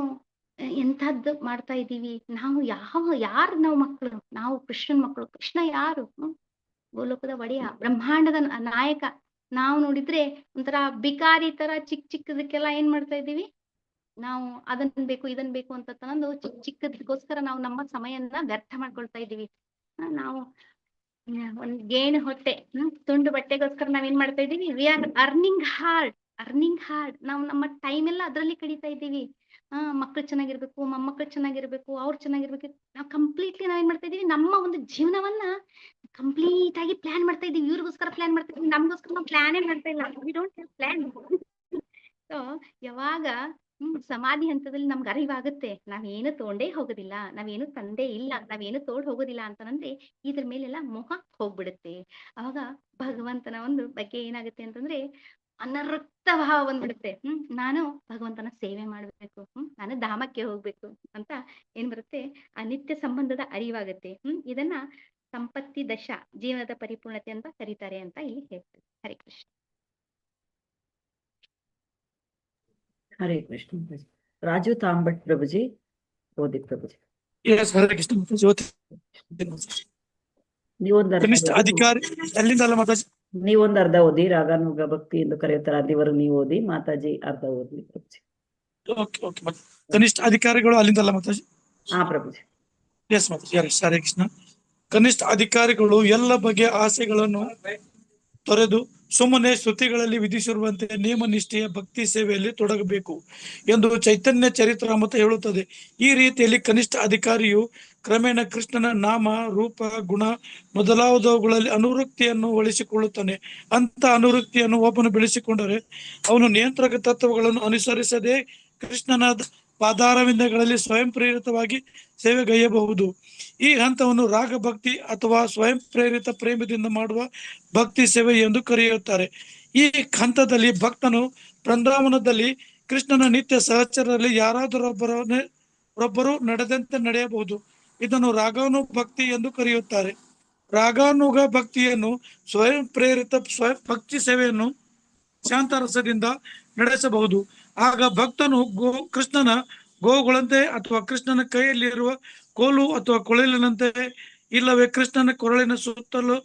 ಎಂಥದ್ದು ಮಾಡ್ತಾ ಇದ್ದೀವಿ, ನಾವು ಯಾರು ನಾವು ಮಕ್ಕಳು, ನಾವು ಕೃಷ್ಣನ್ ಮಕ್ಕಳು. ಕೃಷ್ಣ ಯಾರು, ಗೋಲೋಕದ ಒಡೆಯ, ಬ್ರಹ್ಮಾಂಡದ ನಾಯಕ. ನಾವು ನೋಡಿದ್ರೆ ಒಂಥರ ಬಿಕಾರಿ ತರ ಚಿಕ್ಕದಕ್ಕೆಲ್ಲ ಏನ್ ಮಾಡ್ತಾ ಇದ್ದೀವಿ, ನಾವು ಅದನ್ ಬೇಕು ಇದನ್ ಬೇಕು ಅಂತ ತಂದು ಚಿಕ್ಕದಕ್ಕೋಸ್ಕರ ನಾವು ನಮ್ಮ ಸಮಯನ ವ್ಯರ್ಥ ಮಾಡ್ಕೊಳ್ತಾ ಇದ್ದೀವಿ. ನಾವು ಒಂದ್ ಗೇಣು ಹೊಟ್ಟೆ, ತುಂಡು ಬಟ್ಟೆಗೋಸ್ಕರ ನಾವೇನ್ ಮಾಡ್ತಾ ಇದ್ದೀವಿ, ವಿ ಆರ್ ಅರ್ನಿಂಗ್ ಹಾರ್ಡ್. ನಾವು ನಮ್ಮ ಟೈಮ್ ಎಲ್ಲ ಅದ್ರಲ್ಲಿ ಕಳೀತಾ ಇದ್ದೀವಿ. ಮಕ್ಳು ಚೆನ್ನಾಗಿರ್ಬೇಕು, ಮೊಮ್ಮಕ್ಳು ಚೆನ್ನಾಗಿರ್ಬೇಕು, ಅವ್ರು ಚೆನ್ನಾಗಿರ್ಬೇಕು. ನಾವು ಕಂಪ್ಲೀಟ್ಲಿ ನಾವೇನ್ ಮಾಡ್ತಾ ಇದೀವಿ, ನಮ್ಮ ಒಂದು ಜೀವನವನ್ನ ಕಂಪ್ಲೀಟ್ ಆಗಿ ಪ್ಲಾನ್ ಮಾಡ್ತಾ ಇದೀವಿ. ಇವ್ರಿಗೋಸ್ಕರ ಪ್ಲಾನ್ ಮಾಡ್ತಾ ಇದೀವಿ, ನಮ್ಗೋಸ್ಕರ ನಾವು ಪ್ಲಾನೇ ಮಾಡ್ತಾ ಇಲ್ಲ. We don't have plan. So ಯಾವಾಗ ಸಮಾಧಿ ಹಂತದಲ್ಲಿ ನಮ್ಗೆ ಅರಿವಾಗುತ್ತೆ, ನಾವೇನು ತಗೊಂಡೇ ಹೋಗೋದಿಲ್ಲ, ನಾವೇನು ತಂದೆ ಇಲ್ಲ, ನಾವೇನು ತೋಡ್ ಹೋಗೋದಿಲ್ಲ ಅಂತಂದ್ರೆ ಇದ್ರ ಮೇಲೆಲ್ಲ ಮೋಹ ಹೋಗ್ಬಿಡುತ್ತೆ. ಅವಾಗ ಭಗವಂತನ ಒಂದು ಬಗ್ಗೆ ಏನಾಗುತ್ತೆ ಅಂತಂದ್ರೆ ಅನರಕ್ತ ಭಾವ ಬಂದ್ಬಿಡುತ್ತೆ. ನಾನು ಭಗವಂತನ ಸೇವೆ ಮಾಡ್ಬೇಕು, ನಾನು ಧಾಮಕ್ಕೆ ಹೋಗ್ಬೇಕು ಅಂತ ಏನ್ ಬರುತ್ತೆ, ಆ ನಿತ್ಯ ಸಂಬಂಧದ ಅರಿವಾಗುತ್ತೆ. ಇದನ್ನ ಸಂಪತ್ತಿ ದಶ, ಜೀವನದ ಪರಿಪೂರ್ಣತೆ ಅಂತ ಕರೀತಾರೆ ಅಂತ ಇಲ್ಲಿ ಹೇಳ್ತಾರೆ. ಹರೇ ಕೃಷ್ಣ. ಹರೇ ಕೃಷ್ಣ. ರಾಜು ತಾಂಬಟ್ ಪ್ರಭುಜಿ, ಓದಿ ಪ್ರಭುಜಿ. ಹರೇ ಕೃಷ್ಣ ಮಾತಾಜಿ. ಕನಿಷ್ಠ ಅಧಿಕಾರಿ ಎಲ್ಲಿಂದ ಅಲ್ಲ ಮಾತಾಜಿ, ನೀವೊಂದು ಅರ್ಧ ಓದಿ. ರಾಗಾನುಗ ಭಕ್ತಿ ಎಂದು ಕರೆಯುತ್ತಾರೆ, ಅಲ್ಲಿವರೆಗೂ ನೀವು ಓದಿ. ಮಾತಾಜಿ ಅರ್ಧ ಓದಿ ಪ್ರಭುಜಿ. ಕನಿಷ್ಠ ಅಧಿಕಾರಿಗಳು ಅಲ್ಲಿಂದಲ್ಲ ಮಾತಾಜಿ? ಹಾ ಪ್ರಭುಜಿ. ಎಸ್ ಮಾತಾಜಿ. ಹರೇ ಕೃಷ್ಣ. ಕನಿಷ್ಠ ಅಧಿಕಾರಿಗಳು ಎಲ್ಲ ಬಗೆಯ ಆಸೆಗಳನ್ನು ತೊರೆದು ಸುಮ್ಮನೆ ಶ್ರುತಿಗಳಲ್ಲಿ ವಿಧಿಸಿರುವಂತೆ ನೇಮ ನಿಷ್ಠೆಯ ಭಕ್ತಿ ಸೇವೆಯಲ್ಲಿ ತೊಡಗಬೇಕು ಎಂದು ಚೈತನ್ಯ ಚರಿತ್ರಾಮೃತ ಹೇಳುತ್ತದೆ. ಈ ರೀತಿಯಲ್ಲಿ ಕನಿಷ್ಠ ಅಧಿಕಾರಿಯು ಕ್ರಮೇಣ ಕೃಷ್ಣನ ನಾಮ, ರೂಪ, ಗುಣ ಮೊದಲಾದವುಗಳಲ್ಲಿ ಅನುವೃತ್ತಿಯನ್ನು ಒಳಿಸಿಕೊಳ್ಳುತ್ತಾನೆ. ಅಂತ ಅನುವೃತ್ತಿಯನ್ನು ಒಬ್ಬನು ಬೆಳೆಸಿಕೊಂಡರೆ ಅವನು ನಿಯಂತ್ರಕ ತತ್ವಗಳನ್ನು ಅನುಸರಿಸದೆ ಕೃಷ್ಣನ ಪಾದಾರವಿಂದಗಳಲ್ಲಿ ಸ್ವಯಂ ಪ್ರೇರಿತವಾಗಿ ಸೇವೆಗೈಯಬಹುದು. ಈ ಹಂತವನ್ನು ರಾಗ ಭಕ್ತಿ ಅಥವಾ ಸ್ವಯಂ ಪ್ರೇರಿತ ಪ್ರೇಮದಿಂದ ಮಾಡುವ ಭಕ್ತಿ ಸೇವೆ ಎಂದು ಕರೆಯುತ್ತಾರೆ. ಈ ಹಂತದಲ್ಲಿ ಭಕ್ತನು ಬೃಂದಾವನದಲ್ಲಿ ಕೃಷ್ಣನ ನಿತ್ಯ ಸಹಚರರಲ್ಲಿ ಯಾರಾದರೊಬ್ಬರು ನಡೆದಂತೆ ನಡೆಯಬಹುದು. ಇದನ್ನು ರಾಗಾನುಭಕ್ತಿ ಎಂದು ಕರೆಯುತ್ತಾರೆ. ರಾಗಾನುಗ ಭಕ್ತಿಯನ್ನು ಸ್ವಯಂ ಪ್ರೇರಿತ ಸ್ವಯಂ ಭಕ್ತಿ ಸೇವೆಯನ್ನು ಶಾಂತರಸದಿಂದ ನಡೆಸಬಹುದು. ಆಗ ಭಕ್ತನು ಕೃಷ್ಣನ ಗೋವುಗಳಂತೆ ಅಥವಾ ಕೃಷ್ಣನ ಕೈಯಲ್ಲಿರುವ ಕೋಲು ಅಥವಾ ಕೊಳಲಿನಂತೆ, ಇಲ್ಲವೇ ಕೃಷ್ಣನ ಕೊರಳಿನ ಸುತ್ತಲೂ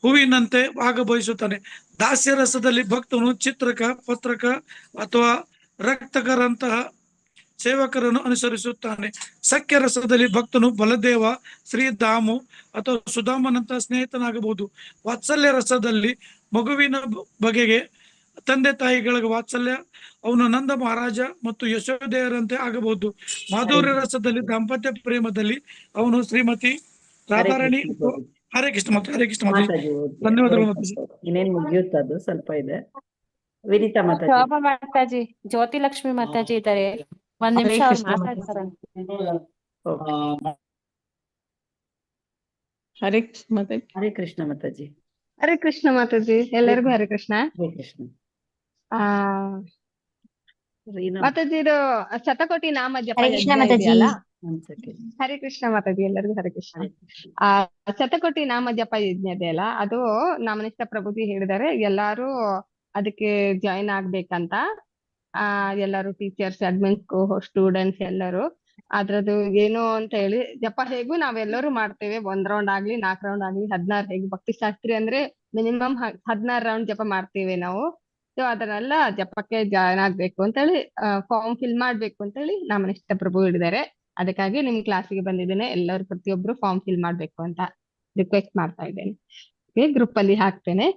ಹೂವಿನಂತೆ ಆಗ ಬಯಸುತ್ತಾನೆ. ದಾಸ್ಯ ರಸದಲ್ಲಿ ಭಕ್ತನು ಚಿತ್ರಕ, ಪತ್ರಕ ಅಥವಾ ರಕ್ತಕರಂತಹ ಸೇವಕರನ್ನು ಅನುಸರಿಸುತ್ತಾನೆ. ಸಖ್ಯ ರಸದಲ್ಲಿ ಭಕ್ತನು ಬಲದೇವ, ಶ್ರೀಧಾಮು ಅಥವಾ ಸುಧಾಮನಂತಹ ಸ್ನೇಹಿತನಾಗಬಹುದು. ವಾತ್ಸಲ್ಯ ರಸದಲ್ಲಿ ಮಗುವಿನ ಬಗೆಗೆ ತಂದೆ ತಾಯಿಗಳ ವಾತ್ಸಲ್ಯ ಅವನು ನಂದ ಮಹಾರಾಜ ಮತ್ತು ಯಶೋದೆಯರಂತೆ ಆಗಬಹುದು. ಮಾಧುರ್ಯ ರಸದಲ್ಲಿ ದಾಂಪತ್ಯ ಪ್ರೇಮದಲ್ಲಿ ಅವನು ಶ್ರೀಮತಿ ರಾಧಾರಾಣಿ. ಹರೇ ಕೃಷ್ಣ ಮಾತಾಜಿ, ಹರೇ ಕೃಷ್ಣ ಮಾತಾಜಿ. ಧನ್ಯವಾದಗಳು ಮಾತಾಜಿ. ಇನ್ನೇನ್ ಮುಗಿಯುತ್ತದು, ಸ್ವಲ್ಪ ಇದೆ. ವಿನಿತಾ ಮಾತಾಜಿ. ಶೋಭಾ ಮಾತಾಜಿ, ಜ್ಯೋತಿ ಲಕ್ಷ್ಮಿ ಮಾತಾಜಿ ಇದ್ದಾರೆ. ಒಂದ್ ನಿಮಿಷ ಅವ್ರು ಮಾತಾಡ್ತಾರೆ. ಹರೇ ಕೃಷ್ಣ ಮಾತಾಜಿ. ಹರೇ ಕೃಷ್ಣ ಮಾತಾಜಿ. ಹರೇ ಕೃಷ್ಣ ಮಾತಾಜಿ, ಎಲ್ಲರಿಗೂ ಹರೇ ಕೃಷ್ಣ. ಹರೇ ಕೃಷ್ಣ. ಮಾತಾಜಿ, ಇದು ಶತಕೋಟಿ ನಾಮ ಜಪ ಹರೇ ಕೃಷ್ಣ ಯಜ್ಞ ಮಾತಾಜಿ. ಇದೆಯಲ್ಲ. ಒಂದ್ ಸೆಕೆಂಡ್. ಹರೇ ಕೃಷ್ಣ ಮಾತಾಜಿ, ಎಲ್ಲರಿಗೂ ಹರೇ ಕೃಷ್ಣ. ಹರೇ ಕೃಷ್ಣ. ಶತಕೋಟಿ ನಾಮ ಜಪ ಯಜ್ಞ ಇದೆಯಲ್ಲ, ಅದು ನಾಮನಿಷ್ಠ ಪ್ರಭುಜಿ ಹೇಳಿದ್ದಾರೆ ಎಲ್ಲಾರು ಅದಕ್ಕೆ ಜಾಯಿನ್ ಆಗ್ಬೇಕಂತ. ಎಲ್ಲಾರು ಟೀಚರ್ಸ್, ಅಡ್ಮಿನ್ಸ್, ಸ್ಟೂಡೆಂಟ್ಸ್ ಎಲ್ಲರೂ ಅದ್ರದ್ದು ಏನು ಅಂತ ಹೇಳಿ, ಜಪ ಹೇಗೂ ನಾವೆಲ್ಲರೂ ಮಾಡ್ತೇವೆ. 1 ರೌಂಡ್ ಆಗ್ಲಿ, 4 ರೌಂಡ್ ಆಗ್ಲಿ, 16 ಹೇಗೆ ಭಕ್ತಿ ಶಾಸ್ತ್ರಿ ಅಂದ್ರೆ ಮಿನಿಮಮ್ 16 ರೌಂಡ್ ಜಪ ಮಾಡ್ತೇವೆ ನಾವು. ಸೊ ಅದನ್ನೆಲ್ಲ ಜಪಕ್ಕೆ ಜಾಯ್ನ್ ಆಗ್ಬೇಕು ಅಂತ ಹೇಳಿ, ಫಾರ್ಮ್ ಫಿಲ್ ಮಾಡ್ಬೇಕು ಅಂತ ಹೇಳಿ ನಾಮನಿಷ್ಠ ಪ್ರಭು ಹೇಳಿದ್ದಾರೆ. ಅದಕ್ಕಾಗಿ ನಿಮ್ ಕ್ಲಾಸಿಗೆ ಬಂದಿದ್ದೇನೆ. ಎಲ್ಲರೂ ಪ್ರತಿಯೊಬ್ರು ಫಾರ್ಮ್ ಫಿಲ್ ಮಾಡ್ಬೇಕು ಅಂತ ರಿಕ್ವೆಸ್ಟ್ ಮಾಡ್ತಾ ಇದ್ದೇನೆ. ಗ್ರೂಪ್ ಅಲ್ಲಿ ಹಾಕ್ತೇನೆ.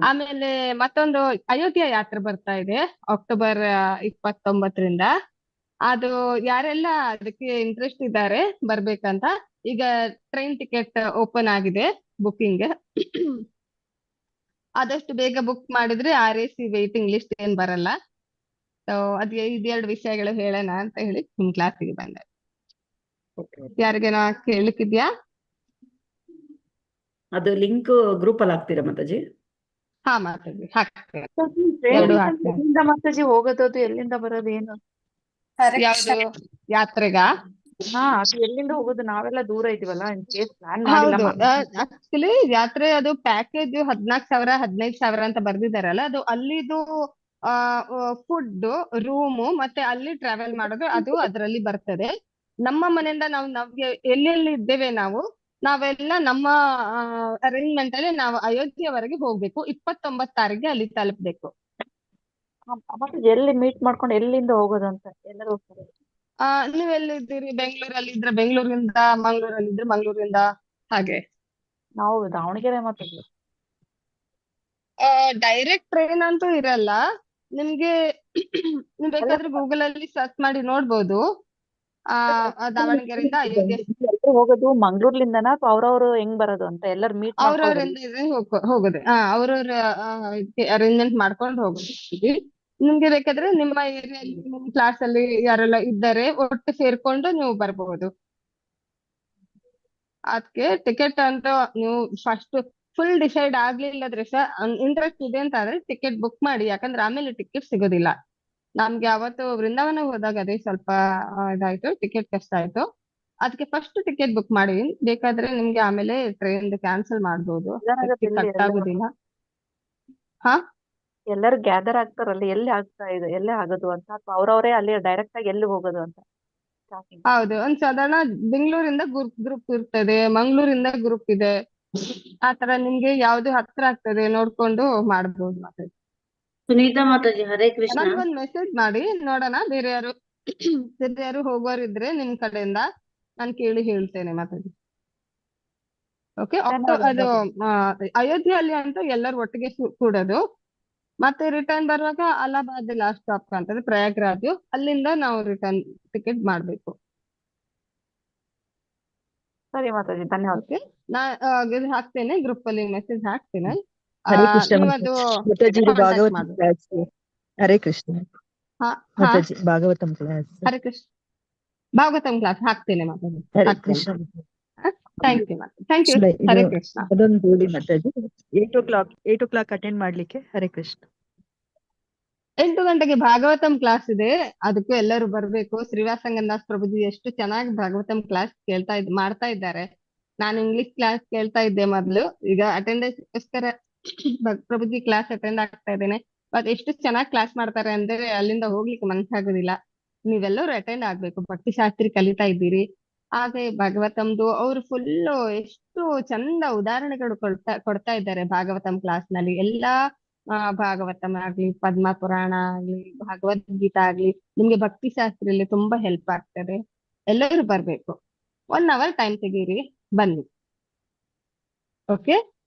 ಆಮೇಲೆ ಮತ್ತೊಂದು ಅಯೋಧ್ಯ ಯಾತ್ರೆ ಬರ್ತಾ ಇದೆ ಅಕ್ಟೋಬರ್ 29ರಿಂದ. ಅದು ಯಾರೆಲ್ಲ ಅದಕ್ಕೆ ಇಂಟ್ರೆಸ್ಟ್ ಇದ್ದಾರೆ ಬರ್ಬೇಕಂತ, ಈಗ ಟ್ರೈನ್ ಟಿಕೆಟ್ ಓಪನ್ ಆಗಿದೆ ಬುಕ್ಕಿಂಗ್. ಆದಷ್ಟು ಬೇಗ ಬುಕ್ ಮಾಡಿದ್ರೆ RAC ವೇಟಿಂಗ್ ಲಿಸ್ಟ್ ಏನ್ ಬರಲ್ಲ. ಸೊ ಅದ್ ಇದೆರಡು ವಿಷಯಗಳು ಹೇಳೋಣ ಅಂತ ಹೇಳಿ ನಿಮ್ ಕ್ಲಾಸಿಗೆ ಬಂದೆ. ಯಾರಿಗೇನೋ ಕೇಳಲಿಕ್ಕಿದ್ಯಾ? ಅದು ಲಿಂಕ್ ಗ್ರೂಪ್ ಅಲ್ಲಿ ಹಾಕ್ತೀರಾ ಮಾತಾಜಿ? ಹಾ ಮಾತಾಡಿ, ಹಾಕ್ತೇನೆ. ಎರಡು ಹಾಕ್ತೇನೆ. ಮಾತಾಜಿ ಹೋಗೋದು ಎಲ್ಲಿಂದ ಬರೋದು ಏನು? ಯಾವ್ದು ಯಾತ್ರೆಗ? ಅದು ಎಲ್ಲಿಂದ ಹೋಗೋದು? ನಾವೆಲ್ಲ ದೂರ ಇದೀವಲ್ಲ, ಇನ್ ಕೇಸ್ ಪ್ಲಾನ್ ಹೌದು, ಮಾಡಿಲ್ಲ. ಆಕ್ಚುಲಿ ಯಾತ್ರೆ ಅದು ಪ್ಯಾಕೇಜ್ 14,000 15,000 ಅಂತ ಬರ್ದಿದಾರಲ್ಲ, ಅದು ಅಲ್ಲಿದು ಫುಡ್, ರೂಮು ಮತ್ತೆ ಅಲ್ಲಿ ಟ್ರಾವೆಲ್ ಮಾಡೋದು ಅದು ಅದರಲ್ಲಿ ಬರ್ತದೆ. ನಮ್ಮ ಮನೆಯಿಂದ ನಾವ್ ಎಲ್ಲೆಲ್ಲಿ ಇದ್ದೇವೆ ನಾವೆಲ್ಲ ನಮ್ಮ ಅರೇಂಜ್ಮೆಂಟ್ ಅಲ್ಲಿ ನಾವು ಅಯೋಧ್ಯೆವರೆಗೆ ಹೋಗ್ಬೇಕು. 29 ತಾರೀಕಿಗೆ ಅಲ್ಲಿ ತಲುಪಬೇಕು. ಮತ್ತೆ ಎಲ್ಲಿ ಮೀಟ್ ಮಾಡ್ಕೊಂಡು ಎಲ್ಲಿಂದ ಹೋಗೋದು ಅಂತ ಎಲ್ಲರೂ ಹೋಗ್ತಾರೆ? ನೀವೆಲ್ಲಿದ್ದೀರಿ? ಬೆಂಗಳೂರಲ್ಲಿ ಇದ್ರೆ ಬೆಂಗಳೂರಿಂದ, ಮಂಗಳೂರಲ್ಲಿ ಇದ್ರೆ ಮಂಗಳೂರಿಂದ, ಹಾಗೆ. ನಾವು ದಾವಣಗೆರೆ ಮಾತಾಡ್ತೀವಿ. ಡೈರೆಕ್ಟ್ ಟ್ರೈನ್ ಅಂತೂ ಇರಲ್ಲ ನಿಮ್ಗೆ. ನೀವ್ ಬೇಕಾದ್ರೆ ಗೂಗಲ್ ಅಲ್ಲಿ ಸರ್ಚ್ ಮಾಡಿ ನೋಡ್ಬೋದು. ದಾವಣಗೆರೆಯಿಂದ ಅಯೋಧ್ಯೆ ಹೋಗೋದು ಮಂಗ್ಳೂರ್ಲಿಂದನಾ ಅಥವಾ ಅವ್ರವ್ರು ಹೆಂಗ್ ಬರೋದು ಅಂತ ಎಲ್ಲರೂ ಮೀಟ್ ಅವ್ರವ್ರಿಂದ ಹೋಗೋದು. ಅವ್ರವ್ರ ಅರೇಂಜ್ಮೆಂಟ್ ಮಾಡ್ಕೊಂಡು ಹೋಗೋದು. ನಿಮ್ಗೆ ಬೇಕಾದ್ರೆ ನಿಮ್ಮ ಏರಿಯಲ್ಲಿ ನಿಮ್ ಕ್ಲಾಸ್ ಅಲ್ಲಿ ಯಾರೆಲ್ಲ ಇದ್ದಾರೆ ಒಟ್ಟು ಸೇರ್ಕೊಂಡು ನೀವು ಬರ್ಬಹುದು. ಅದಕ್ಕೆ ಟಿಕೆಟ್ ಅಂತ ನೀವು ಫಸ್ಟ್ ಫುಲ್ ಡಿಸೈಡ್ ಆಗ್ಲಿಲ್ಲದ್ರೆ ಇಂಟ್ರೆಸ್ಟ್ ಇದೆ ಅಂತ ಆದ್ರೆ ಟಿಕೆಟ್ ಬುಕ್ ಮಾಡಿ. ಯಾಕಂದ್ರೆ ಆಮೇಲೆ ಟಿಕೆಟ್ ಸಿಗೋದಿಲ್ಲ. ನಮ್ಗೆ ಅವತ್ತು ವೃಂದಾವನ ಹೋದಾಗ ಅದೇ ಸ್ವಲ್ಪ ಇದಾಯ್ತು, ಟಿಕೆಟ್ ಕಷ್ಟ ಆಯ್ತು. ಅದಕ್ಕೆ ಫಸ್ಟ್ ಟಿಕೆಟ್ ಬುಕ್ ಮಾಡಿ, ಬೇಕಾದ್ರೆ ನಿಮ್ಗೆ ಆಮೇಲೆ ಟ್ರೈನ್ ಕ್ಯಾನ್ಸಲ್ ಮಾಡ್ಬೋದು, ಕಟ್ ಆಗುದಿಲ್ಲ. ಹಾ, ಎಲ್ಲರೂ ಗ್ಯಾದರ್ ಆಗ್ತಾರಲ್ಲ, ಎಲ್ಲಿ ಆಗ್ತಾ ಇದೆ, ಎಲ್ಲೇ ಆಗೋದು ಅಂತ, ಅಥವಾ ಅವ್ರವ್ರೇ ಅಲ್ಲಿ ಡೈರೆಕ್ಟ್ ಆಗಿ ಎಲ್ಲಿ ಹೋಗೋದು ಅಂತ? ಹೌದು, ಒಂದ್ ಸಾಧಾರಣ ಬೆಂಗಳೂರಿಂದ ಗ್ರೂಪ್ ಇರ್ತದೆ, ಮಂಗಳೂರಿಂದ ಗ್ರೂಪ್ ಇದೆ. ಆತರ ನಿಮ್ಗೆ ಯಾವ್ದು ಹತ್ರ ಆಗ್ತದೆ ನೋಡ್ಕೊಂಡು ಮಾಡ್ಬೋದು. ಮಾತಾಡಿ ಸುನೀತಾ ಮಾತಾಜಿ, ಹರೇ ಕೃಷ್ಣ. ನನ್ಗೊಂದ್ ಮೆಸೇಜ್ ಮಾಡಿ ನೋಡೋಣ. ಬೇರೆ ಯಾರು ಹೋಗೋರಿದ್ರೆ ನಿಮ್ ಕಡೆಯಿಂದ ನಾನು ಕೇಳಿ ಹೇಳ್ತೇನೆ. ಮಾತಾಡಿ. ಓಕೆ ಧನ್ಯವಾದ ಅದು ಮಾತಾಜಿ. ಅಯೋಧ್ಯೆಯಲ್ಲಿ ಅಂತ ಎಲ್ಲರೂ ಒಟ್ಟಿಗೆ ಕೂಡೋದು. ಮತ್ತೆ ರಿಟರ್ನ್ ಬರುವಾಗ ಅಲಹಾಬಾದ್ ಲಾಸ್ಟ್ ಸ್ಟಾಪ್ ಅಂತಂದ್ರೆ ಪ್ರಯಾಗ್ರಾಜ್, ಅಲ್ಲಿಂದ ನಾವು ರಿಟರ್ನ್ ಟಿಕೆಟ್ ಮಾಡ್ಬೇಕು. ಸರಿ ಮಾತಾಜಿ, ಧನ್ಯವಾದ. ಓಕೆ, ಇದು ಹಾಕ್ತೇನೆ ಗ್ರೂಪ್ ಅಲ್ಲಿ ಮೆಸೇಜ್ ಹಾಕ್ತೇನೆ. ಹರೇ ಕೃಷ್ಣ ನೀವು ಅದು ಮಾತಾಜಿ ಕಾಂಟ್ಯಾಕ್ಟ್ ಭಾಗವತಂ ಮಾಡಿ. ಕ್ಲಾಸ್. ಹರೇ ಕೃಷ್ಣ ಹಾ ಮಾತಾಜಿ ಭಾಗವತಂ ಕ್ಲಾಸ್. ಹರೇ ಕೃಷ್ಣ ಭಾಗವತಂ ಕ್ಲಾಸ್ ಹಾಕ್ತೇನೆ ಮಾತಾಜಿ, ಹರೇ ಹಾಕ್ತೇನೆ. Krishna thank you mataji, thank you. ಇದು ಹರೇ ಕೃಷ್ಣ. ಅದೊಂದು ಹೇಳಿ ಮಾತಾಜಿ. 8 o'clock ಅಟೆಂಡ್ ಮಾಡ್ಲಿಕ್ಕೆ. ಹರೇ ಕೃಷ್ಣ. 8 ಗಂಟೆಗೆ ಭಾಗವತಂ ಕ್ಲಾಸ್ ಇದೆ, ಅದಕ್ಕೂ ಎಲ್ಲರೂ ಬರ್ಬೇಕು. ಶ್ರೀವಾಸಂಗದಾಸ್ ಪ್ರಭುಜಿ ಎಷ್ಟು ಚೆನ್ನಾಗಿ ಭಾಗವತಂ ಕ್ಲಾಸ್ ಮಾಡ್ತಾ ಇದ್ದಾರೆ. ನಾನು ಇಂಗ್ಲಿಷ್ ಕ್ಲಾಸ್ ಕೇಳ್ತಾ ಇದ್ದೆ ಮೊದ್ಲು, ಈಗ ಅಟೆಂಡೆನ್ಸ್ಗೋಸ್ಕರ ಪ್ರಭುಜಿ ಕ್ಲಾಸ್ ಅಟೆಂಡ್ ಆಗ್ತಾ ಇದ್ದೇನೆ. ಬಟ್ ಎಷ್ಟು ಚೆನ್ನಾಗಿ ಕ್ಲಾಸ್ ಮಾಡ್ತಾರೆ ಅಂದ್ರೆ ಅಲ್ಲಿಂದ ಹೋಗ್ಲಿಕ್ಕೆ ಮನ್ಸಾಗೋದಿಲ್ಲ. ನೀವೆಲ್ಲರೂ ಅಟೆಂಡ್ ಆಗ್ಬೇಕು. ಭಕ್ತಿ ಶಾಸ್ತ್ರಿ ಕಲಿತಾ ಇದ್ದೀರಿ, ಹಾಗೆ ಭಾಗವತಂದು ಅವರು ಫುಲ್ ಎಷ್ಟು ಚಂದ ಉದಾಹರಣೆಗಳು ಕೊಡ್ತಾ ಇದ್ದಾರೆ ಭಾಗವತಂ ಕ್ಲಾಸ್ ನಲ್ಲಿ. ಎಲ್ಲಾ ಭಾಗವತಂ ಆಗ್ಲಿ, ಪದ್ಮ ಪುರಾಣ ಆಗ್ಲಿ, ಭಗವದ್ಗೀತಾ ಆಗ್ಲಿ, ನಿಮ್ಗೆ ಭಕ್ತಿ ಶಾಸ್ತ್ರಲ್ಲಿ ತುಂಬಾ ಹೆಲ್ಪ್ ಆಗ್ತದೆ. ಎಲ್ಲರೂ ಬರ್ಬೇಕು. 1 hour ಟೈಮ್ ತೆಗೀರಿ, ಬನ್ನಿ. ಓಕೆ,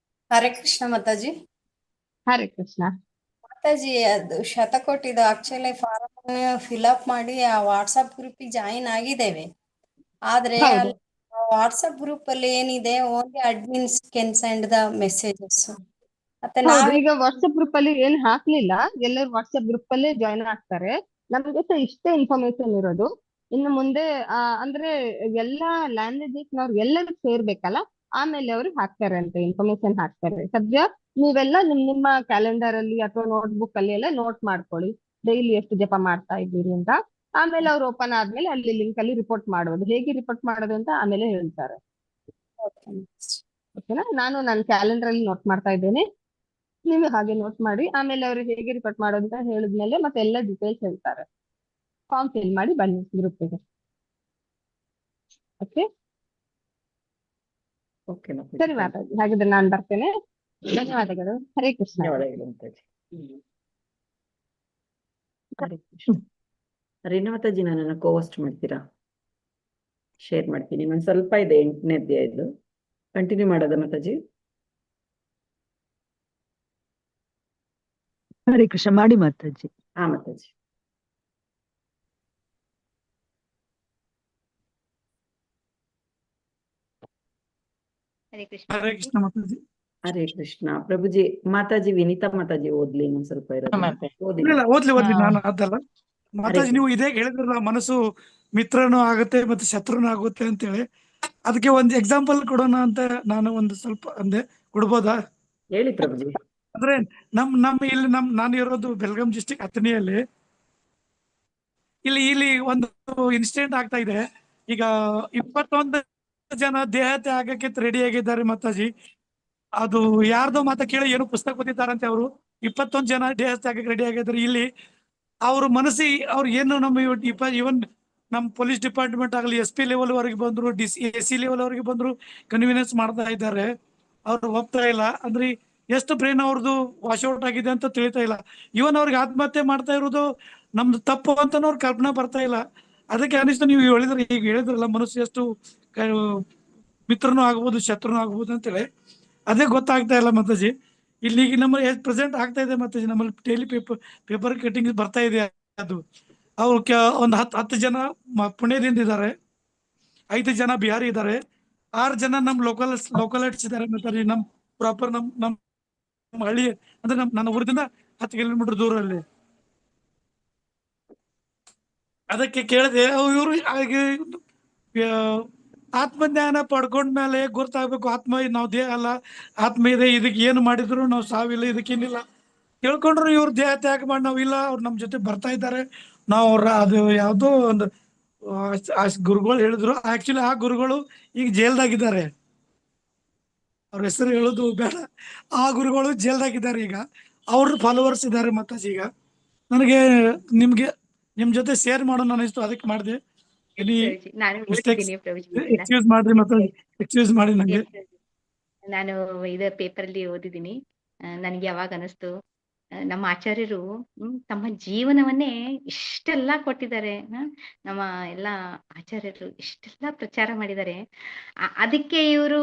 ಹರೇ ಕೃಷ್ಣ ಮಾತಾಜಿ. ಹರೇ ಕೃಷ್ಣ ಮಾತಾಜಿ, ಅದು ಶತಕೋಟಿದು ಆಕ್ಚುಲಿ ಫಾರಂ ಫಿಲ್ಅಪ್ ಮಾಡಿ ಆ ವಾಟ್ಸಪ್ ಗ್ರೂಪಿಗೆ ಜಾಯಿನ್ ಆಗಿದ್ದೇವೆ. ಆದ್ರೆ ಹೌದು. ಅಲ್ಲಿ ವಾಟ್ಸಪ್ ಗ್ರೂಪ್ ಅಲ್ಲಿ ಏನಿದೆ, only admins can send the messages. ಮತ್ತೆ ಹೌದು, ನಾವೇ ಈಗ ವಾಟ್ಸ್ಆಪ್ ಗ್ರೂಪ್ ಅಲ್ಲಿ ಏನ್ ಹಾಕ್ಲಿಲ್ಲ, ಎಲ್ಲರೂ ವಾಟ್ಸ್ಆಪ್ ಗ್ರೂಪ್ ಅಲ್ಲೇ ಜಾಯಿನ್ ಆಗ್ತಾರೆ. ನಮ್ಗೆ ಸಹ ಇಷ್ಟೇ ಇನ್ಫಾರ್ಮೇಶನ್ ಇರೋದು. ಇನ್ನು ಮುಂದೆ ಅಂದ್ರೆ ಎಲ್ಲಾ ಲ್ಯಾಂಗ್ವೇಜಸ್ ನವ್ರು ಎಲ್ಲರೂ ಸೇರ್ಬೇಕಲ್ಲ, ಆಮೇಲೆ ಅವರು ಹಾಕ್ತಾರೆ ಅಂತ ಇನ್ಫಾರ್ಮೇಶನ್ ಹಾಕ್ತಾರೆ. ಸದ್ಯ ನೀವೆಲ್ಲ ನಿಮ್ಮ ಕ್ಯಾಲೆಂಡರ್ ಅಲ್ಲಿ ಅಥವಾ ನೋಟ್ಬುಕ್ ಅಲ್ಲಿ ಎಲ್ಲ ನೋಟ್ ಮಾಡ್ಕೊಳ್ಳಿ, ಡೈಲಿ ಎಷ್ಟು ಜಪ ಮಾಡ್ತಾ ಇದ್ದೀರಿ ಅಂತ. ಆಮೇಲೆ ಅವ್ರು ಓಪನ್ ಆದ್ಮೇಲೆ ಅಲ್ಲಿ ಲಿಂಕ್ ಅಲ್ಲಿ ರಿಪೋರ್ಟ್ ಮಾಡೋದು, ಹೇಗೆ ರಿಪೋರ್ಟ್ ಮಾಡೋದು ಅಂತ ಆಮೇಲೆ ಹೇಳ್ತಾರೆ. ಓಕೆನಾ? ನಾನು ನನ್ನ ಕ್ಯಾಲೆಂಡರ್ ಅಲ್ಲಿ ನೋಟ್ ಮಾಡ್ತಾ ಇದ್ದೇನೆ, ನೀವು ಹಾಗೆ ನೋಟ್ ಮಾಡಿ. ಆಮೇಲೆ ಅವ್ರು ಹೇಗೆ ರಿಪೋರ್ಟ್ ಮಾಡೋದು ಅಂತ ಹೇಳಿದ್ಮೇಲೆ ಮತ್ತೆ ಎಲ್ಲ ಡೀಟೇಲ್ಸ್ ಹೇಳ್ತಾರೆ. ಫಾರ್ಮ್ ಫಿಲ್ ಮಾಡಿ ಬನ್ನಿ ಗ್ರೂಪ್ಗೆ. ಓಕೆ, ಓಕೆ ಸರಿ ಮಾತಾಡಿ. ಹಾಗಿದ್ರೆ ನಾನು ಬರ್ತೇನೆ. ಧನ್ಯವಾದಗಳು. ಹರೇ ಕೃಷ್ಣ. ಧನ್ಯವಾದಗಳು ಮಾತಾಜಿ. ಹರೇ ಕೃಷ್ಣ. ರೇಣು ಮಾತಾಜಿ, ನನ್ನನ್ನು ಕೋಸ್ಟ್ ಮಾಡ್ತೀರಾ? ಶೇರ್ ಮಾಡ್ತೀನಿ. ಇನ್ನೊಂದು ಸ್ವಲ್ಪ ಇದೆ, 8ನೇ ಅಧ್ಯಾಯದ್ದು. ಕಂಟಿನ್ಯೂ ಮಾಡೋದ ಮಾತಾಜಿ? ಹರೇ ಕೃಷ್ಣ ಮಾಡಿ ಮಾತಾಜಿ. ಹಾ ಮಾತಾಜಿ. ಹರೇ ಕೃಷ್ಣ. ಹರೇ ಕೃಷ್ಣ ಮಾತಾಜಿ. ಹರೇ ಕೃಷ್ಣ. ಪ್ರಭುಜಿ, ಮಾತಾಜಿ ವಿನೀತಾ ಮಾತಾಜಿ ಓದ್ಲಿ ಇನ್ನೊಂದ್ ಸ್ವಲ್ಪ ಇರೋದು. ಓದಿ. ಇಲ್ಲ ಓದ್ಲಿ ನಾನು ಅದಲ್ಲ ಮಾತಾಜಿ. ಹರೇ ನೀವು ಇದೇ ಹೇಳಿದ್ರಲ್ಲ, ಮನಸ್ಸು ಮಿತ್ರನೂ ಆಗುತ್ತೆ ಮತ್ತೆ ಶತ್ರುನೂ ಆಗುತ್ತೆ ಅಂತೇಳಿ. ಅದಕ್ಕೆ ಒಂದು ಎಕ್ಸಾಂಪಲ್ ಕೊಡೋಣ ಅಂತ ನಾನು ಒಂದು ಸ್ವಲ್ಪ ಅಂದೆ, ಕೊಡ್ಬೋದಾ? ಹೇಳಿ ಪ್ರಭುಜಿ. ಅಂದ್ರೆ ಇಲ್ಲಿ ನಾನು ಇರೋದು ಬೆಲ್ಗಾಂ ಡಿಸ್ಟಿಕ್ ಅಥಣಿಯಲ್ಲಿ. ಇಲ್ಲಿ ಒಂದು ಇನ್ಸಿಡೆಂಟ್ ಆಗ್ತಾ ಇದೆ. ಈಗ 21 ಜನ ದೇಹತ್ಯಾಗಕ್ಕೆ ಆಗಕ್ಕೆ ರೆಡಿ ಆಗಿದ್ದಾರೆ ಮಾತಾಜಿ. ಅದು ಯಾರ್ದೋ ಮಾತ ಕೇಳಿ ಏನು ಪುಸ್ತಕ ಓದಿದ್ದಾರಂತೆ. ಅವರು 21 ಜನ ದೇಹತ್ಯಾಗಕ್ಕೆ ರೆಡಿ ಆಗಿದ್ದಾರೆ. ಇಲ್ಲಿ ಅವ್ರ ಅವ್ರು ಏನು ಇವನ್ ನಮ್ಮ ಪೊಲೀಸ್ ಡಿಪಾರ್ಟ್ಮೆಂಟ್ ಆಗಲಿ, SP ಲೆವೆಲ್ ವರೆಗೆ ಬಂದ್ರು, AC ಲೆವೆಲ್ ವರೆಗೆ ಬಂದ್ರು, ಕನ್ವೀನಿಯನ್ಸ್ ಮಾಡ್ತಾ ಇದ್ದಾರೆ. ಅವ್ರು ಹೋಗ್ತಾ ಇಲ್ಲ. ಅಂದ್ರೆ ಎಷ್ಟು ಬ್ರೈನ್ ಅವ್ರದ್ದು ವಾಶ್ಔಟ್ ಆಗಿದೆ ಅಂತ ತಿಳಿತಾ ಇಲ್ಲ. ಇವನ್ ಅವ್ರಿಗೆ ಆತ್ಮಹತ್ಯೆ ಮಾಡ್ತಾ ಇರೋದು ನಮ್ದು ತಪ್ಪು ಅಂತ ಅವ್ರ ಕಲ್ಪನೆ ಬರ್ತಾ ಇಲ್ಲ. ಅದಕ್ಕೆ ಅನಿಸ್ತು, ನೀವು ಈಗ ಹೇಳಿದ್ರಲ್ಲ, ಮನಸ್ಸು ಎಷ್ಟು ಮಿತ್ರನೂ ಆಗ್ಬೋದು ಶತ್ರುನೂ ಆಗ್ಬೋದು ಅಂತೇಳಿ. ಅದೇ ಗೊತ್ತಾಗ್ತಾ ಇಲ್ಲ ಮಾತಾಜಿ. ಇಲ್ಲಿ ಈಗ ನಮ್ಮಲ್ಲಿ ಪ್ರೆಸೆಂಟ್ ಆಗ್ತಾ ಇದೆ ಮಾತಾಜಿ. ನಮ್ಮಲ್ಲಿ ಡೈಲಿ ಪೇಪರ್ ಕಟಿಂಗ್ ಬರ್ತಾ ಇದೆ. ಅದು ಅವ್ರು ಒಂದು 10 ಜನ ಪುಣೆದಿಂದ ಇದ್ದಾರೆ, 5 ಜನ ಬಿಹಾರಿ ಇದ್ದಾರೆ, 6 ಜನ ನಮ್ ಲೋಕಲೈಟ್ಸ್ ಇದ್ದಾರೆ ಮಾತಾಜಿ. ನಮ್ ಪ್ರಾಪರ್ ನಮ್ ಹಳ್ಳಿ ಅಂದ್ರೆ ನನ್ನ ಊರಿಂದ 10 ಕಿಲೋಮೀಟರ್ ದೂರಲ್ಲಿ. ಅದಕ್ಕೆ ಕೇಳಿದೆ, ಇವರು ಆತ್ಮಜ್ಞಾನ ಪಡ್ಕೊಂಡ್ಮೇಲೆ ಗೊತ್ತಾಗ್ಬೇಕು, ಆತ್ಮ ನಾವು ದೇಹ ಅಲ್ಲ, ಆತ್ಮ ಇದೆ, ಇದಕ್ಕೆ ಏನು ಮಾಡಿದ್ರು ನಾವು ಸಾವಿಲ್ಲ, ಇದಕ್ಕೇನಿಲ್ಲ ತಿಳ್ಕೊಂಡ್ರು. ಇವ್ರು ದೇಹ ತ್ಯಾಗ ಮಾಡಿ ನಾವು ಇಲ್ಲ, ಅವ್ರು ನಮ್ ಜೊತೆ ಬರ್ತಾ ಇದ್ದಾರೆ. ನಾವು ಅದು ಯಾವ್ದೋ ಒಂದು ಗುರುಗಳು ಹೇಳಿದ್ರು. ಆಕ್ಚುಲಿ ಆ ಗುರುಗಳು ಈಗ ಜೈಲ್ದಾಗಿದ್ದಾರೆ. ಅವ್ರ ಹೆಸರು ಹೇಳೋದು ಬೇಡ. ಆ ಗುರುಗಳು ಜೈಲ್ದಾಗಿದ್ದಾರೆ. ಈಗ ಅವ್ರ ಫಾಲೋವರ್ಸ್ ಇದ್ದಾರೆ ಮಾತಾಜಿ. ಈಗ ನನಗೆ ನಿಮ್ ಜೊತೆ ಶೇರ್ ಮಾಡೋಣ ಅನಿಸ್ತು, ಅದಕ್ಕೆ ಮಾಡಿದೆ. ನಾನು ಓದಿದ್ದೀನಿ ಪ್ರಭುಜಿ, ಎಕ್ಸ್ಕ್ಯೂಸ್ ಮಾಡ್ರಿ ಮಾತಾಜಿ, ಎಕ್ಸ್ಕ್ಯೂಸ್ ಮಾಡಿ ನಂಗೆ. ನಾನು ಇದು ಪೇಪರ್ ಅಲ್ಲಿ ಓದಿದ್ದೀನಿ. ನನಗೆ ಯಾವಾಗ ಅನಿಸ್ತು, ನಮ್ಮ ಆಚಾರ್ಯರು ತಮ್ಮ ಜೀವನವನ್ನೇ ಇಷ್ಟೆಲ್ಲ ಕೊಟ್ಟಿದ್ದಾರೆ. ನಮ್ಮ ಎಲ್ಲ ಆಚಾರ್ಯರು ಇಷ್ಟೆಲ್ಲ ಪ್ರಚಾರ ಮಾಡಿದ್ದಾರೆ. ಅದಕ್ಕೆ ಇವರು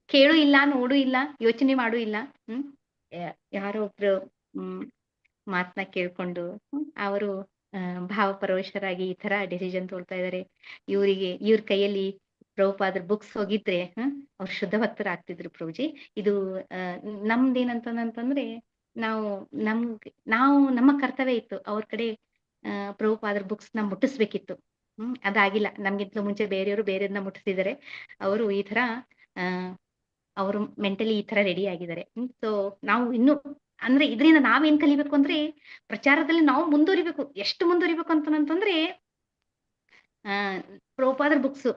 ಕೇಳು ಇಲ್ಲ, ನೋಡು ಇಲ್ಲ, ಯೋಚನೆ ಮಾಡು ಇಲ್ಲ. ಯಾರೋ ಒಬ್ರು ಮಾತನ್ನ ಕೇಳ್ಕೊಂಡು ಅವರು ಭಾವಪರವಶರಾಗಿ ಈ ತರ ಡಿಸಿಷನ್ ತೊಳ್ತಾ ಇದ್ದಾರೆ. ಇವ್ರ ಕೈಯಲ್ಲಿ ಪ್ರಭುಪಾದ್ರ ಬುಕ್ಸ್ ಹೋಗಿದ್ರೆ ಅವ್ರು ಶುದ್ಧ ಭಕ್ತರಾಗ್ತಿದ್ರು ಪ್ರಭುಜಿ. ಇದು ನಮ್ದೇನಂತಂದ್ರೆ ನಾವು ನಮ್ಮ ಕರ್ತವ್ಯ ಇತ್ತು ಅವ್ರ ಕಡೆ ಪ್ರಭುಪಾದ್ರ ಬುಕ್ಸ್ ನ ಮುಟ್ಟಿಸ್ಬೇಕಿತ್ತು. ಅದಾಗಿಲ್ಲ. ನಮ್ಗಿಂತಲೂ ಮುಂಚೆ ಬೇರೆಯವ್ರನ್ನ ಮುಟ್ಟಿಸಿದ್ದಾರೆ. ಅವರು ಈ ತರ ಅವರು ಮೆಂಟಲಿ ಈ ತರ ರೆಡಿ ಆಗಿದ್ದಾರೆ. ಸೊ ನಾವು ಇನ್ನು ಅಂದ್ರೆ ಇದರಿಂದ ನಾವೇನ್ ಕಲಿಬೇಕು ಅಂದ್ರೆ ಪ್ರಚಾರದಲ್ಲಿ ನಾವು ಮುಂದುವರಿಬೇಕು. ಎಷ್ಟು ಮುಂದುವರಿಬೇಕು ಅಂತಂದ್ರೆ ಪ್ರಭುಪಾದರ ಬುಕ್ಸ್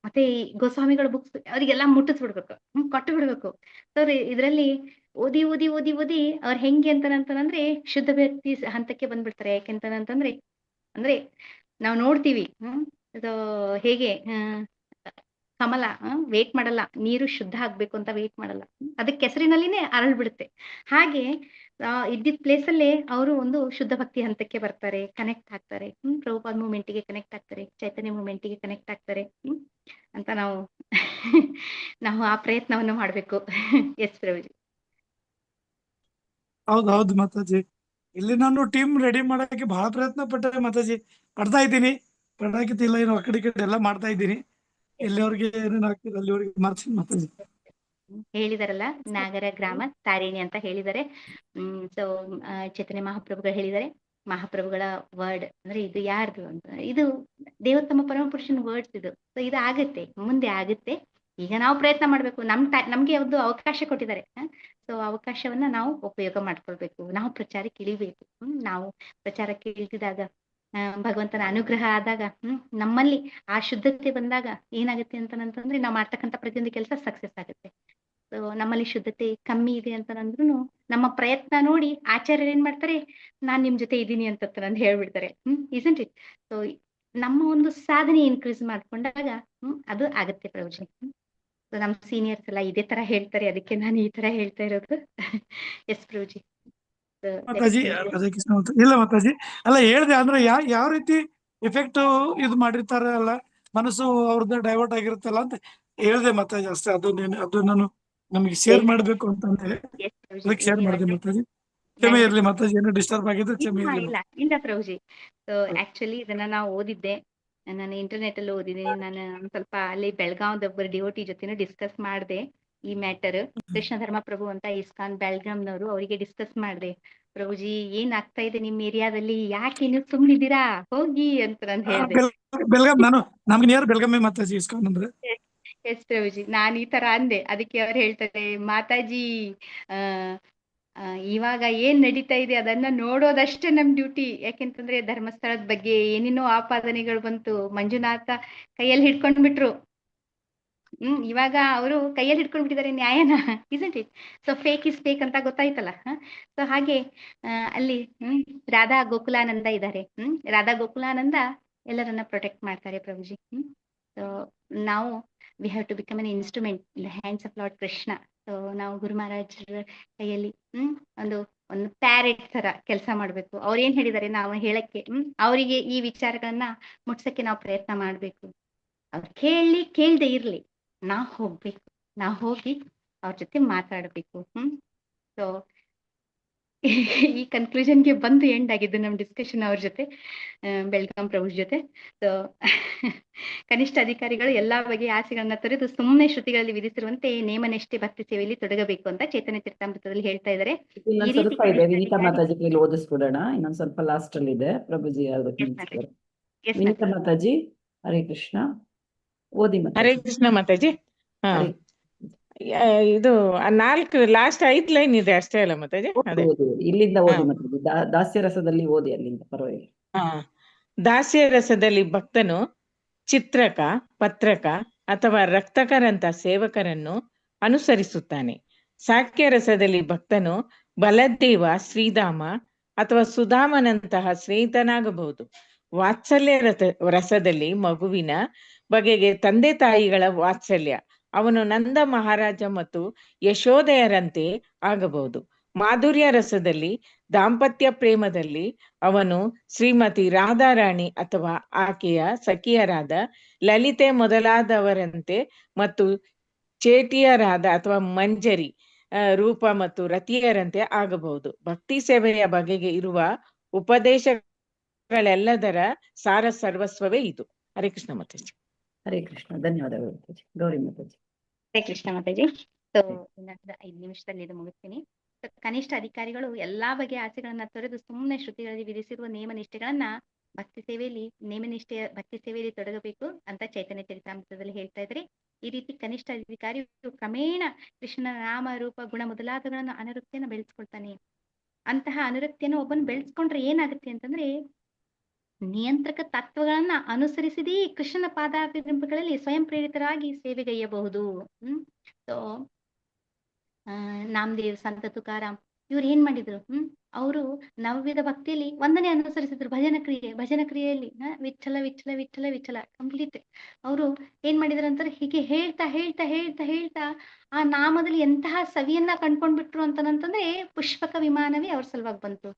ಮತ್ತೆ ಗೋಸ್ವಾಮಿಗಳ ಬುಕ್ಸ್ ಅವರಿಗೆಲ್ಲ ಮುಟ್ಟಿಸ್ಬಿಡ್ಬೇಕು, ಕೊಟ್ಟು ಬಿಡ್ಬೇಕು. ಸೊ ಇದರಲ್ಲಿ ಓದಿ ಓದಿ ಓದಿ ಓದಿ ಅವ್ರು ಹೆಂಗೆ ಅಂತಂದ್ರೆ ಶುದ್ಧ ವ್ಯಕ್ತಿ ಹಂತಕ್ಕೆ ಬಂದ್ಬಿಡ್ತಾರೆ. ಯಾಕೆಂತಂದ್ರೆ ಅಂದ್ರೆ ನಾವು ನೋಡ್ತೀವಿ ಹೇಗೆ ಕಮಲ ವೇಟ್ ಮಾಡಲ್ಲ, ನೀರು ಶುದ್ಧ ಆಗ್ಬೇಕು ಅಂತ ವೇಟ್ ಮಾಡಲ್ಲ, ಅದಕ್ಕೆ ಕೆಸರಿನಲ್ಲಿನೇ ಅರಳ್ಬಿಡುತ್ತೆ. ಹಾಗೆ ಇದ್ದಿದ್ದ ಪ್ಲೇಸ್ ಅಲ್ಲೇ ಅವರು ಒಂದು ಶುದ್ಧ ಭಕ್ತಿ ಹಂತಕ್ಕೆ ಬರ್ತಾರೆ, ಕನೆಕ್ಟ್ ಆಗ್ತಾರೆ. ಪ್ರಭುಪಾದ ಮೂಮೆಂಟಿಗೆ ಕನೆಕ್ಟ್ ಆಗ್ತಾರೆ, ಚೈತನ್ಯ ಮೂಮೆಂಟಿಗೆ ಕನೆಕ್ಟ್ ಆಗ್ತಾರೆ ಅಂತ ನಾವು ಆ ಪ್ರಯತ್ನವನ್ನು ಮಾಡ್ಬೇಕು. ಎಸ್ ಪ್ರಭುಜಿ. ಹೌದು ಮಾತಾಜಿ. ಇಲ್ಲಿ ನಾನು ಟೀಮ್ ರೆಡಿ ಮಾಡಕ್ಕೆ ಬಹಳ ಪ್ರಯತ್ನ ಪಟ್ಟೆ ಮಾತಾಜಿ. ಪಡ್ತಾ ಇದ್ದೀನಿ, ಪಡಾಕಿತ್ತಿಲ್ಲ, ಏನು ಆ ಕಡೆ ಎಲ್ಲ ಮಾಡ್ತಾ ಇದ್ದೀನಿ. ಎಲ್ಲಿವರೆಗೆ ಏನೇನು ಆಗ್ತಿದೆ ಅಲ್ಲಿವರೆಗೆ ಮಾಡ್ತೀನಿ ಮಾತಾಜಿ. ಹೇಳಿದಾರಲ್ಲ, ನಾಗರ ಗ್ರಾಮ ತಾರಿಣಿ ಅಂತ ಹೇಳಿದ್ದಾರೆ. ಸೊ ಚೈತನ್ಯ ಮಹಾಪ್ರಭುಗಳು ಹೇಳಿದ್ದಾರೆ, ಮಹಾಪ್ರಭುಗಳ ವರ್ಡ್ ಅಂದ್ರೆ ಇದು ಯಾರ್ದು ಅಂತ, ಇದು ದೇವೋತ್ತಮ ಪರಮ ಪುರುಷನ ವರ್ಡ್ಸ್ ಇದು. ಸೊ ಇದು ಆಗುತ್ತೆ, ಮುಂದೆ ಆಗುತ್ತೆ. ಈಗ ನಾವು ಪ್ರಯತ್ನ ಮಾಡ್ಬೇಕು. ನಮ್ಗೆ ಒಂದು ಅವಕಾಶ ಕೊಟ್ಟಿದ್ದಾರೆ. ಸೊ ಅವಕಾಶವನ್ನ ನಾವು ಉಪಯೋಗ ಮಾಡ್ಕೊಳ್ಬೇಕು. ನಾವು ಪ್ರಚಾರಕ್ಕೆ ಇಳಿಬೇಕು. ನಾವು ಪ್ರಚಾರಕ್ಕೆ ಇಳಿದಿದಾಗ ಭಗವಂತನ ಅನುಗ್ರಹ ಆದಾಗ ನಮ್ಮಲ್ಲಿ ಆ ಶುದ್ಧತೆ ಬಂದಾಗ ಏನಾಗುತ್ತೆ ಅಂತಂದ್ರೆ ನಾವು ಮಾಡ್ತಕ್ಕಂಥ ಪ್ರತಿಯೊಂದು ಕೆಲಸ ಸಕ್ಸಸ್ ಆಗುತ್ತೆ. ಸೊ ನಮ್ಮಲ್ಲಿ ಶುದ್ಧತೆ ಕಮ್ಮಿ ಇದೆ ಅಂತಂದ್ರೂ ನಮ್ಮ ಪ್ರಯತ್ನ ನೋಡಿ ಆಚಾರ್ಯರು ಏನ್ ಮಾಡ್ತಾರೆ, ನಾನ್ ನಿಮ್ ಜೊತೆ ಇದ್ದೀನಿ ಅಂತ ಹೇಳ್ಬಿಡ್ತಾರೆ. Isn't it? ಸೊ ನಮ್ಮ ಒಂದು ಸಾಧನೆ ಇನ್ಕ್ರೀಸ್ ಮಾಡ್ಕೊಂಡಾಗ ಅದು ಆಗತ್ತೆ ಪ್ರಭುಜಿ. ಸೊ ನಮ್ ಸೀನಿಯರ್ಸ್ ಎಲ್ಲ ಇದೇ ತರ ಹೇಳ್ತಾರೆ, ಅದಕ್ಕೆ ನಾನು ಈ ತರ ಹೇಳ್ತಾ ಇರೋದು. ಎಸ್ ಪ್ರಭುಜಿ. ಮಾತಾಜಿ ಇಲ್ಲ ಮಾತಾಜಿ, ಅಲ್ಲ ಹೇಳ್ದೆ ಅಂದ್ರೆ ಯಾವ ರೀತಿ ಎಫೆಕ್ಟ್ ಇದು ಮಾಡಿರ್ತಾರ ಅಲ್ಲ, ಮನಸ್ಸು ಅವ್ರದ್ದು ಡೈವರ್ಟ್ ಆಗಿರುತ್ತಲ್ಲ ಅಂತ ಹೇಳ್ದೆ ಮಾತಾಜಿ ಅಷ್ಟೇ. ಅದು ನಾನು ನಮಗೆ ಶೇರ್ ಮಾಡ್ಬೇಕು ಅಂತಂದ್ರೆ ಅದಕ್ಕೆ ಶೇರ್ ಮಾಡಿದೆ ಮಾತಾಜಿ. ಕ್ಷಮೆ ಇರ್ಲಿ ಮಾತಾಜಿ, ಏನೋ ಡಿಸ್ಟರ್ಬ್ ಆಗಿದ್ರೆ ಕ್ಷಮೆ ಇರ್ಲಿ. ಇಲ್ಲ ಪ್ರಭುಜಿ. ಸೊ ಆಕ್ಚುಲಿ ಇದನ್ನ ನಾವು ಓದಿದ್ದೆ, ನಾನು ಇಂಟರ್ನೆಟ್ ಅಲ್ಲಿ ಓದಿದ್ದೀನಿ. ನಾನು ಸ್ವಲ್ಪ ಅಲ್ಲಿ ಬೆಳಗಾವ್ದ ಒಬ್ಬರು ಡಿಒಟಿ ಜೊತೆನೂ ಡಿಸ್ಕಸ್ ಮಾಡಿದೆ ಈ ಮ್ಯಾಟರ್. ಕೃಷ್ಣ ಧರ್ಮ ಪ್ರಭು ಅಂತ ಇಸ್ಕಾನ್ ಬೆಳಗಾಂನವರು, ಅವರಿಗೆ ಡಿಸ್ಕಸ್ ಮಾಡಿದೆ. ಪ್ರಭುಜಿ ಏನ್ ಆಗ್ತಾ ಇದೆ ನಿಮ್ ಏರಿಯಾದಲ್ಲಿ, ಯಾಕೆ ನೀವು ಸುಮ್ನಿದ್ದೀರಾ, ಹೋಗಿ ಅಂತ ನಾನು ಹೇಳಿದೆ. ಬೆಳಗಾಂ, ನಮ್ಗೆ ನಿಯರ್ ಬೆಳಗಾವಿ ಮಾತಾಜಿ ಇಸ್ಕಾನ್ ಅಂದ್ರೆ. ಎಸ್ ಪ್ರಭುಜಿ, ನಾನ್ ಈ ತರ ಅಂದೆ. ಅದಕ್ಕೆ ಅವ್ರು ಹೇಳ್ತಾರೆ, ಮಾತಾಜಿ ಇವಾಗ ಏನ್ ನಡೀತಾ ಇದೆ ಅದನ್ನ ನೋಡೋದಷ್ಟೇ ನಮ್ ಡ್ಯೂಟಿ. ಯಾಕೆಂತಂದ್ರೆ ಧರ್ಮಸ್ಥಳದ ಬಗ್ಗೆ ಏನೇನೋ ಆಪಾದನೆಗಳು ಬಂತು, ಮಂಜುನಾಥ ಕೈಯಲ್ಲಿ ಹಿಡ್ಕೊಂಡ್ಬಿಟ್ರು. ಇವಾಗ ಅವರು ಕೈಯಲ್ಲಿ ಹಿಡ್ಕೊಂಡ್ಬಿಟ್ಟಿದ್ದಾರೆ ನ್ಯಾಯನ. Isn't it? So fake is fake ಅಂತ ಗೊತ್ತಾಯ್ತಲ್ಲ. ಸೊ ಹಾಗೆ ಅಲ್ಲಿ ರಾಧಾ ಗೋಕುಲಾನಂದ ಇದ್ದಾರೆ. ರಾಧಾ ಗೋಕುಲಾನಂದ ಎಲ್ಲರನ್ನ ಪ್ರೊಟೆಕ್ಟ್ ಮಾಡ್ತಾರೆ ಪ್ರಭುಜಿ. ಸೊ ನಾವು we have to become an instrument in the hands of Lord Krishna. So ನಾವು ಗುರು ಮಹಾರಾಜರ ಕೈಯಲ್ಲಿ ಒಂದು ಪ್ಯಾರೆಟ್ ತರ ಕೆಲಸ ಮಾಡ್ಬೇಕು. ಅವ್ರು ಏನ್ ಹೇಳಿದ್ದಾರೆ ನಾವು ಹೇಳಕ್ಕೆ, ಅವರಿಗೆ ಈ ವಿಚಾರಗಳನ್ನ ಮುಟ್ಸಕ್ಕೆ ನಾವು ಪ್ರಯತ್ನ ಮಾಡ್ಬೇಕು. ಅವ್ರು ಕೇಳದೆ ಇರ್ಲಿ, ನಾವು ಹೋಗ್ಬೇಕು, ನಾವು ಹೋಗಿ ಅವ್ರ ಜೊತೆ ಮಾತಾಡ್ಬೇಕು. ಸೊ ಈ ಕನ್ಕ್ಲೂಷನ್ಗೆ ಬಂದು ಎಂಡ್ ಆಗಿದ್ದು ನಮ್ ಡಿಸ್ಕಷನ್ ಅವ್ರ ಜೊತೆ, ಬೆಳಗಾಂ ಪ್ರಭು ಜೊತೆ. ಸೊ ಕನಿಷ್ಠ ಅಧಿಕಾರಿಗಳು ಎಲ್ಲಾ ಬಗೆಯ ಆಸೆಗಳನ್ನ ತೊರೆದು ಸುಮ್ಮನೆ ಶ್ರುತಿಗಳಲ್ಲಿ ವಿಧಿಸಿರುವಂತೆ ನೇಮನಿಷ್ಠೆ ಭಕ್ತಿ ಸೇವೆಯಲ್ಲಿ ತೊಡಗಬೇಕು ಅಂತ ಚೈತನ್ಯ ಚರಿತಾಮೃತದಲ್ಲಿ ಹೇಳ್ತಾ ಇದ್ದಾರೆ. ಇನ್ನೊಂದ್ ಸ್ವಲ್ಪ ಇದೆ, ವಿನೀತಾ ಮಾತಾಜಿ ಕೈಲಿ ಓದಿಸ್ಬಿಡೋಣ. ಇನ್ನೊಂದ್ ಸ್ವಲ್ಪ ಲಾಸ್ಟ್ ಅಲ್ಲಿ ಇದೆ ಪ್ರಭುಜಿ. ವಿನೀತಾ ಮಾತಾಜಿ, ಹರೇ ಕೃಷ್ಣ, ಓದಿ ಮಾತಾಜಿ. ಹರೇ ಕೃಷ್ಣ ಮಾತಾಜಿ. ಹಾ, ಇದು 4 ಲಾಸ್ಟ್ 5 ಲೈನ್ ಇದೆ ಅಷ್ಟೇ ಅಲ್ಲ ಮಾತಾಜಿ? ಅದೇ ಇಲ್ಲಿಂದ ಓದಿ ಮಾತಾಜಿ. ದಾಸ್ಯ ರಸದಲ್ಲಿ ಓದಿ, ಅಲ್ಲಿಂದ ಪರವಾಗಿಲ್ಲ. ದಾಸ್ಯ ರಸದಲ್ಲಿ ಭಕ್ತನು ಚಿತ್ರಕ, ಪತ್ರಕ ಅಥವಾ ರಕ್ತಕರಂತ ಸೇವಕರನ್ನು ಅನುಸರಿಸುತ್ತಾನೆ. ಸಾಕ್ಯ ರಸದಲ್ಲಿ ಭಕ್ತನು ಬಲದೇವ, ಶ್ರೀಧಾಮ ಅಥವಾ ಸುಧಾಮನಂತಹ ಸ್ನೇಹಿತನಾಗಬಹುದು. ವಾತ್ಸಲ್ಯ ರಸದಲ್ಲಿ ಮಗುವಿನ ಬಗೆಗೆ ತಂದೆ ತಾಯಿಗಳ ವಾತ್ಸಲ್ಯ, ಅವನು ನಂದ ಮಹಾರಾಜ ಮತ್ತು ಯಶೋದೆಯರಂತೆ ಆಗಬಹುದು. ಮಾಧುರ್ಯ ರಸದಲ್ಲಿ ದಾಂಪತ್ಯ ಪ್ರೇಮದಲ್ಲಿ ಅವನು ಶ್ರೀಮತಿ ರಾಧಾರಾಣಿ ಅಥವಾ ಆಕೆಯ ಸಖಿಯರಾದ ಲಲಿತೆ ಮೊದಲಾದವರಂತೆ ಮತ್ತು ಚೇಟಿಯರಾದ ಅಥವಾ ಮಂಜರಿ ರೂಪ ಮತ್ತು ರತಿಯರಂತೆ ಆಗಬಹುದು. ಭಕ್ತಿ ಸೇವೆಯ ಬಗೆಗೆ ಇರುವ ಉಪದೇಶಗಳೆಲ್ಲದರ ಸಾರ ಸರ್ವಸ್ವವೇ ಇದು. ಹರೇ ಕೃಷ್ಣ ಮಾತಾಜಿ. ಹರೇ ಕೃಷ್ಣ. ಧನ್ಯವಾದಗಳು ಮಾತಾಜಿ. ಗೌರಿ ಮಾತಾಜಿ. ಹರೇ ಕೃಷ್ಣ ಮಾತಾಜಿ. ಸೊ ಇನ್ನೊಂದು 5 ನಿಮಿಷದಲ್ಲಿ ಇದು ಮುಗಿಸ್ತೀನಿ. So, ಕನಿಷ್ಠ ಅಧಿಕಾರಿಗಳು ಎಲ್ಲಾ ಬಗೆಯ ಆಸೆಗಳನ್ನ ತೊರೆದು ಸುಮ್ಮನೆ ಶ್ರುತಿಗಳಲ್ಲಿ ವಿಧಿಸಿರುವ ನೇಮ ನಿಷ್ಠೆಗಳನ್ನ ಭಕ್ತಿ ಸೇವೆಯಲ್ಲಿ ತೊಡಗಬೇಕು ಅಂತ ಚೈತನ್ಯ ಚರಿತಾಮೃತದಲ್ಲಿ ಹೇಳ್ತಾ ಇದ್ದಾರೆ. ಈ ರೀತಿ ಕನಿಷ್ಠ ಅಧಿಕಾರಿಯು ಕ್ರಮೇಣ ಕೃಷ್ಣನ ನಾಮ ರೂಪ ಗುಣ ಮೊದಲಾದಗಳನ್ನ ಅನುರಕ್ತಿಯನ್ನ ಬೆಳೆಸ್ಕೊಳ್ತಾನೆ. ಅಂತಹ ಅನುರಕ್ತಿಯನ್ನು ಒಬ್ಬನು ಬೆಳೆಸ್ಕೊಂಡ್ರೆ ಏನಾಗುತ್ತೆ ಅಂತಂದ್ರೆ, ನಿಯಂತ್ರಕ ತತ್ವಗಳನ್ನ ಅನುಸರಿಸಿದೇ ಕೃಷ್ಣನ ಪಾದಾರ್ಪಿಂಬಗಳಲ್ಲಿ ಸ್ವಯಂ ಪ್ರೇರಿತರಾಗಿ ಸೇವೆಗೈಯಬಹುದು. ಸೊ ನಾಮದೇವ್, ಸಂತ ತುಕಾರಾಮ್ ಇವ್ರು ಏನ್ ಮಾಡಿದ್ರು? ಅವರು ನವವಿಧ ಭಕ್ತಿಯಲ್ಲಿ ಒಂದನೇ ಅನುಸರಿಸಿದ್ರು. ಭಜನ ಕ್ರಿಯೆಯಲ್ಲಿ ವಿಠಲ ವಿಠಲ ವಿಠಲ ವಿಠಲ ಕಂಪ್ಲೀಟ್ ಅವರು ಏನ್ ಮಾಡಿದ್ರು ಅಂತಾರೆ, ಹೀಗೆ ಹೇಳ್ತಾ ಹೇಳ್ತಾ ಹೇಳ್ತಾ ಹೇಳ್ತಾ ಆ ನಾಮದಲ್ಲಿ ಎಂತಹ ಸವಿಯನ್ನ ಕಂಡ್ಕೊಂಡ್ಬಿಟ್ರು ಅಂತಂದ್ರೆ ಪುಷ್ಪಕ ವಿಮಾನವೇ ಅವ್ರ ಸಲುವಾಗಿ ಬಂತು.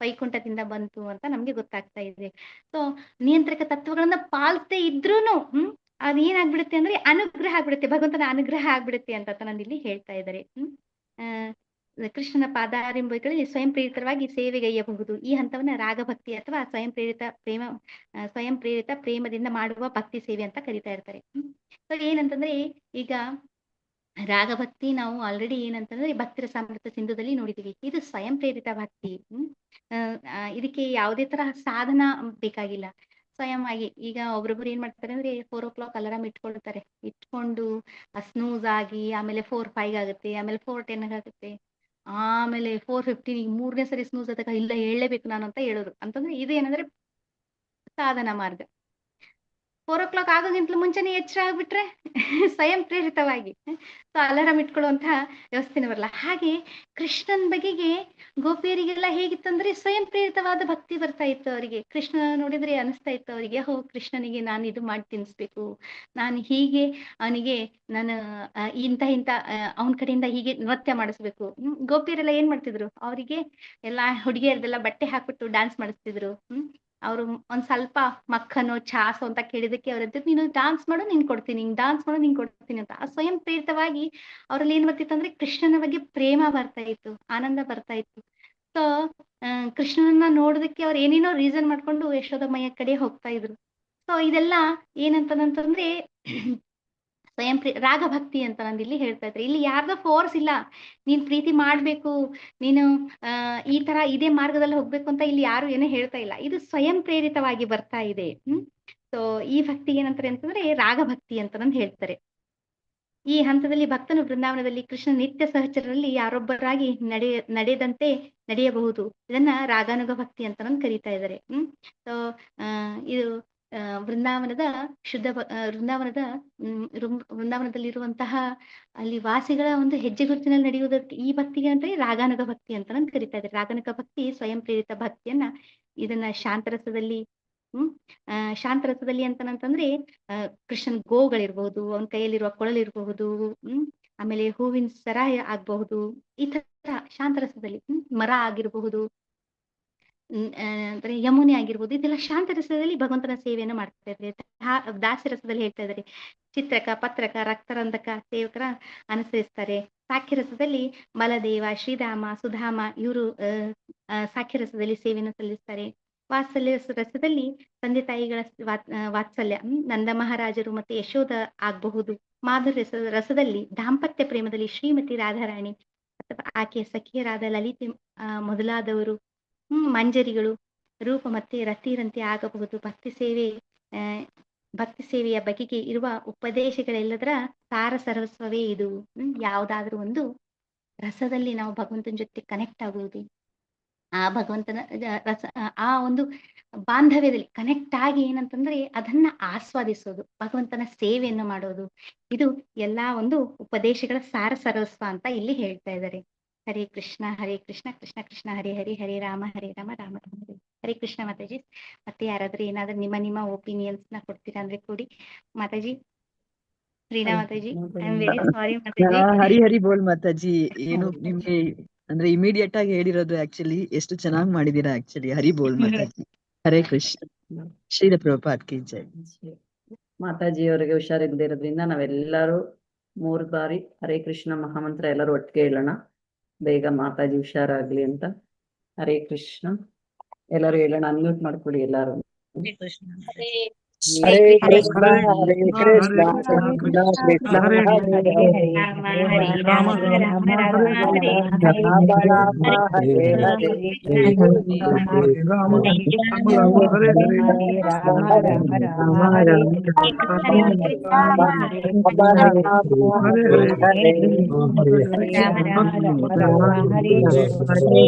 ವೈಕುಂಠದಿಂದ ಬಂತು ಅಂತ ನಮ್ಗೆ ಗೊತ್ತಾಗ್ತಾ ಇದೆ. ಸೊ ನಿಯಂತ್ರಕ ತತ್ವಗಳನ್ನ ಪಾಲಿಸದೇ ಇದ್ರೂನು ಅದೇನಾಗ್ಬಿಡುತ್ತೆ ಅಂದ್ರೆ ಅನುಗ್ರಹ ಆಗ್ಬಿಡುತ್ತೆ, ಭಗವಂತನ ಅನುಗ್ರಹ ಆಗ್ಬಿಡುತ್ತೆ ಅಂತ ನಂದಿಲ್ಲಿ ಹೇಳ್ತಾ ಇದ್ದಾರೆ. ಕೃಷ್ಣನ ಪಾದಾರಿಂಬಗಳಲ್ಲಿ ಸ್ವಯಂ ಪ್ರೇರಿತವಾಗಿ ಸೇವೆಗೈಯಬಹುದು. ಈ ಹಂತವನ್ನ ರಾಗಭಕ್ತಿ ಅಥವಾ ಸ್ವಯಂ ಪ್ರೇರಿತ ಪ್ರೇಮದಿಂದ ಮಾಡುವ ಭಕ್ತಿ ಸೇವೆ ಅಂತ ಕರಿತಾ ಇರ್ತಾರೆ. ಸೊ ಏನಂತಂದ್ರೆ, ಈಗ ರಾಗಭಕ್ತಿ ನಾವು ಆಲ್ರೆಡಿ ಏನಂತಂದ್ರೆ ಭಕ್ತಿ ರಸಾಮೃತ ಸಿಂಧುದಲ್ಲಿ ನೋಡಿದೀವಿ. ಇದು ಸ್ವಯಂ ಪ್ರೇರಿತ ಭಕ್ತಿ. ಇದಕ್ಕೆ ಯಾವುದೇ ತರ ಸಾಧನ ಬೇಕಾಗಿಲ್ಲ. ಸ್ವಯಂ ಆಗಿ ಈಗ ಒಬ್ರೊಬ್ರು ಏನ್ ಮಾಡ್ತಾರೆ ಅಂದ್ರೆ 4 o'clock ಅಲಾರಾಮ್ ಇಟ್ಕೊಂಡು ಸ್ನೂಸ್ ಆಗಿ ಆಮೇಲೆ 4:05 ಆಗುತ್ತೆ, ಆಮೇಲೆ 4:10 ಆಗುತ್ತೆ, ಆಮೇಲೆ 4:15 ಮೂರನೇ ಸರಿ ಸ್ನೂಸ್ ಆದಾಗ ಇಲ್ಲ ಹೇಳಲೇಬೇಕು ನಾನು ಅಂತ ಹೇಳೋದು. ಅಂತಂದ್ರೆ ಇದು ಏನಂದ್ರೆ ಸಾಧನ ಮಾರ್ಗ. 4 o'clock ಆಗೋಗಿಂತಲೂ ಮುಂಚೆನೆ ಎಚ್ಚರ ಆಗ್ಬಿಟ್ರೆ ಸ್ವಯಂ ಪ್ರೇರಿತವಾಗಿ ಸೊ ಅಲಾರಾಮ್ ಇಟ್ಕೊಳ್ಳುವಂತಹ ವ್ಯವಸ್ಥೆನೇ ಬರಲ್ಲ. ಹಾಗೆ ಕೃಷ್ಣನ್ ಬಗೆಗೆ ಗೋಪಿಯರಿಗೆಲ್ಲ ಹೇಗಿತ್ತಂದ್ರೆ ಸ್ವಯಂ ಪ್ರೇರಿತವಾದ ಭಕ್ತಿ ಬರ್ತಾ ಇತ್ತು ಅವರಿಗೆ. ಕೃಷ್ಣ ನೋಡಿದ್ರೆ ಅನಿಸ್ತಾ ಇತ್ತು ಅವರಿಗೆ, ಕೃಷ್ಣನಿಗೆ ನಾನು ಇದು ಮಾಡಿ ತಿನ್ಸ್ಬೇಕು, ನಾನು ಹೀಗೆ ಅವನಿಗೆ ನಾನು ಇಂಥ ಅವನ ಕಡೆಯಿಂದ ಹೀಗೆ ನೃತ್ಯ ಮಾಡಿಸ್ಬೇಕು. ಗೋಪಿಯರೆಲ್ಲ ಏನ್ ಮಾಡ್ತಿದ್ರು, ಅವರಿಗೆ ಎಲ್ಲಾ ಹುಡುಗಿಯರದೆಲ್ಲ ಬಟ್ಟೆ ಹಾಕ್ಬಿಟ್ಟು ಡ್ಯಾನ್ಸ್ ಮಾಡಿಸ್ತಿದ್ರು. ಅವರು ಒಂದ್ ಸ್ವಲ್ಪ ಮಕ್ಕನೋ ಚಾಸೋ ಅಂತ ಕೇಳಿದಕ್ಕೆ ಅವರದ್ದು, ನೀನು ಡಾನ್ಸ್ ಮಾಡು ನೀನ್ ಕೊಡ್ತೀನಿ, ಡಾನ್ಸ್ ಮಾಡು ನೀನ್ ಕೊಡ್ತೀನಿ ಅಂತ. ಆ ಸ್ವಯಂ ಪ್ರೇರಿತವಾಗಿ ಅವ್ರಲ್ಲಿ ಏನ್ ಬರ್ತಿತ್ತು ಅಂದ್ರೆ ಕೃಷ್ಣನ ಬಗ್ಗೆ ಪ್ರೇಮ ಬರ್ತಾ ಇತ್ತು, ಆನಂದ ಬರ್ತಾ ಇತ್ತು. ಸೊ ಕೃಷ್ಣನನ್ನ ನೋಡೋದಕ್ಕೆ ಅವ್ರು ಏನೇನೋ ರೀಸನ್ ಮಾಡ್ಕೊಂಡು ಯಶೋದಮ್ಮಯ್ಯ ಕಡೆ ಹೋಗ್ತಾ ಇದ್ರು. ಸೊ ಇದೆಲ್ಲ ಏನಂತಂದ್ರೆ ಸ್ವಯಂ ರಾಗಭಕ್ತಿ ಅಂತ ನಂದಿಲ್ಲಿ ಹೇಳ್ತಾ ಇದ್ರೆ, ಇಲ್ಲಿ ಯಾರ್ದೋ ಫೋರ್ಸ್ ಇಲ್ಲ, ನೀನ್ ಪ್ರೀತಿ ಮಾಡ್ಬೇಕು, ನೀನು ಈ ತರ ಇದೇ ಮಾರ್ಗದಲ್ಲಿ ಹೋಗ್ಬೇಕು ಅಂತ ಇಲ್ಲಿ ಯಾರು ಏನೋ ಹೇಳ್ತಾ ಇಲ್ಲ. ಇದು ಸ್ವಯಂ ಪ್ರೇರಿತವಾಗಿ ಬರ್ತಾ ಇದೆ. ಸೊ ಈ ಭಕ್ತಿ ಏನಂತಾರೆ ಅಂತಂದ್ರೆ ರಾಗಭಕ್ತಿ ಅಂತ ನಂದು ಹೇಳ್ತಾರೆ. ಈ ಹಂತದಲ್ಲಿ ಭಕ್ತನು ಬೃಂದಾವನದಲ್ಲಿ ಕೃಷ್ಣ ನಿತ್ಯ ಸಹಚರರಲ್ಲಿ ಯಾರೊಬ್ಬರಾಗಿ ನಡೆದಂತೆ ನಡೆಯಬಹುದು. ಇದನ್ನ ರಾಗಾನುಗ ಭಕ್ತಿ ಅಂತ ನಂದು ಕರೀತಾ ಇದ್ದಾರೆ. ಸೊ ಇದು ವೃಂದಾವನದ ವೃಂದಾವನದಲ್ಲಿರುವಂತಹ ಅಲ್ಲಿ ವಾಸಿಗಳ ಒಂದು ಹೆಜ್ಜೆ ಗುರುತಿನಲ್ಲಿ ನಡೆಯುವುದಕ್ಕೆ ಈ ಭಕ್ತಿಗೆ ಅಂದ್ರೆ ರಾಗಾನುಗ ಭಕ್ತಿ ಅಂತ ನಂದು ಕರೀತಾ ಇದ್ದಾರೆ. ರಾಗಾನುಗ ಭಕ್ತಿ ಸ್ವಯಂ ಪ್ರೇರಿತ ಭಕ್ತಿಯನ್ನ ಇದನ್ನ ಶಾಂತರಸದಲ್ಲಿ ಅಂತಂದ್ರೆ ಕೃಷ್ಣನ್ ಗೋಗಳಿರ್ಬಹುದು, ಅವನ ಕೈಯಲ್ಲಿರುವ ಕೊಳಲಿರಬಹುದು, ಆಮೇಲೆ ಹೂವಿನ ಸರ ಆಗ್ಬಹುದು, ಈ ತರ ಶಾಂತರಸದಲ್ಲಿ ಮರ ಆಗಿರಬಹುದು, ಅಂದ್ರೆ ಯಮುನೆ ಆಗಿರ್ಬೋದು, ಇದೆಲ್ಲ ಶಾಂತ ರಸದಲ್ಲಿ ಭಗವಂತನ ಸೇವೆಯನ್ನು ಮಾಡ್ತಾ ಇದ್ದಾರೆ. ದಾಸ್ಯ ರಸದಲ್ಲಿ ಹೇಳ್ತಾ ಇದ್ದಾರೆ ಚಿತ್ರಕ, ಪತ್ರಕ, ರಕ್ತರಂಧಕ ಸೇವಕರ ಅನುಸರಿಸ್ತಾರೆ. ಸಾಖ್ಯ ರಸದಲ್ಲಿ ಬಲದೇವ, ಶ್ರೀಧಾಮ, ಸುಧಾಮ ಇವರು ಸಾಖ್ಯ ರಸದಲ್ಲಿ ಸೇವೆಯನ್ನು ಸಲ್ಲಿಸ್ತಾರೆ. ವಾತ್ಸಲ್ಯ ರಸದಲ್ಲಿ ತಂದೆ ತಾಯಿಗಳ ವಾತ್ಸಲ್ಯ, ನಂದ ಮಹಾರಾಜರು ಮತ್ತೆ ಯಶೋಧ ಆಗಬಹುದು. ಮಾಧುರ್ಯ ರಸದಲ್ಲಿ ದಾಂಪತ್ಯ ಪ್ರೇಮದಲ್ಲಿ ಶ್ರೀಮತಿ ರಾಧಾರಾಣಿ ಅಥವಾ ಆಕೆಯ ಸಖಿಯರಾದ ಲಲಿತೆ ಮೊದಲಾದವರು, ಮಂಜರಿಗಳು ರೂಪ ಮತ್ತೆ ರತಿರಂತೆ ಆಗಬಹುದು. ಭಕ್ತಿ ಸೇವೆಯ ಬಗೆಗೆ ಇರುವ ಉಪದೇಶಗಳೆಲ್ಲದರ ಸಾರ ಸರ್ವಸ್ವವೇ ಇದು. ಯಾವುದಾದ್ರೂ ಒಂದು ರಸದಲ್ಲಿ ನಾವು ಭಗವಂತನ ಜೊತೆ ಕನೆಕ್ಟ್ ಆಗುವುದು, ಆ ಭಗವಂತನ ಆ ಒಂದು ಬಾಂಧವ್ಯದಲ್ಲಿ ಕನೆಕ್ಟ್ ಆಗಿ ಏನಂತಂದ್ರೆ ಅದನ್ನ ಆಸ್ವಾದಿಸೋದು, ಭಗವಂತನ ಸೇವೆಯನ್ನು ಮಾಡೋದು, ಇದು ಎಲ್ಲಾ ಒಂದು ಉಪದೇಶಗಳ ಸಾರ ಸರ್ವಸ್ವ ಅಂತ ಇಲ್ಲಿ ಹೇಳ್ತಾ ಇದ್ದಾರೆ. ಹರೇ ಕೃಷ್ಣ ಕೃಷ್ಣ ಕೃಷ್ಣ ಹರೇ ಹರೇ, ಹರೇ ರಾಮ ರಾಮ ರಾಮ ಹರೇ. ಹರೇ ಕೃಷ್ಣ ಮಾತಾಜಿ. ಮತ್ತೆ ಯಾರಾದ್ರೂ ಏನಾದ್ರೂ ನಿಮ್ಮ ಒಪಿನಿಯನ್ಸ್ ನ ಕೊಡ್ತೀರಾ ಅಂದ್ರೆ ಕೊಡಿ Mataji. Reena Mataji, I am very sorry Mataji. Hari Hari ಬೋಲ್ ಮಾತಾಜಿ. ಏನು ನಿಮ್ಗೆ ಅಂದ್ರೆ ಇಮಿಡಿಯೇಟ್ ಆಗಿ ಹೇಳಿರೋದು ಆಕ್ಚುಲಿ ಎಷ್ಟು ಚೆನ್ನಾಗಿ ಮಾಡಿದೀರಾ ಆಕ್ಚುಲಿ. ಹರಿ ಬೋಲ್ ಮಾತಾಜಿ. ಹರೇ ಕೃಷ್ಣ. ಶ್ರೀಲ ಪ್ರಭುಪಾದ್ ಕಿ ಜೈ. ಮಾತಾಜಿಯವರಿಗೆ ಹುಷಾರಿಲ್ಲದೆ ಇರೋದ್ರಿಂದ ನಾವೆಲ್ಲರೂ 3 ಬಾರಿ ಹರೇ ಕೃಷ್ಣ ಮಹಾಮಂತ್ರ ಎಲ್ಲರೂ ಒಟ್ಟಿಗೆ ಹೇಳೋಣ. ಬೇಗ ಮಾತಾಜಿ ಹುಷಾರಾಗ್ಲಿ ಅಂತ. ಹರೇ ಕೃಷ್ಣ. ಎಲ್ಲರೂ ಹೇಳೋಣ. ಅನ್ಮ್ಯೂಟ್ ಮಾಡ್ಕೊಳ್ಳಿ ಎಲ್ಲಾರು. ಹರೇ ಕೃಷ್ಣ. ಹರೇ ಕೃಷ್ಣ ಹರೇ ಕೃಷ್ಣ ಕೃಷ್ಣ ಕೃಷ್ಣ ಹರೇ ಹರೇ ಹರೇ ರಾಮ ರಾಮ ಹರೇ ಹರೇ ರಾಮ ಹರೇ ಹರೇ ರಾಮ ಹರೇ ರಾಮ ರಾಮ ರಾಮ ಹರೇ ಹರೇ ರಾಮ ಹರೇ ಹರೇ ರಾಮ ರಾಮ ರಾಮ ಹರೇ ಹರೇ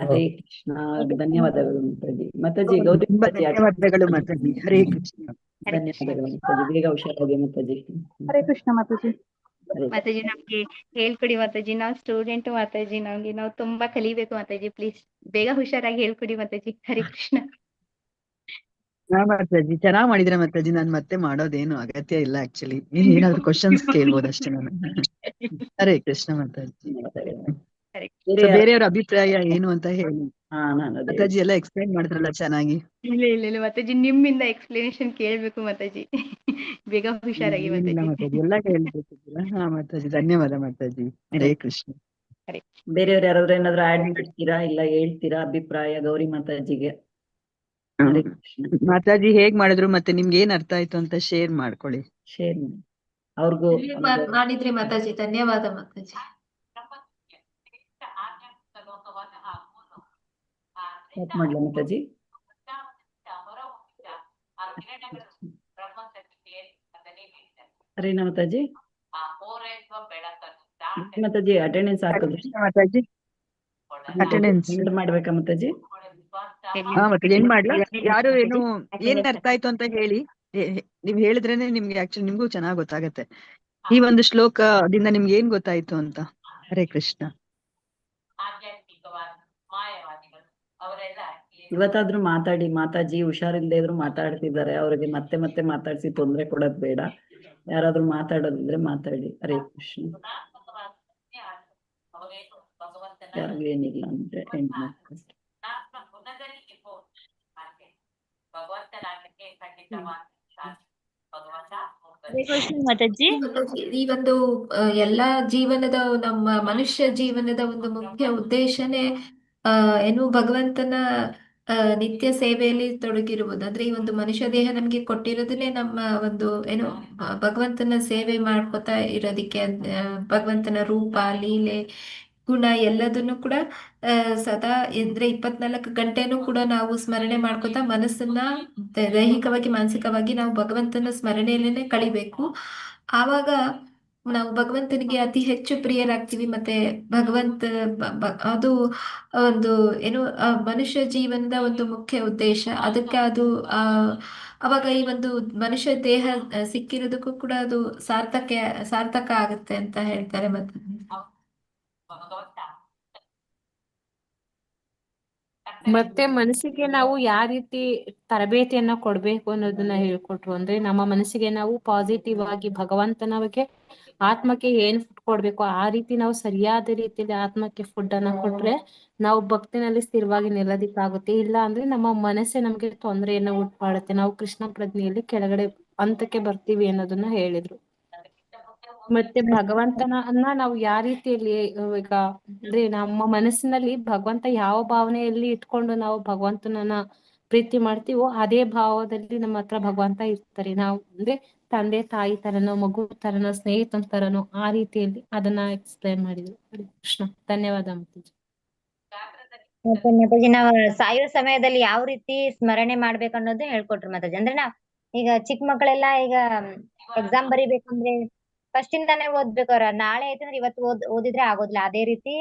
ಹರೇ ಕೃಷ್ಣ. ಧನ್ಯವಾದಗಳು ಮಾತಾಜಿ. ಮಾತಾಜಿ ಗೌರಿ ತುಂಬಾ ಮಾತಾಜಿ ಧನ್ಯವಾದಗಳು ಮಾತಾಜಿ. ಹರೇ ಕೃಷ್ಣ. ಧನ್ಯವಾದಗಳು ಮಾತಾಜಿ. ಬೇಗ ಹುಷಾರಾಗಿ ಮಾತಾಜಿ. ಹರೇ ಕೃಷ್ಣ ಮಾತಾಜಿ. ಹರೇ ಮಾತಾಜಿ ನಮ್ಗೆ ಹೇಳ್ಕೊಡಿ ಮಾತಾಜಿ. ನಾವು ಸ್ಟೂಡೆಂಟ್ ಮಾತಾಜಿ. ನಾವು ತುಂಬಾ ಕಲಿಬೇಕು ಮಾತಾಜಿ. ಪ್ಲೀಸ್ ಬೇಗ ಹುಷಾರಾಗಿ ಹೇಳ್ಕೊಡಿ ಮಾತಾಜಿ. ಹರೇ ಕೃಷ್ಣ. ಮಾತಾಜಿ ಚೆನ್ನಾಗ್ ಮಾಡಿದ್ರೆ ಮಾತಾಜಿ. ನಾನ್ ಮತ್ತೆ ಮಾಡೋದೇನು ಅಗತ್ಯ ಇಲ್ಲ ಆಕ್ಚುಲಿ. ಏನಾದ್ರು ಕ್ವಶನ್ಸ್ ಕೇಳ್ಬೋದು ಅಷ್ಟೇ ನಾನು. ಹರೇ ಕೃಷ್ಣ ಮಾತಾಜಿ. So ಬೇರೆಯವ್ರ ಅಭಿಪ್ರಾಯ ಏನು ಅಂತ ಹೇಳಿ. ಮಾತಾಜಿ ಎಲ್ಲ ಎಕ್ಸ್ಪ್ಲೈನ್ ಮಾಡಿದ್ರಲ್ಲ ಚೆನ್ನಾಗಿ. ಇಲ್ಲ ಮಾತಾಜಿ, ನಿಮ್ಮಿಂದ ಎಕ್ಸ್ಪ್ಲನೇಷನ್ ಕೇಳ್ಬೇಕು ಮಾತಾಜಿ. ಬೇಗ ಹುಷಾರಾಗಿ ಏನಿಲ್ಲ ಮಾತಾಜಿ, ಎಲ್ಲ ಹೇಳ್ಬೇಕಿಲ್ಲ. ಹಾ ಮಾತಾಜಿ, ಧನ್ಯವಾದ ಮಾತಾಜಿ. ಹರೇ ಕೃಷ್ಣ. ಬೇರೆಯವ್ರು ಯಾರಾದ್ರೂ ಏನಾದ್ರು ಆಡ್ ಮಾಡ್ತೀರಾ ಇಲ್ಲ ಹೇಳ್ತೀರಾ ಅಭಿಪ್ರಾಯ ಗೌರಿ ಮಾತಾಜಿಗೆ? ಮಾತಾಜಿ ಹೇಗ್ ಮಾಡಿದ್ರು ಮತ್ತೆ ನಿಮ್ಗೆ ಏನ್ ಅರ್ಥ ಆಯ್ತು ಅಂತ ಶೇರ್ ಮಾಡ್ಕೊಳ್ಳಿ. ಶೇರ್ ಅವ್ರಿಗೂ ಮಾಡಿದ್ರಿ ಮಾತಾಜಿ. ಧನ್ಯವಾದ ಮಾತಾಜಿ. ಸ್ಟಾರ್ಟ್ ಮಾಡ್ಲಾ ಮಾತಾಜಿ? ಹರೇನಾ ಮಾತಾಜಿ? ಮಾತಾಜಿ ಅಟೆಂಡೆನ್ಸ್ ಹಾಕಿದ್ರಿ? ಮಾತಾಜಿ ಅಟೆಂಡೆನ್ಸ್ ಮಾಡ್ಬೇಕಾ ಮಾತಾಜಿ? ಹಾ ಮಾತಾಜಿ ಏನ್ ಮಾಡ್ಲಾ? ಯಾರು ಏನು ಏನ್ ಅರ್ಥ ಆಯ್ತು ಅಂತ ಹೇಳಿ. ನೀವ್ ಹೇಳಿದ್ರೇನೆ ನಿಮ್ಗೆ ಆಕ್ಚುಲಿ ನಿಮ್ಗೂ ಚೆನ್ನಾಗ್ ಗೊತ್ತಾಗತ್ತೆ. ಈ ಒಂದು ಶ್ಲೋಕದಿಂದ ನಿಮ್ಗೆ ಏನ್ ಗೊತ್ತಾಯ್ತು ಅಂತ. ಹರೇ ಕೃಷ್ಣ. ಇವತ್ತಾದ್ರೂ ಮಾತಾಡಿ. ಮಾತಾಜಿ ಹುಷಾರಿಲ್ಲದೆ ಇದ್ರು ಮಾತಾಡ್ತಿದ್ದಾರೆ. ಅವ್ರಿಗೆ ಮತ್ತೆ ಮತ್ತೆ ಮಾತಾಡ್ಸಿ ತೊಂದ್ರೆ ಕೊಡೋದ್ ಬೇಡ. ಯಾರಾದ್ರೂ ಮಾತಾಡೋದಿದ್ರೆ ಮಾತಾಡಿ. ಹರೇ ಕೃಷ್ಣ. ಯಾರಿಗೂ ಏನಿಲ್ಲ ಅಂದ್ರೆ ಎಂಡ್ ಮಾಡ್ಕೊಂಡು ಮಾತಾಜಿ. ಈ ಒಂದು ಎಲ್ಲಾ ಜೀವನದ ನಮ್ಮ ಮನುಷ್ಯ ಜೀವನದ ಒಂದು ಮುಖ್ಯ ಉದ್ದೇಶನೇ ಏನು ಭಗವಂತನ ನಿತ್ಯ ಸೇವೆಯಲ್ಲಿ ತೊಡಗಿರುವುದು. ಅಂದ್ರೆ ಈ ಒಂದು ಮನುಷ್ಯ ದೇಹ ನಮ್ಗೆ ಕೊಟ್ಟಿರೋದನ್ನೇ ನಮ್ಮ ಒಂದು ಏನು ಭಗವಂತನ ಸೇವೆ ಮಾಡ್ಕೊತಾ ಇರೋದಿಕ್ಕೆ. ಭಗವಂತನ ರೂಪ, ಲೀಲೆ, ಗುಣ ಎಲ್ಲದನ್ನು ಕೂಡ ಸದಾ ಅಂದ್ರೆ 24 ಗಂಟೆನೂ ಕೂಡ ನಾವು ಸ್ಮರಣೆ ಮಾಡ್ಕೊತಾ ಮನಸ್ಸನ್ನ ದೈಹಿಕವಾಗಿ ಮಾನಸಿಕವಾಗಿ ನಾವು ಭಗವಂತನ ಸ್ಮರಣೆಯಲ್ಲೇನೆ ಕಳಿಬೇಕು. ಆವಾಗ ನಾವು ಭಗವಂತನಿಗೆ ಅತಿ ಹೆಚ್ಚು ಪ್ರಿಯರಾಗ್ತೀವಿ. ಮತ್ತೆ ಭಗವಂತ ಅದು ಒಂದು ಏನು ಮನುಷ್ಯ ಜೀವನದ ಒಂದು ಮುಖ್ಯ ಉದ್ದೇಶ. ಅದಕ್ಕೆ ಅದು ಅವಾಗ ಈ ಒಂದು ಮನುಷ್ಯ ದೇಹ ಸಿಕ್ಕಿರೋದಕ್ಕೂ ಕೂಡ ಅದು ಸಾರ್ಥಕ ಆಗುತ್ತೆ ಅಂತ ಹೇಳ್ತಾರೆ. ಮತ್ತೆ ಮನಸ್ಸಿಗೆ ನಾವು ಯಾವ ರೀತಿ ತರಬೇತಿಯನ್ನ ಕೊಡ್ಬೇಕು ಅನ್ನೋದನ್ನ ಹೇಳ್ಕೊಟ್ರು. ಅಂದ್ರೆ ನಮ್ಮ ಮನಸ್ಸಿಗೆ ನಾವು ಪಾಸಿಟಿವ್ ಆಗಿ ಭಗವಂತನ ಬಗ್ಗೆ ಆತ್ಮಕ್ಕೆ ಏನ್ ಫುಡ್ ಕೊಡ್ಬೇಕು ಆ ರೀತಿ ನಾವು ಸರಿಯಾದ ರೀತಿಯಲ್ಲಿ ಆತ್ಮಕ್ಕೆ ಫುಡ್ ಅನ್ನ ಕೊಟ್ರೆ ನಾವು ಭಕ್ತಿನಲ್ಲಿ ಸ್ಥಿರವಾಗಿ ನಿಲ್ಲೋದಿಕ್ಕಾಗುತ್ತೆ. ಇಲ್ಲ ಅಂದ್ರೆ ನಮ್ಮ ಮನಸ್ಸೇ ನಮ್ಗೆ ತೊಂದರೆಯನ್ನ ಉಂಟು ಮಾಡುತ್ತೆ. ನಾವು ಕೃಷ್ಣ ಪ್ರಜ್ಞೆಯಲ್ಲಿ ಕೆಳಗಡೆ ಹಂತಕ್ಕೆ ಬರ್ತೀವಿ ಅನ್ನೋದನ್ನ ಹೇಳಿದ್ರು. ಮತ್ತೆ ಭಗವಂತನನ್ನ ನಾವು ಯಾವ ರೀತಿಯಲ್ಲಿ ಈಗ ಅಂದ್ರೆ ನಮ್ಮ ಮನಸ್ಸಿನಲ್ಲಿ ಭಗವಂತ ಯಾವ ಭಾವನೆಯಲ್ಲಿ ಇಟ್ಕೊಂಡು ನಾವು ಭಗವಂತನನ್ನ ಪ್ರೀತಿ ಮಾಡ್ತೀವೋ ಅದೇ ಭಾವದಲ್ಲಿ ನಮ್ಮ ಹತ್ರ ಭಗವಂತ ಇರ್ತಾರೆ. ನಾವು ಅಂದ್ರೆ ತಂದೆ ತಾಯಿ ತರನೋ, ಮಗು ತರನೋ, ಸ್ನೇಹಿತನ ತರನೋ ಆ ರೀತಿಯಲ್ಲಿ ಅದನ್ನ ಎಕ್ಸ್ಪ್ಲೈನ್ ಮಾಡಿದ್ರು. ಕೃಷ್ಣ. ಧನ್ಯವಾದ ಮಾತಾಜಿ. ಮತ್ತೆ ಮಾತಾಜಿ ನಾವು ಸಾಯೋ ಸಮಯದಲ್ಲಿ ಯಾವ ರೀತಿ ಸ್ಮರಣೆ ಮಾಡ್ಬೇಕು ಅನ್ನೋದು ಹೇಳ್ಕೊಟ್ರು ಮಾತಾಜಿ. ಅಂದ್ರೆ ನಾವ್ ಈಗ ಚಿಕ್ಕ ಮಕ್ಕಳೆಲ್ಲ ಈಗ ಎಕ್ಸಾಮ್ ಬರಿಬೇಕಂದ್ರೆ ಫಸ್ಟ್ ಇಂದಾನೆ ಓದ್ಬೇಕು. ಅವ್ರ ನಾಳೆ ಆಯ್ತಂದ್ರೆ ಇವತ್ತು ಓದಿದ್ರೆ ಆಗೋದಿಲ್ಲ. ಅದೇ ರೀತಿ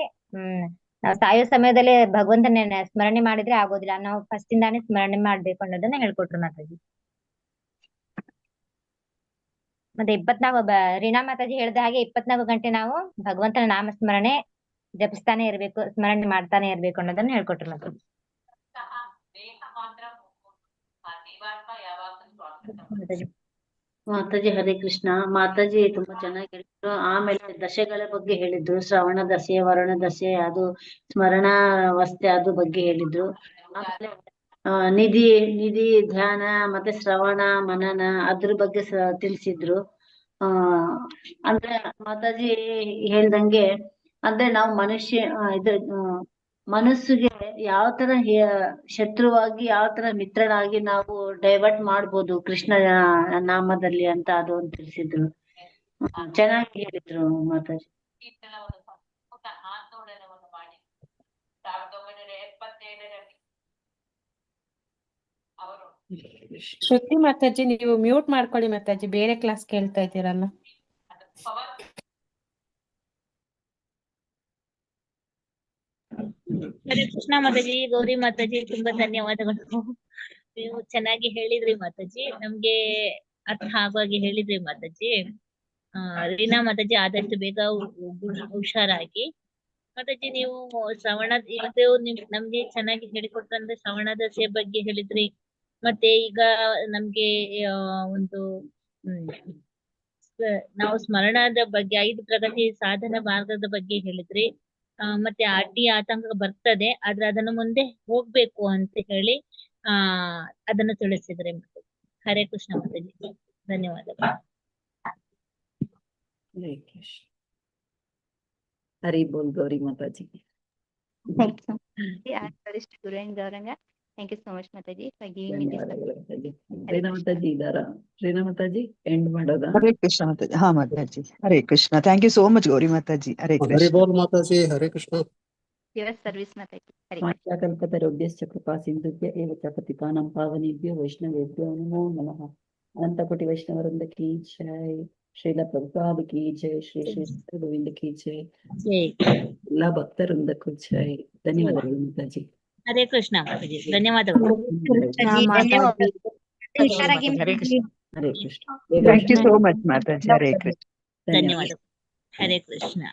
ನಾವ್ ಸಾಯೋ ಸಮಯದಲ್ಲಿ ಭಗವಂತನ ಸ್ಮರಣೆ ಮಾಡಿದ್ರೆ ಆಗೋದಿಲ್ಲ. ನಾವು ಫಸ್ಟ್ ಇಂದಾನೆ ಸ್ಮರಣೆ ಮಾಡ್ಬೇಕು ಅನ್ನೋದನ್ನ ಹೇಳ್ಕೊಟ್ರು ಮಾತಾಜಿ. ಮತ್ತೆ 24 ರೀನಾ ಮಾತಾಜಿ ಹೇಳ್ದ ಹಾಗೆ 24 ಗಂಟೆ ನಾವು ಭಗವಂತನ ನಾಮ ಸ್ಮರಣೆ ಜಪಿಸ್ತಾನೆ ಇರ್ಬೇಕು, ಸ್ಮರಣೆ ಮಾಡ್ತಾನೆ ಇರ್ಬೇಕು ಅನ್ನೋದನ್ನ ಹೇಳ್ಕೊಟ್ರು ಮಾತಾಜಿ. ಮಾತಾಜಿ ಹರೇ ಕೃಷ್ಣ. ಮಾತಾಜಿ ತುಂಬಾ ಚೆನ್ನಾಗಿ ಹೇಳಿದ್ರು. ಆಮೇಲೆ ದಶೆಗಳ ಬಗ್ಗೆ ಹೇಳಿದ್ರು, ಶ್ರವಣ ದಶೆ, ವರುಣ ದಶೆ, ಅದು ಸ್ಮರಣಾವಸ್ಥೆ ಅದು ಬಗ್ಗೆ ಹೇಳಿದ್ರು. ಆಮೇಲೆ ನಿಧಿ ನಿಧಿ ಧ್ಯಾನ ಮತ್ತೆ ಶ್ರವಣ ಮನನ ಅದ್ರ ಬಗ್ಗೆ ತಿಳಿಸಿದ್ರು. ಅಂದ್ರೆ ಮಾತಾಜಿ ಹೇಳ್ದಂಗೆ ಅಂದ್ರೆ ನಾವು ಮನುಷ್ಯ ಮನಸ್ಸಿಗೆ ಯಾವ ತರ ಶತ್ರುವಾಗಿ ಯಾವ ತರ ಮಿತ್ರನಾಗಿ ನಾವು ಡೈವರ್ಟ್ ಮಾಡ್ಬೋದು ಕೃಷ್ಣ ನಾಮದಲ್ಲಿ ಅಂತ ಅದು ಒಂದು ತಿಳಿಸಿದ್ರು. ಚೆನ್ನಾಗಿ ಹೇಳಿದ್ರು ಮಾತಾಜಿ. ಶ್ರುತಿ ಮಾತಾಜಿ, ನೀವು ಮ್ಯೂಟ್ ಮಾಡ್ಕೊಳ್ಳಿ ಮಾತಾಜಿ, ಬೇರೆ ಕ್ಲಾಸ್ ಕೇಳ್ತಾ ಇದ್ದೀರಲ್ಲ. ಹರೇ ಕೃಷ್ಣ ಮಾತಾಜಿ, ಗೌರಿ ಮಾತಾಜಿ, ತುಂಬಾ ಧನ್ಯವಾದಗಳು. ನೀವು ಚೆನ್ನಾಗಿ ಹೇಳಿದ್ರಿ ಮಾತಾಜಿ, ನಮ್ಗೆ ಅರ್ಥ ಆಗುವಾಗೆ ಹೇಳಿದ್ರಿ ಮಾತಾಜಿ. ರೀನಾ ಮಾತಾಜಿ, ಆದಷ್ಟು ಬೇಗ ಹುಷಾರಾಗಿ. ಮಾತಾಜಿ, ನೀವು ಶ್ರವಣ ಇವತ್ತು ನಮ್ಗೆ ಚೆನ್ನಾಗಿ ಹೇಳಿಕೊಟ್ಟಂದ್ರೆ ಶ್ರವಣ ದಶೆ ಬಗ್ಗೆ ಹೇಳಿದ್ರಿ. ಮತ್ತೆ ಈಗ ನಮ್ಗೆ ಒಂದು ನಾವು ಸ್ಮರಣದ ಬಗ್ಗೆ 5 ಪ್ರಗತಿ ಸಾಧನ ಮಾರ್ಗದ ಬಗ್ಗೆ ಹೇಳಿದ್ರಿ. ಮತ್ತೆ ಅಡ್ಡಿ ಆತಂಕ ಬರ್ತದೆ, ಆದ್ರೆ ಅದನ್ನು ಮುಂದೆ ಹೋಗ್ಬೇಕು ಅಂತ ಹೇಳಿ ಅದನ್ನು ತಿಳಿಸಿದ್ರೆ. ಹರೇ ಕೃಷ್ಣ ಮಾತಾಜಿ, ಧನ್ಯವಾದಗಳು. ಹರಿ ಬೋಲ್ Gauri Mataji. Thank you so much, Mataji, for giving me this opportunity. ರೇಣಾ Mataji ಇದ್ದಾರಾ? ರೇಣಾ ಮಾತಾಜಿ ಎಂಡ್ ಮಾಡೋದಾ? ಹರೇ ಕೃಷ್ಣ ಮಾತಾಜಿ. ಹಾ Mataji, Hare Krishna. Thank you so much Gauri Mataji. Hare Hari Krishna. ಬೋಲ್ Mataji, Hare Krishna. Your service, Mataji. Hare ವಾಕ್ಯಾಕಲ್ಪತರುಭ್ಯಶ್ಚ ಕೃಪಾ ಸಿಂಧುಭ್ಯ ಏವ ಚ ಪತಿತಾನಾಂ ಪಾವನೇಭ್ಯೋ ವೈಷ್ಣವೇಭ್ಯೋ ನಮೋ ನಮಃ. ಅನಂತಕೋಟಿ ವೈಷ್ಣವವೃಂದ ಕಿ ಜೈ. ಶ್ರೀಲ ಪ್ರಭುಪಾದ ಕಿ ಜೈ. ಶ್ರೀ ಶ್ರೀ ಗೋವಿಂದ ಕಿ ಜೈ. ಎಲ್ಲಾ ಭಕ್ತವೃಂದಕ್ಕೂ ಜೈ. ಧನ್ಯವಾದಗಳು ಮಾತಾಜಿ. ಹರೇ ಕೃಷ್ಣ ಮಾತಾಜಿ, ಧನ್ಯವಾದಗಳು. Hare Krishna. Hare Krishna. Thank you so much Mataji. Hare Krishna. ಧನ್ಯವಾದಗಳು. ಹರೇ ಕೃಷ್ಣ.